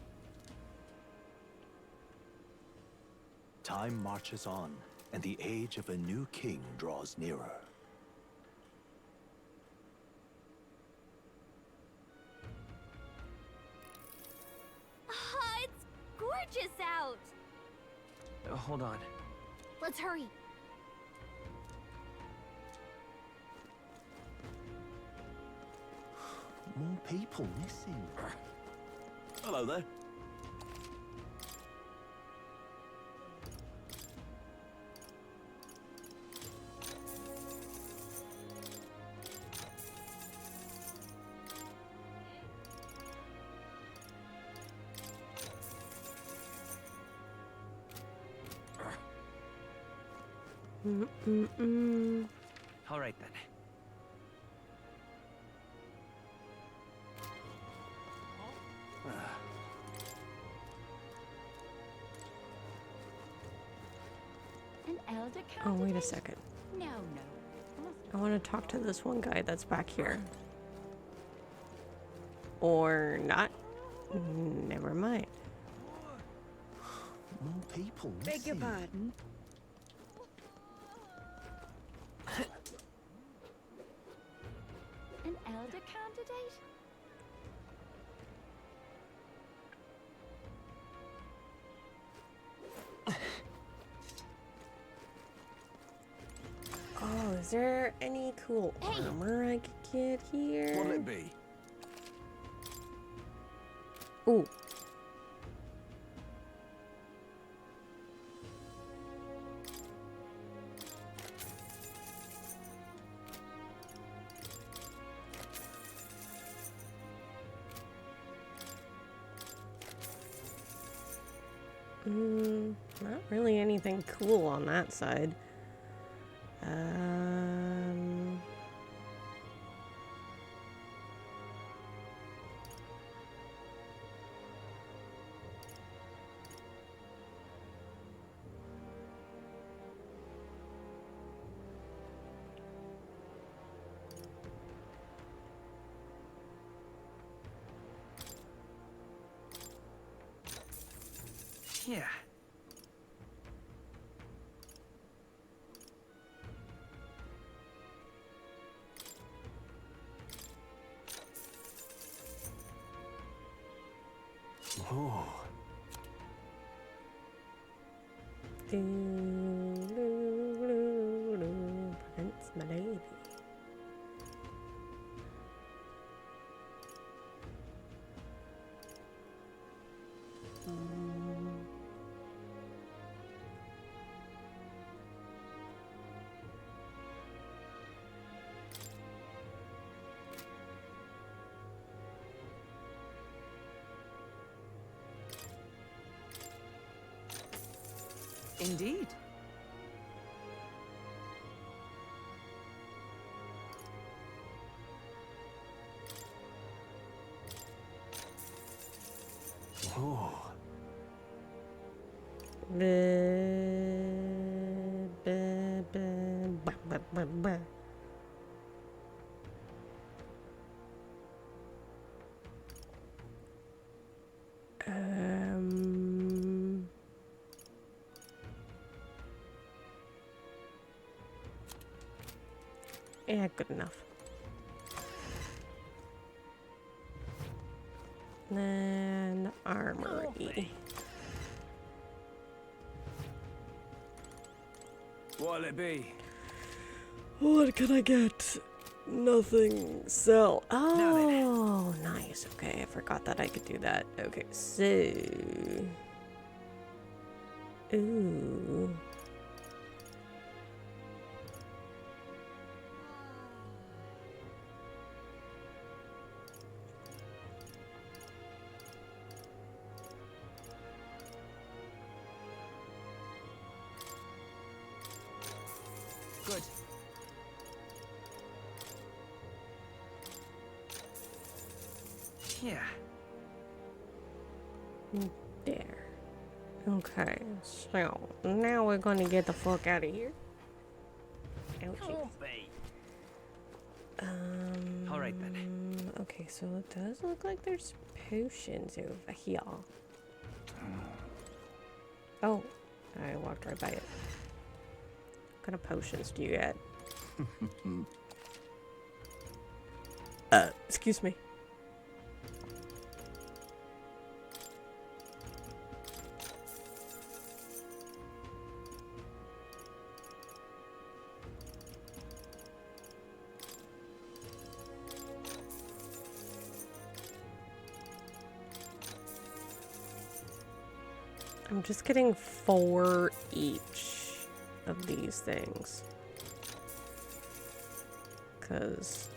Time marches on, and the age of a new king draws nearer. It's gorgeous out. Hold on. Let's hurry. More people missing. Hello there. All right then. An elder Oh, wait a candidate? second. No. I want to talk to this one guy that's back here. Or not. Never mind. More people Beg your missing. pardon. An elder candidate? Oh, is there any cool armor I could get here? What'll it be? Ooh. Not really anything cool on that side. Yeah. Oh. Prince Malay. Indeed. Oh. Yeah, good enough. Then armory. What'll it be? What can I get? Nothing. Sell. Oh, nice. Okay, I forgot that I could do that. Okay, so. Ooh. Good. Yeah. There. Okay, so now we're gonna get the fuck out of here. Ouchie. All right then. Okay, so it does look like there's potions over here. Oh, I walked right by it. What kind of potions do you get? Excuse me. I'm just getting 4 each of these things. 'Cause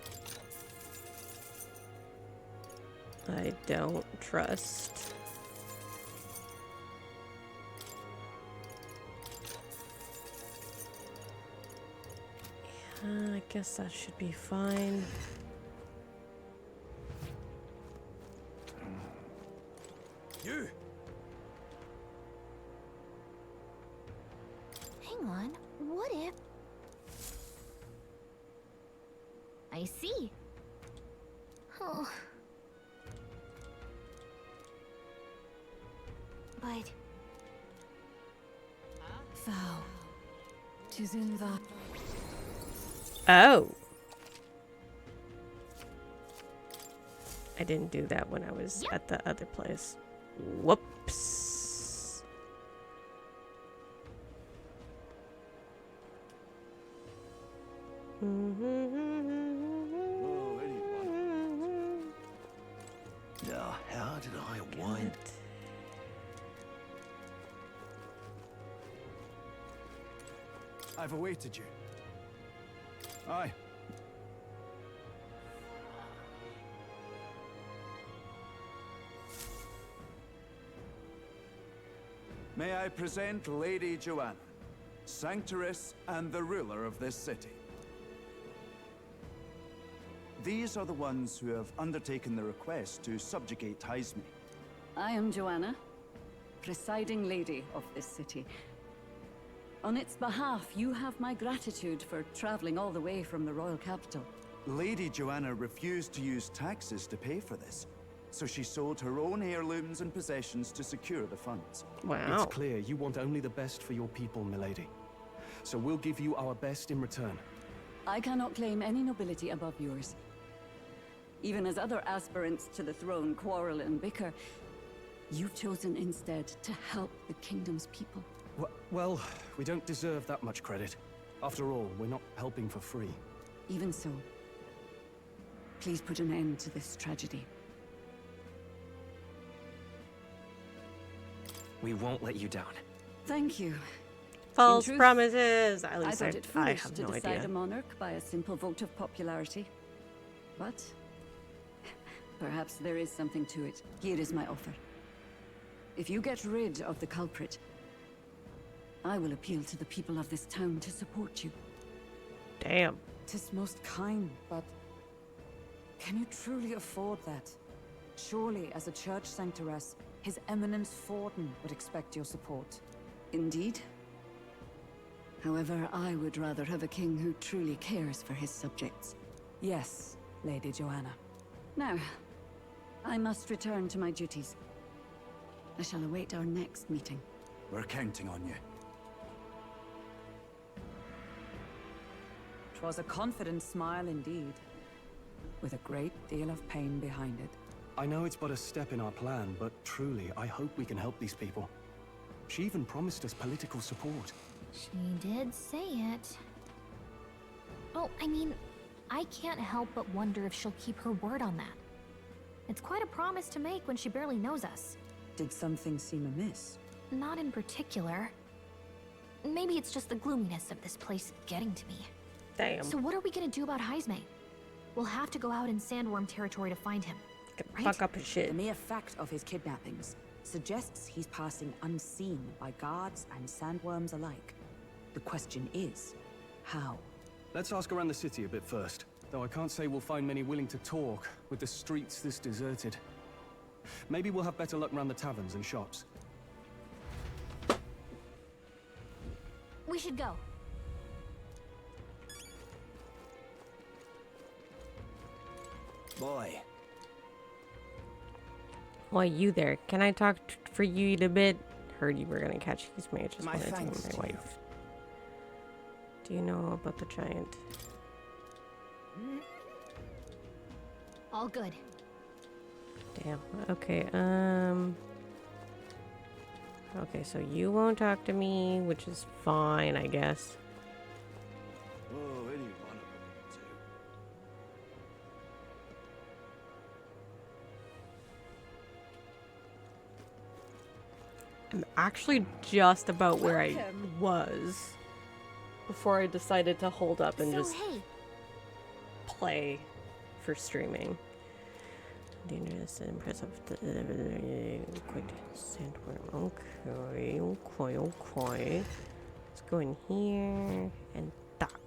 I don't trust. Yeah, I guess that should be fine. You! Hang on, what if... I see. Oh. But... Thou. 'Tis in the... Oh. I didn't do that when I was at the other place. Whoops. Now, how did I wind? I've awaited you. Aye. May I present Lady Joanna, Sanctoress and the ruler of this city. These are the ones who have undertaken the request to subjugate Heisme. I am Joanna, presiding lady of this city. On its behalf, you have my gratitude for traveling all the way from the royal capital. Lady Joanna refused to use taxes to pay for this, so she sold her own heirlooms and possessions to secure the funds. It's clear you want only the best for your people, milady. So we'll give you our best in return. I cannot claim any nobility above yours. Even as other aspirants to the throne quarrel and bicker, you've chosen instead to help the kingdom's people. Well, we don't deserve that much credit. After all, we're not helping for free. Even so, please put an end to this tragedy. We won't let you down. Thank you. False In truth, promises. At I least thought it I foolish have to no decide idea. a monarch by a simple vote of popularity. But perhaps there is something to it. Here is my offer. If you get rid of the culprit, I will appeal to the people of this town to support you. Damn. 'Tis most kind, but can you truly afford that? Surely, as a church sanctoress, His Eminence Forden would expect your support. Indeed. However, I would rather have a king who truly cares for his subjects. Yes, Lady Joanna. Now, I must return to my duties. I shall await our next meeting. We're counting on you. 'Twas a confident smile indeed, with a great deal of pain behind it. I know it's but a step in our plan, but truly, I hope we can help these people. She even promised us political support. She did say it. Oh, I mean, I can't help but wonder if she'll keep her word on that. It's quite a promise to make when she barely knows us. Did something seem amiss? Not in particular. Maybe it's just the gloominess of this place getting to me. Damn. So what are we gonna do about Heisme? We'll have to go out in Sandworm territory to find him. Right? Fuck up his shit. The mere fact of his kidnappings suggests he's passing unseen by guards and sandworms alike. The question is, how? Let's ask around the city a bit first. Though I can't say we'll find many willing to talk, with the streets this deserted. Maybe we'll have better luck around the taverns and shops. We should go. Boy. Why you there? Can I talk for you a bit? Heard you were gonna catch these mages. My Wanted to thanks tell to my you. wife. Do you know about the giant? All good. Damn. Okay. Okay, so you won't talk to me, which is fine, I guess. Oh, any one of them will do. I'm actually just about where I was before I decided to hold up and just play for streaming. Dangerous and impressive. Quick sandworm. Okay. Let's go in here and dock.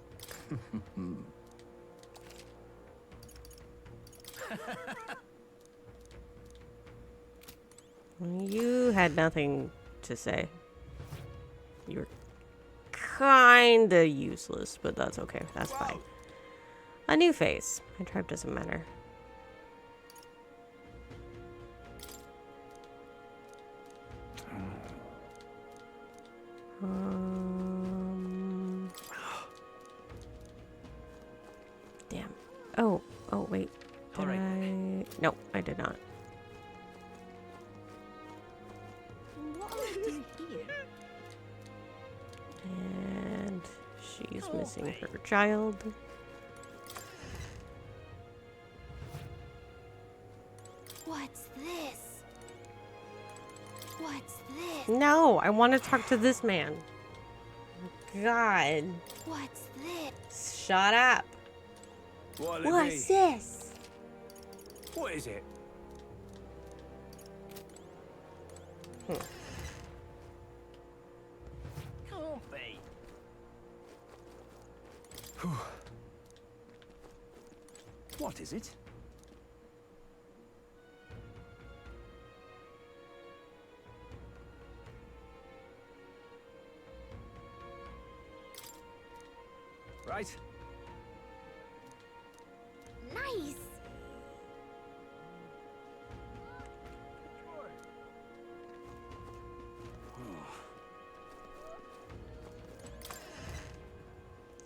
You had nothing to say. You were kinda useless, but that's okay. That's fine. A new face. My tribe doesn't matter. Damn. Oh, wait. Did I? No, I did not. What are we doing here? And she's missing her child. What's this? What's this? No, I want to talk to this man. God. What's this? Shut up. What's this? What is it? Can't be. What is it? Right. Nice.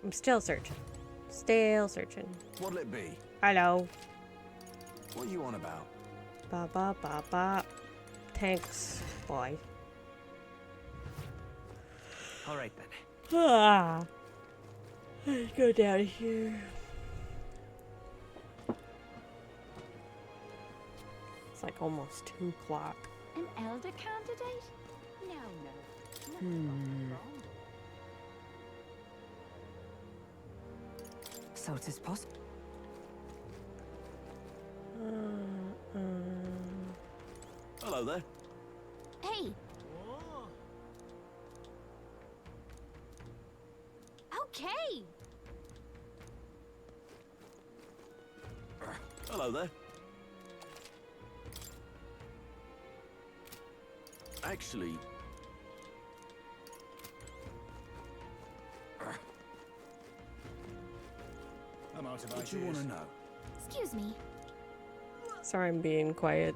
I'm still searching. Still searching. What'll it be? Hello. What are you on about? Ba ba ba ba. Thanks, boy. All right then. Ah. Let's go down here. It's like almost 2 o'clock. An elder candidate? No. So it is possible. Hello there. Hey, Hello there. Actually... I'm out of What do you want to know? Excuse me. Sorry, I'm being quiet.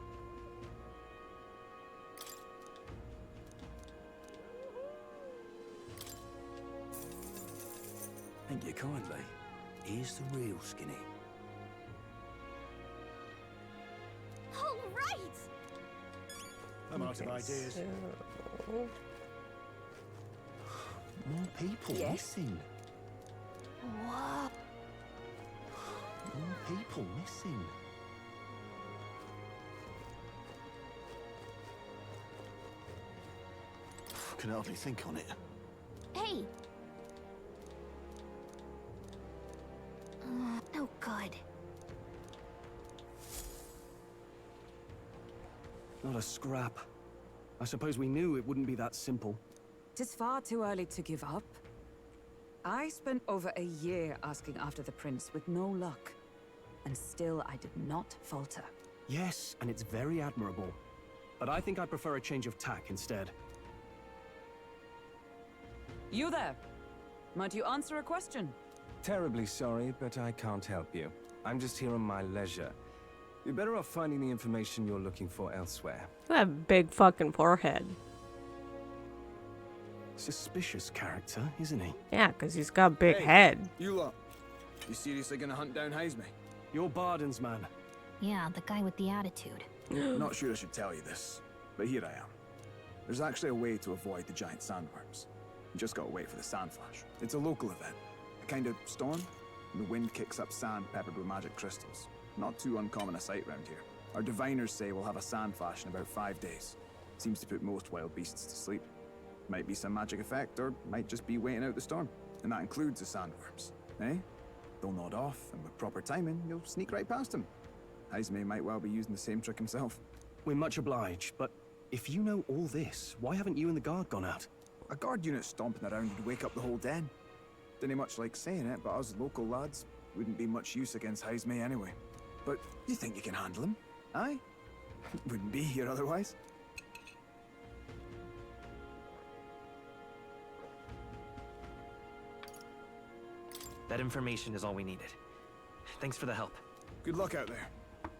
Thank you kindly. Here's the real skinny. All right! I'm out of ideas. More people missing. Whoa. More people missing. Can hardly think on it. Hey. No good. Not a scrap. I suppose we knew it wouldn't be that simple. Tis far too early to give up. I spent over a year asking after the prince with no luck. And still I did not falter. Yes, and it's very admirable. But I think I prefer a change of tack instead. You there? Might you answer a question? Terribly sorry, but I can't help you. I'm just here on my leisure. You're better off finding the information you're looking for elsewhere. That big fucking forehead. Suspicious character, isn't he? Yeah, because he's got a big head. You lot. You seriously gonna hunt down Heisme? You're Barden's man. Yeah, the guy with the attitude. Not sure I should tell you this, but here I am. There's actually a way to avoid the giant sandworms. You just gotta wait for the sand flash. It's a local event. A kind of storm. And the wind kicks up sand peppered with magic crystals. Not too uncommon a sight round here. Our diviners say we'll have a sand flash in about 5 days. Seems to put most wild beasts to sleep. Might be some magic effect, or might just be waiting out the storm. And that includes the sandworms. Eh? They'll nod off, and with proper timing, you'll sneak right past them. Heisme might well be using the same trick himself. We're much obliged, but if you know all this, why haven't you and the guard gone out? A guard unit stomping around would wake up the whole den. Didn't much like saying it, but us local lads wouldn't be much use against Heisme anyway. But you think you can handle him? Aye? Wouldn't be here otherwise. That information is all we needed. Thanks for the help. Good luck out there.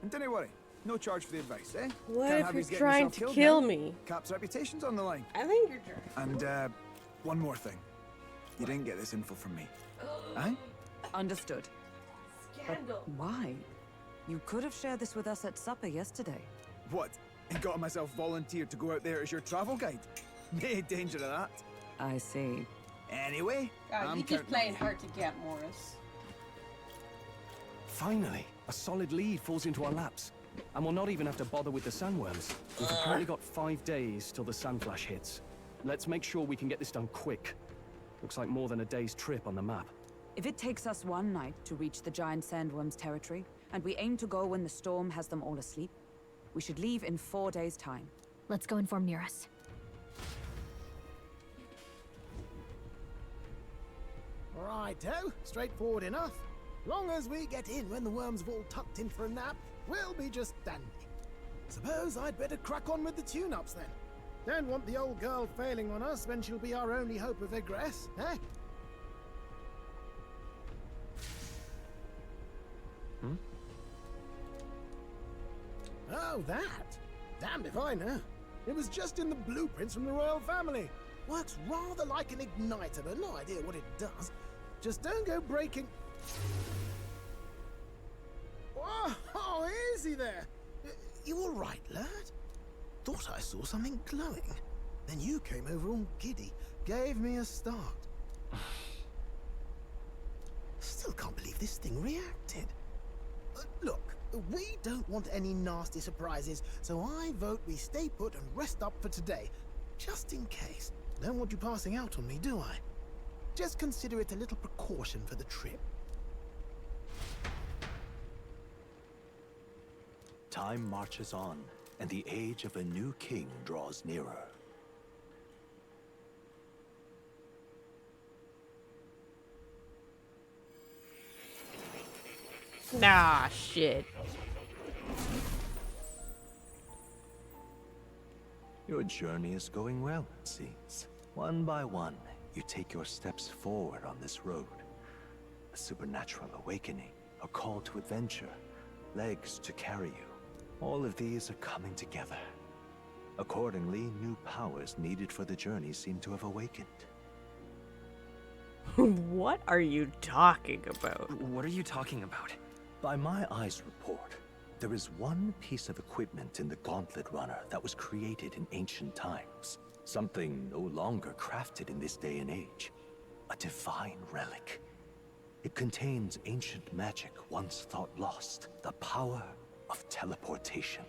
And don't worry, no charge for the advice, eh? What Can't if have you're yous getting trying yourself to killed kill now. me? Cap's reputation's on the line. I think you're trying. And, one more thing. You didn't get this info from me. Aye? Understood. Scandal. But why? You could have shared this with us at supper yesterday. What? And got myself volunteered to go out there as your travel guide? No danger of that. I see. Anyway, God, I'm you're just counting playing on you. hard to get, Morris. Finally, a solid lead falls into our laps. And we'll not even have to bother with the sandworms. We've apparently got 5 days till the sandflash hits. Let's make sure we can get this done quick. Looks like more than a day's trip on the map. If it takes us one night to reach the giant sandworms' territory, and we aim to go when the storm has them all asleep, we should leave in 4 days' time. Let's go inform Nearest. Righto, straightforward enough. Long as we get in when the worms have all tucked in for a nap, we'll be just dandy. Suppose I'd better crack on with the tune-ups then. Don't want the old girl failing on us when she'll be our only hope of egress, eh? Oh, that? Damned if I know. It was just in the blueprints from the royal family. Works rather like an igniter, but no idea what it does. Just don't go breaking... Oh, easy there. You all right, lad? Thought I saw something glowing. Then you came over all giddy, gave me a start. Still can't believe this thing reacted. Look, we don't want any nasty surprises, so I vote we stay put and rest up for today. Just in case. Don't want you passing out on me, do I? Just consider it a little precaution for the trip. Time marches on, and the age of a new king draws nearer. Ah, shit. Your journey is going well, it seems. One by one, you take your steps forward on this road. A supernatural awakening, a call to adventure, legs to carry you. All of these are coming together. Accordingly, new powers needed for the journey seem to have awakened. What are you talking about? What are you talking about? By my eyes report, there is one piece of equipment in the Gauntlet Runner that was created in ancient times. Something no longer crafted in this day and age. A divine relic. It contains ancient magic once thought lost. The power of teleportation.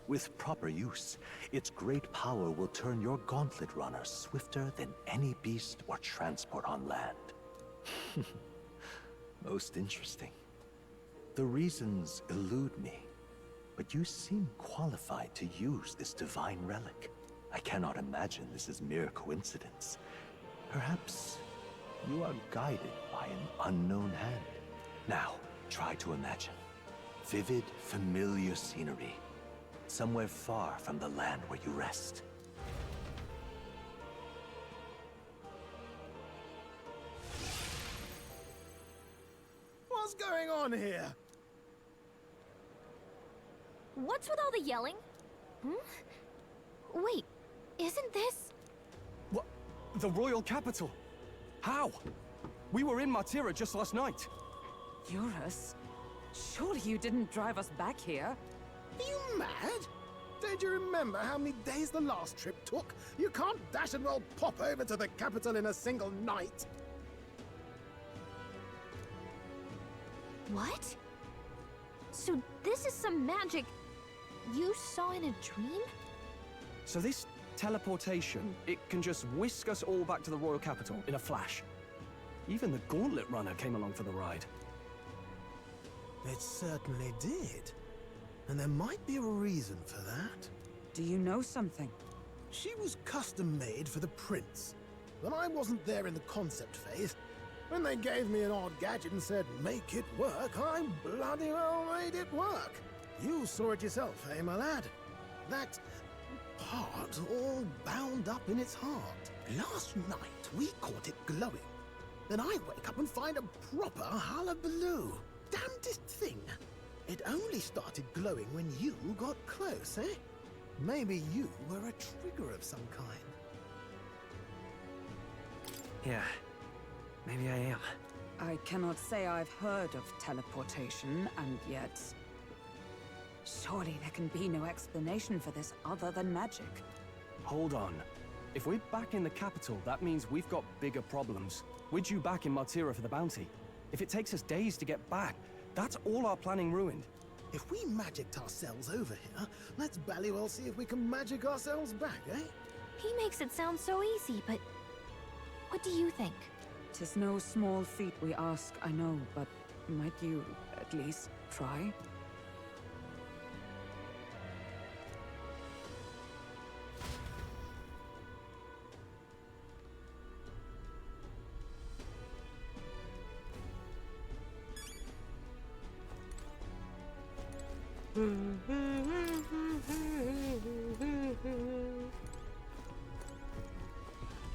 With proper use, its great power will turn your Gauntlet Runner swifter than any beast or transport on land. Most interesting. The reasons elude me, but you seem qualified to use this divine relic. I cannot imagine this is mere coincidence. Perhaps you are guided by an unknown hand. Now, try to imagine. Vivid, familiar scenery. Somewhere far from the land where you rest. What's going on here? What's with all the yelling? Hmm? Wait, isn't this... What? The royal capital? How? We were in Martira just last night. Eurus? Surely you didn't drive us back here? Are you mad? Don't you remember how many days the last trip took? You can't dash and roll pop over to the capital in a single night. What? So this is some magic you saw in a dream? So this teleportation, it can just whisk us all back to the royal capital in a flash. Even the Gauntlet Runner came along for the ride. It certainly did. And there might be a reason for that. Do you know something? She was custom made for the prince. But I wasn't there in the concept phase. When they gave me an odd gadget and said, make it work, I bloody well made it work. You saw it yourself, eh, my lad? That part all bound up in its heart. Last night, we caught it glowing. Then I wake up and find a proper hullabaloo. Damnedest thing. It only started glowing when you got close, eh? Maybe you were a trigger of some kind. Yeah, maybe I am. I cannot say I've heard of teleportation, and yet... Surely there can be no explanation for this other than magic. Hold on. If we're back in the capital, that means we've got bigger problems. We're due back in Martira for the bounty. If it takes us days to get back, that's all our planning ruined. If we magicked ourselves over here, let's bally well see if we can magic ourselves back, eh? He makes it sound so easy, but what do you think? 'Tis no small feat we ask, I know, but might you at least try?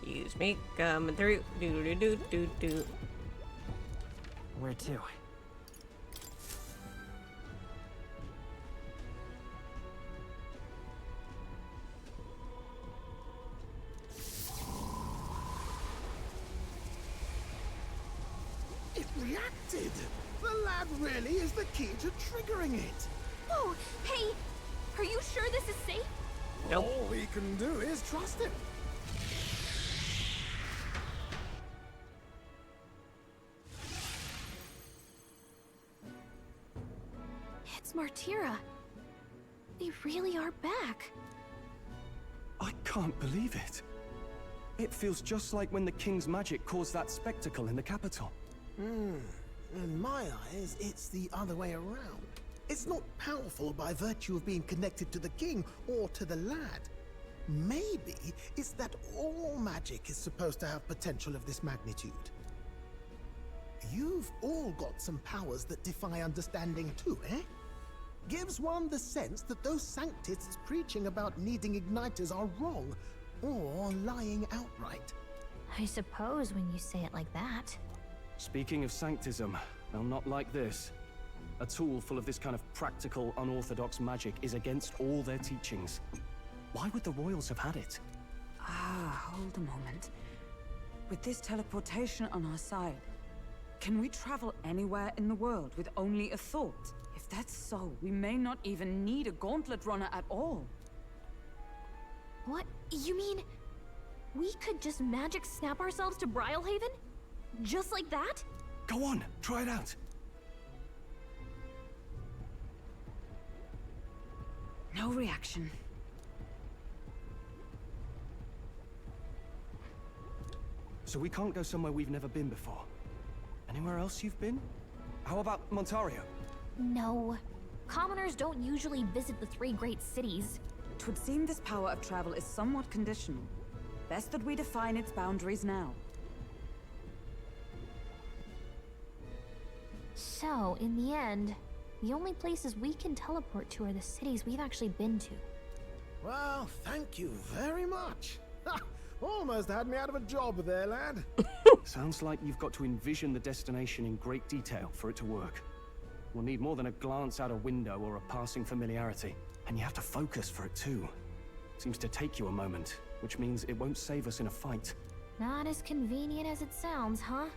Excuse me, coming through. Do do do do do. Where to? It reacted! The lad really is the key to triggering it! Oh, hey! Are you sure this is safe? Nope. All we can do is trust him. It's Martira. They really are back. I can't believe it. It feels just like when the king's magic caused that spectacle in the capital. In my eyes, it's the other way around. It's not powerful by virtue of being connected to the king or to the lad. Maybe it's that all magic is supposed to have potential of this magnitude. You've all got some powers that defy understanding too, eh? gives one the sense that those sanctists preaching about needing igniters are wrong, or lying outright. I suppose when you say it like that. Speaking of sanctism, they'll not like this. A tool full of this kind of practical, unorthodox magic is against all their teachings. Why would the royals have had it? Hold a moment. With this teleportation on our side, can we travel anywhere in the world with only a thought? If that's so, we may not even need a gauntlet runner at all. What? You mean we could just magic snap ourselves to Brylehaven? Just like that? Go on, try it out. No reaction. So we can't go somewhere we've never been before. Anywhere else you've been? How about Montario? No. Commoners don't usually visit the 3 great cities. 'Twould seem this power of travel is somewhat conditional. Best that we define its boundaries now. So, in the end, the only places we can teleport to are the cities we've actually been to. Well, thank you very much. Ha! Almost had me out of a job there, lad. Sounds like you've got to envision the destination in great detail for it to work. We'll need more than a glance out a window or a passing familiarity. And you have to focus for it too. Seems to take you a moment, which means it won't save us in a fight. Not as convenient as it sounds, huh?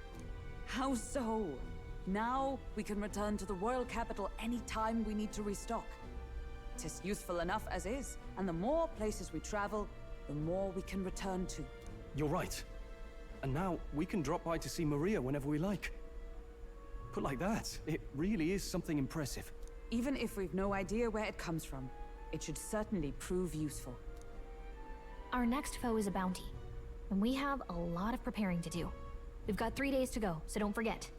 How so? Now we can return to the royal capital any time we need to restock. 'Tis useful enough as is, and the more places we travel, the more we can return to. You're right. And now we can drop by to see Maria whenever we like. Put like that, it really is something impressive. Even if we've no idea where it comes from, it should certainly prove useful. Our next foe is a bounty, and we have a lot of preparing to do. We've got 3 days to go, so don't forget.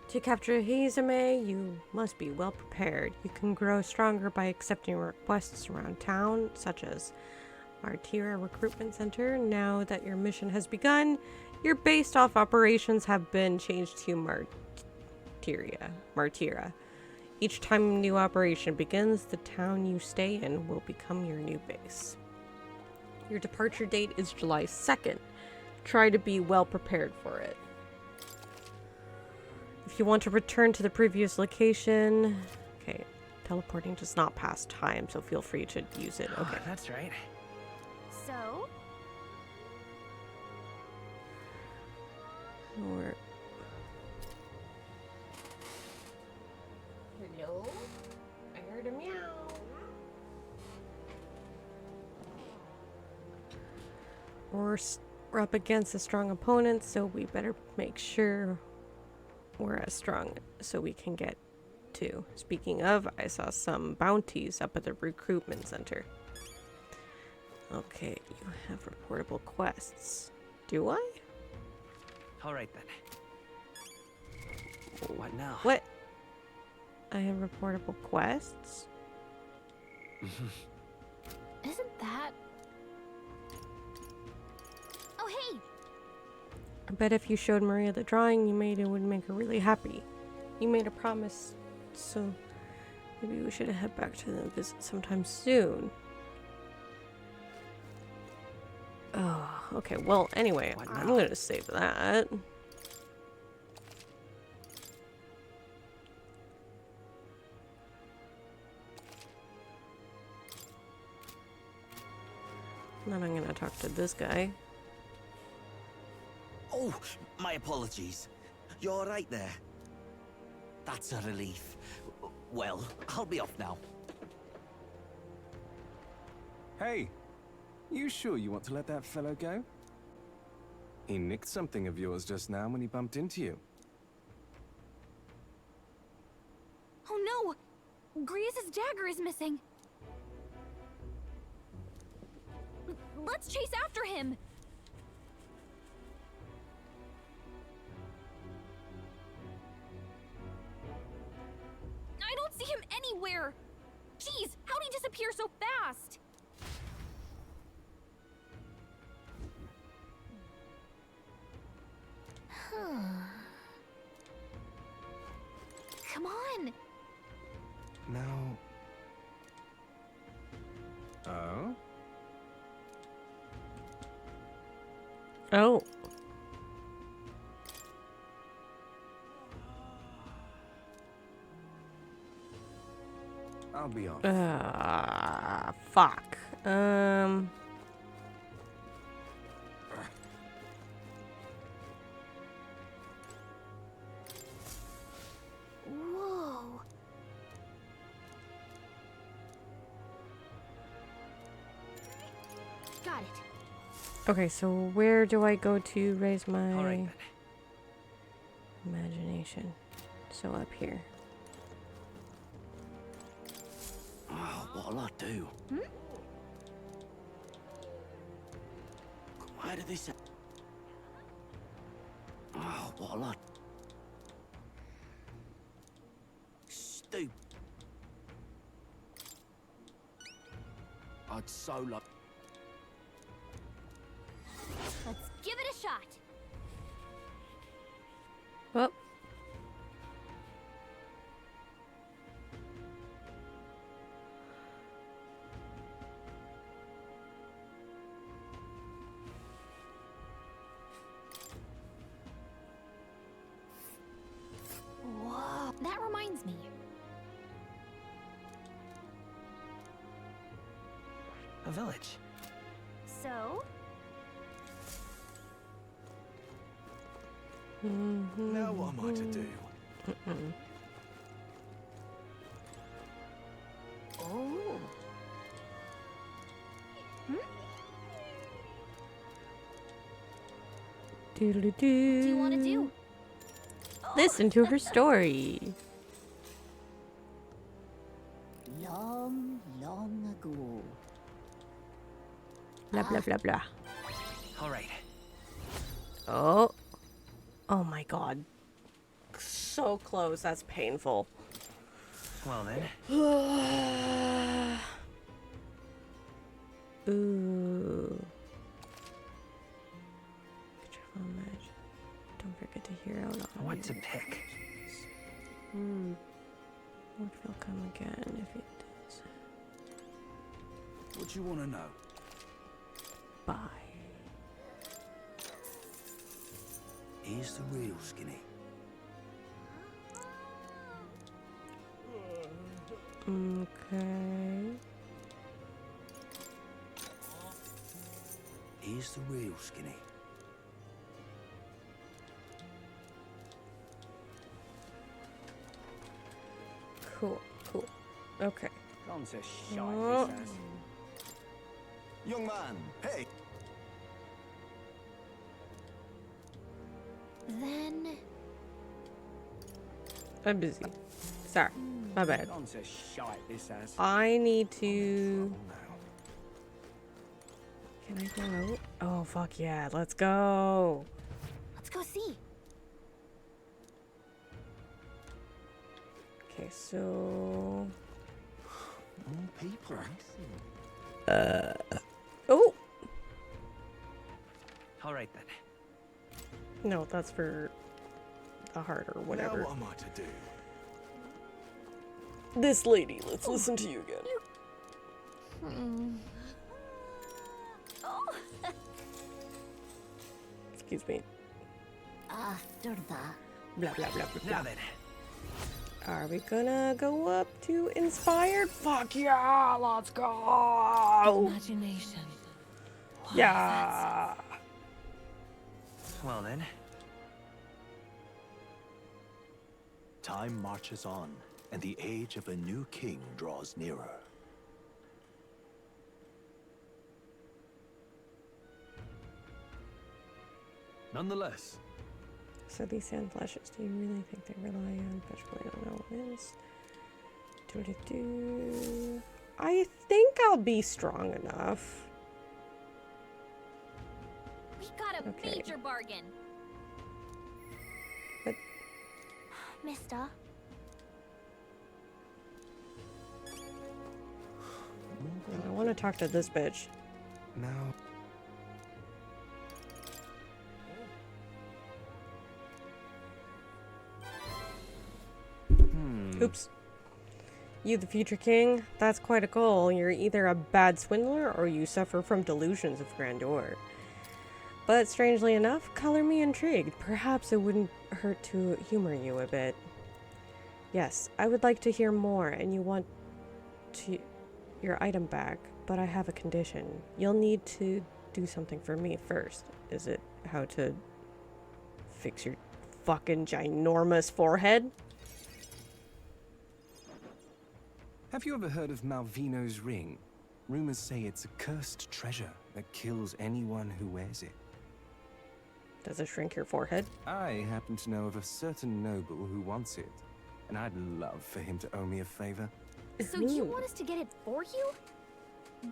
To capture Hazame, you must be well prepared. You can grow stronger by accepting requests around town, such as Martyra Recruitment Center. Now that your mission has begun, your based-off operations have been changed to Martyra. Each time a new operation begins, the town you stay in will become your new base. Your departure date is July 2nd. Try to be well prepared for it. If you want to return to the previous location... Okay, teleporting does not pass time, so feel free to use it. Okay. That's right. So? Or... Hello? I heard a meow. We're up against a strong opponent, so we better make sure we're as strong so we can get to. Speaking of, I saw some bounties up at the recruitment center. Okay, you have reportable quests. Do I? Alright then. What now? What? I have reportable quests? Isn't that... Oh, hey! I bet if you showed Maria the drawing you made, it would make her really happy. You made a promise, so maybe we should head back to the visit sometime soon. Oh, okay. Well, anyway, I'm gonna save that. Then I'm gonna talk to this guy. Oh, my apologies. You're all right there? That's a relief. Well, I'll be off now. Hey, you sure you want to let that fellow go? He nicked something of yours just now when he bumped into you. Oh no! Griez's dagger is missing! Let's chase after him! I don't see him anywhere! Jeez, how'd he disappear so fast? Come on. Now... Oh? Oh. I'll be off. Fuck. Whoa. Got it. Okay, so where do I go to raise my All right, imagination? So up here. Oh, what'll I do? Why did this... Oh, what'll I... Stupid. I'd so like... Let's give it a shot. Well. Whoa. That reminds me. a village. So? Now what am I to do? Oh. Doodly What do you want to do? Listen to her story. Long, long ago. Blah blah blah blah. All right. Oh. Oh my god. So close. That's painful. Well then. Ooh. Don't forget to hear out all What to your pick? What will come again if it does? What do you want to know? Bye. Here's the real skinny. Okay. Here's the real skinny. Cool, cool. Okay. Gone to Oh. this ass. Young man, hey! Then... I'm busy. Sorry. My bad. Gone to shite this ass. I need to... Can I go out? Oh, fuck yeah. Let's go. Let's go see. Okay, so... More people. Oh! All right then. No, that's for the heart or whatever. Now what am I to do? This lady, let's listen to you again. Oh. Excuse me. After that. Blah, blah, blah, blah, blah. Now then. Are we gonna go up to Inspired? Fuck yeah, let's go! Imagination. Yeah! Well then. Time marches on, and the age of a new king draws nearer. Nonetheless. So these sand flashes, do you really think they rely on vegetable? I don't know what is. Do. I think I'll be strong enough. We got a Okay. major bargain. But Mister, I want to talk to this bitch. Now. Oops. You, the future king? That's quite a goal. You're either a bad swindler or you suffer from delusions of grandeur. But strangely enough, color me intrigued. Perhaps it wouldn't hurt to humor you a bit. Yes, I would like to hear more, and you want your item back, but I have a condition. You'll need to do something for me first. Is it how to fix your fucking ginormous forehead? Have you ever heard of Malvino's ring? Rumors say it's a cursed treasure that kills anyone who wears it. Does it shrink your forehead? I happen to know of a certain noble who wants it, and I'd love for him to owe me a favor. So you want us to get it for you?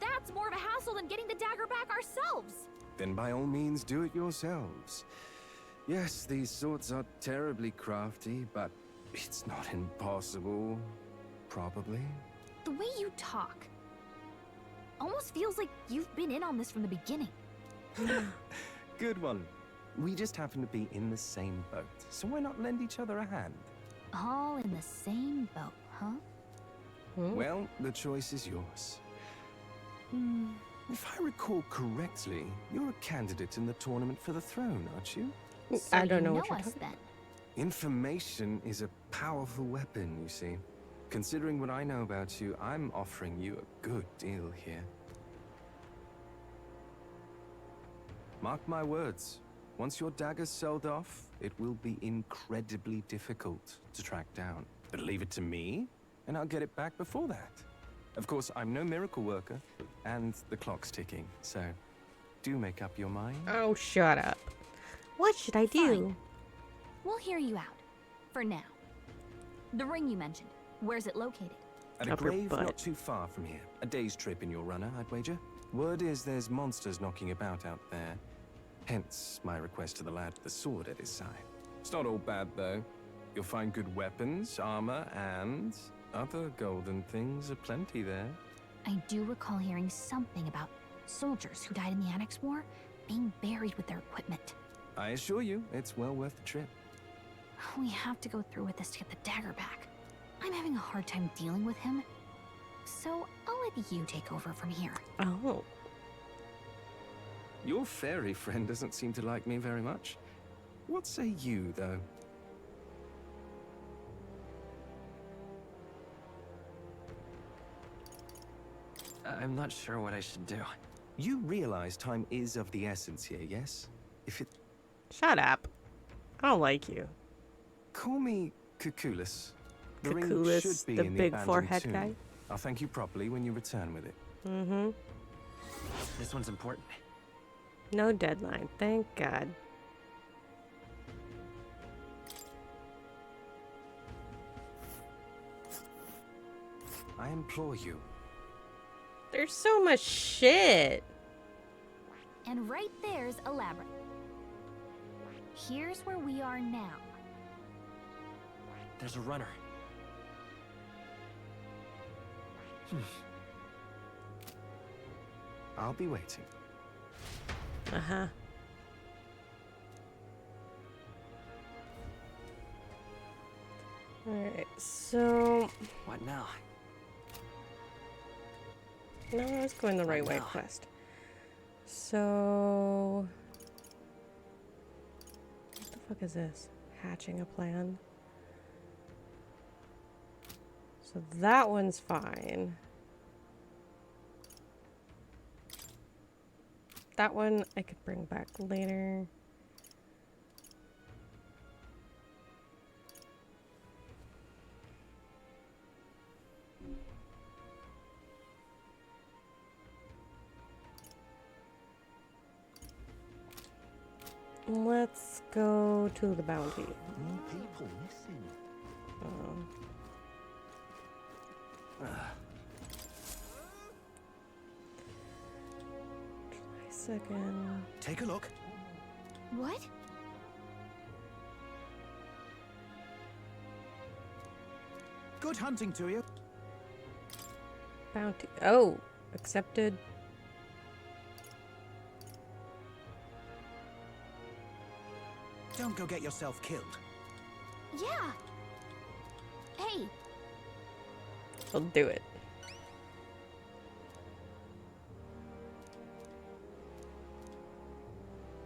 That's more of a hassle than getting the dagger back ourselves. Then by all means do it yourselves. Yes, these swords are terribly crafty, but it's not impossible. Probably. The way you talk almost feels like you've been in on this from the beginning. Good one. We just happen to be in the same boat, so why not lend each other a hand? All in the same boat, huh? Well, the choice is yours. If I recall correctly, you're a candidate in the tournament for the throne, aren't you? So I don't know what you you're us talking then. Information is a powerful weapon, you see. Considering what I know about you, I'm offering you a good deal here. Mark my words. Once your dagger's sold off, it will be incredibly difficult to track down. But leave it to me, and I'll get it back before that. Of course, I'm no miracle worker, and the clock's ticking, so do make up your mind. Oh, shut up. What should I do? Fine. We'll hear you out. For now. The ring you mentioned. Where's it located? At a grave not too far from here. A day's trip in your runner, I'd wager. Word is there's monsters knocking about out there. Hence my request to the lad with the sword at his side. It's not all bad, though. You'll find good weapons, armor, and other golden things aplenty there. I do recall hearing something about soldiers who died in the Annex War being buried with their equipment. I assure you, it's well worth the trip. We have to go through with this to get the dagger back. I'm having a hard time dealing with him. So I'll let you take over from here. Oh. Your fairy friend doesn't seem to like me very much. What say you, though? I'm not sure what I should do. You realize time is of the essence here, yes? If it... Shut up. I don't like you. Call me Cuculus. The ring Cuculus, should be the in the big abandoned forehead tomb. guy? I'll thank you properly when you return with it. Mm-hmm. This one's important. No deadline, thank God. I implore you. There's so much shit. And right there's a labyrinth. Here's where we are now. There's a runner. I'll be waiting. Uh-huh. Alright, so... What now? No, I was going the right way, quest. So... What the fuck is this? Hatching a plan? So that one's fine. That one I could bring back later. Let's go to the bounty. More people missing. July 2nd. Take a look. What? Good hunting to you. Bounty. Oh, accepted. Don't go get yourself killed. Yeah. Hey, We'll do it.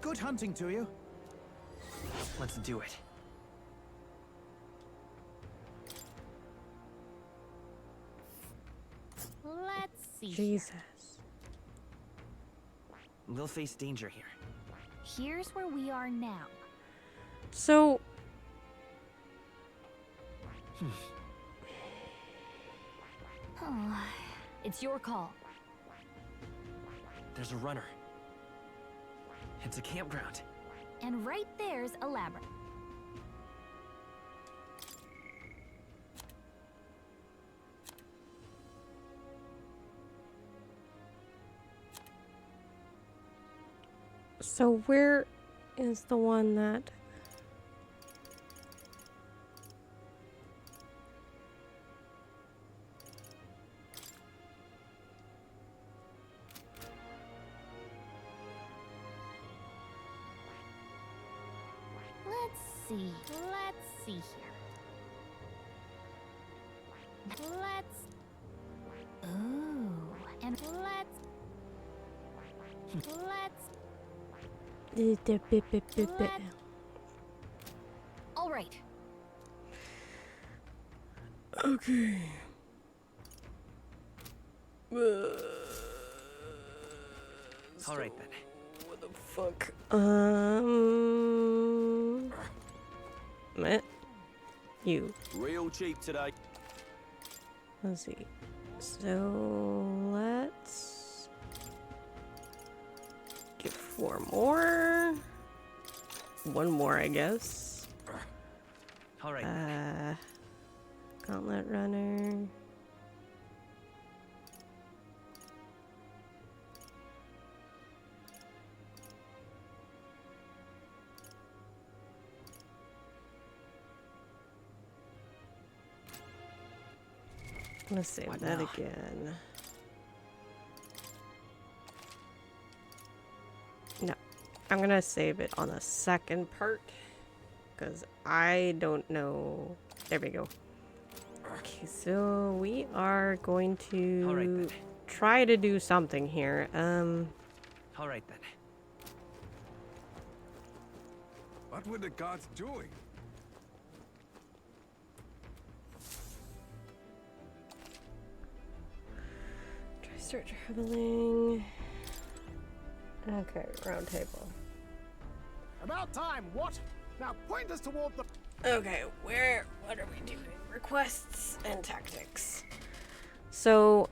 Good hunting to you. Let's do it. Let's see. Jesus. We'll face danger here. Here's where we are now. So. It's your call. There's a runner. It's a campground. And right there's a labyrinth. So where is the one that... Let's see here. Let's... Ooh, and let's... All right. Okay. All right then. What the fuck? Meh. You. Real cheap today. Let's see. So let's get 4 more. 1 more, I guess. All right. Gauntlet runner. Let's save that again. No, I'm gonna save it on the second part because I don't know. There we go. Okay, so we are going to try to do something here. All right then. What were the gods doing? Start traveling. Okay, round table. About time, what? Now point us toward the... Okay, what are we doing? Requests and tactics. So...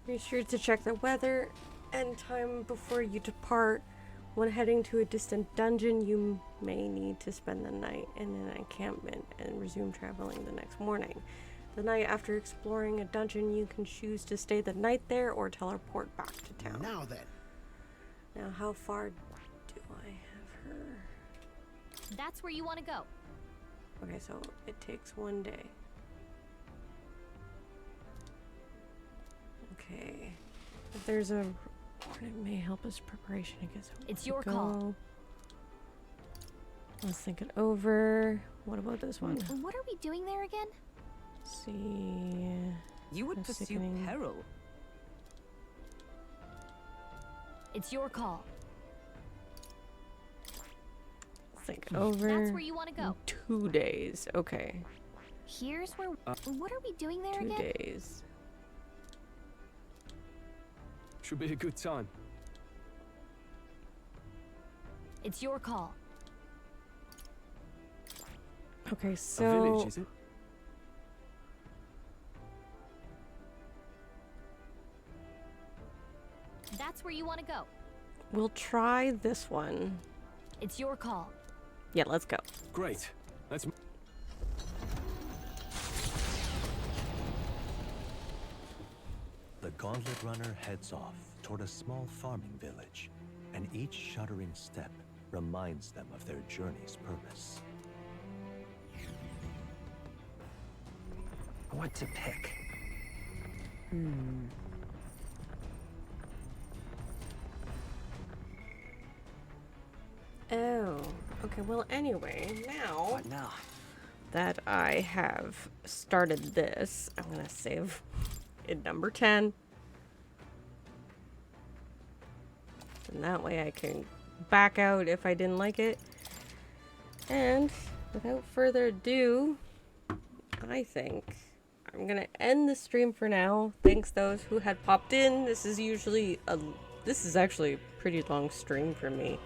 Be sure to check the weather and time before you depart. When heading to a distant dungeon, you may need to spend the night in an encampment and resume traveling the next morning. The night after exploring a dungeon, you can choose to stay the night there or teleport back to town. Now then. Now, how far do I have her? That's where you want to go. Okay, so it takes 1 day. Okay. If there's a... It may help us preparation, I guess. It's your call. Let's think it over. What about this one? What are we doing there again? Let's see. You would pursue peril. It's your call. Think it over. That's where you want to go. 2 days. Okay. Here's where... what are we doing there 2 again? days. Should be a good time. It's your call. Okay, so... A village, is it? That's where you want to go. We'll try this one. It's your call. Yeah, let's go. Great. Let's... The Gauntlet Runner heads off toward a small farming village, and each shuddering step reminds them of their journey's purpose. what to pick. Oh, okay, well anyway, now What now? that I have started this, I'm gonna save in number 10. And that way I can back out if I didn't like it. And without further ado, I think I'm gonna end the stream for now. Thanks those who had popped in. This is actually a pretty long stream for me.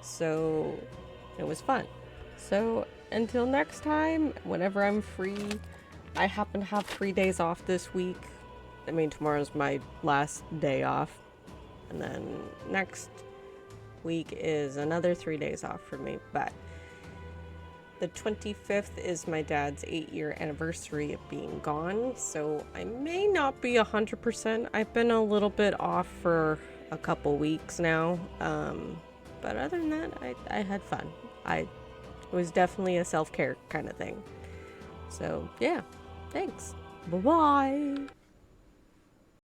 So it was fun. So until next time, whenever I'm free, I happen to have 3 days off this week. I mean, tomorrow's my last day off. And then next week is another 3 days off for me. But the 25th is my dad's 8-year anniversary of being gone. So I may not be 100%. I've been a little bit off for a couple weeks now. But other than that, I had fun. It was definitely a self-care kind of thing. So, yeah. Thanks. Bye-bye.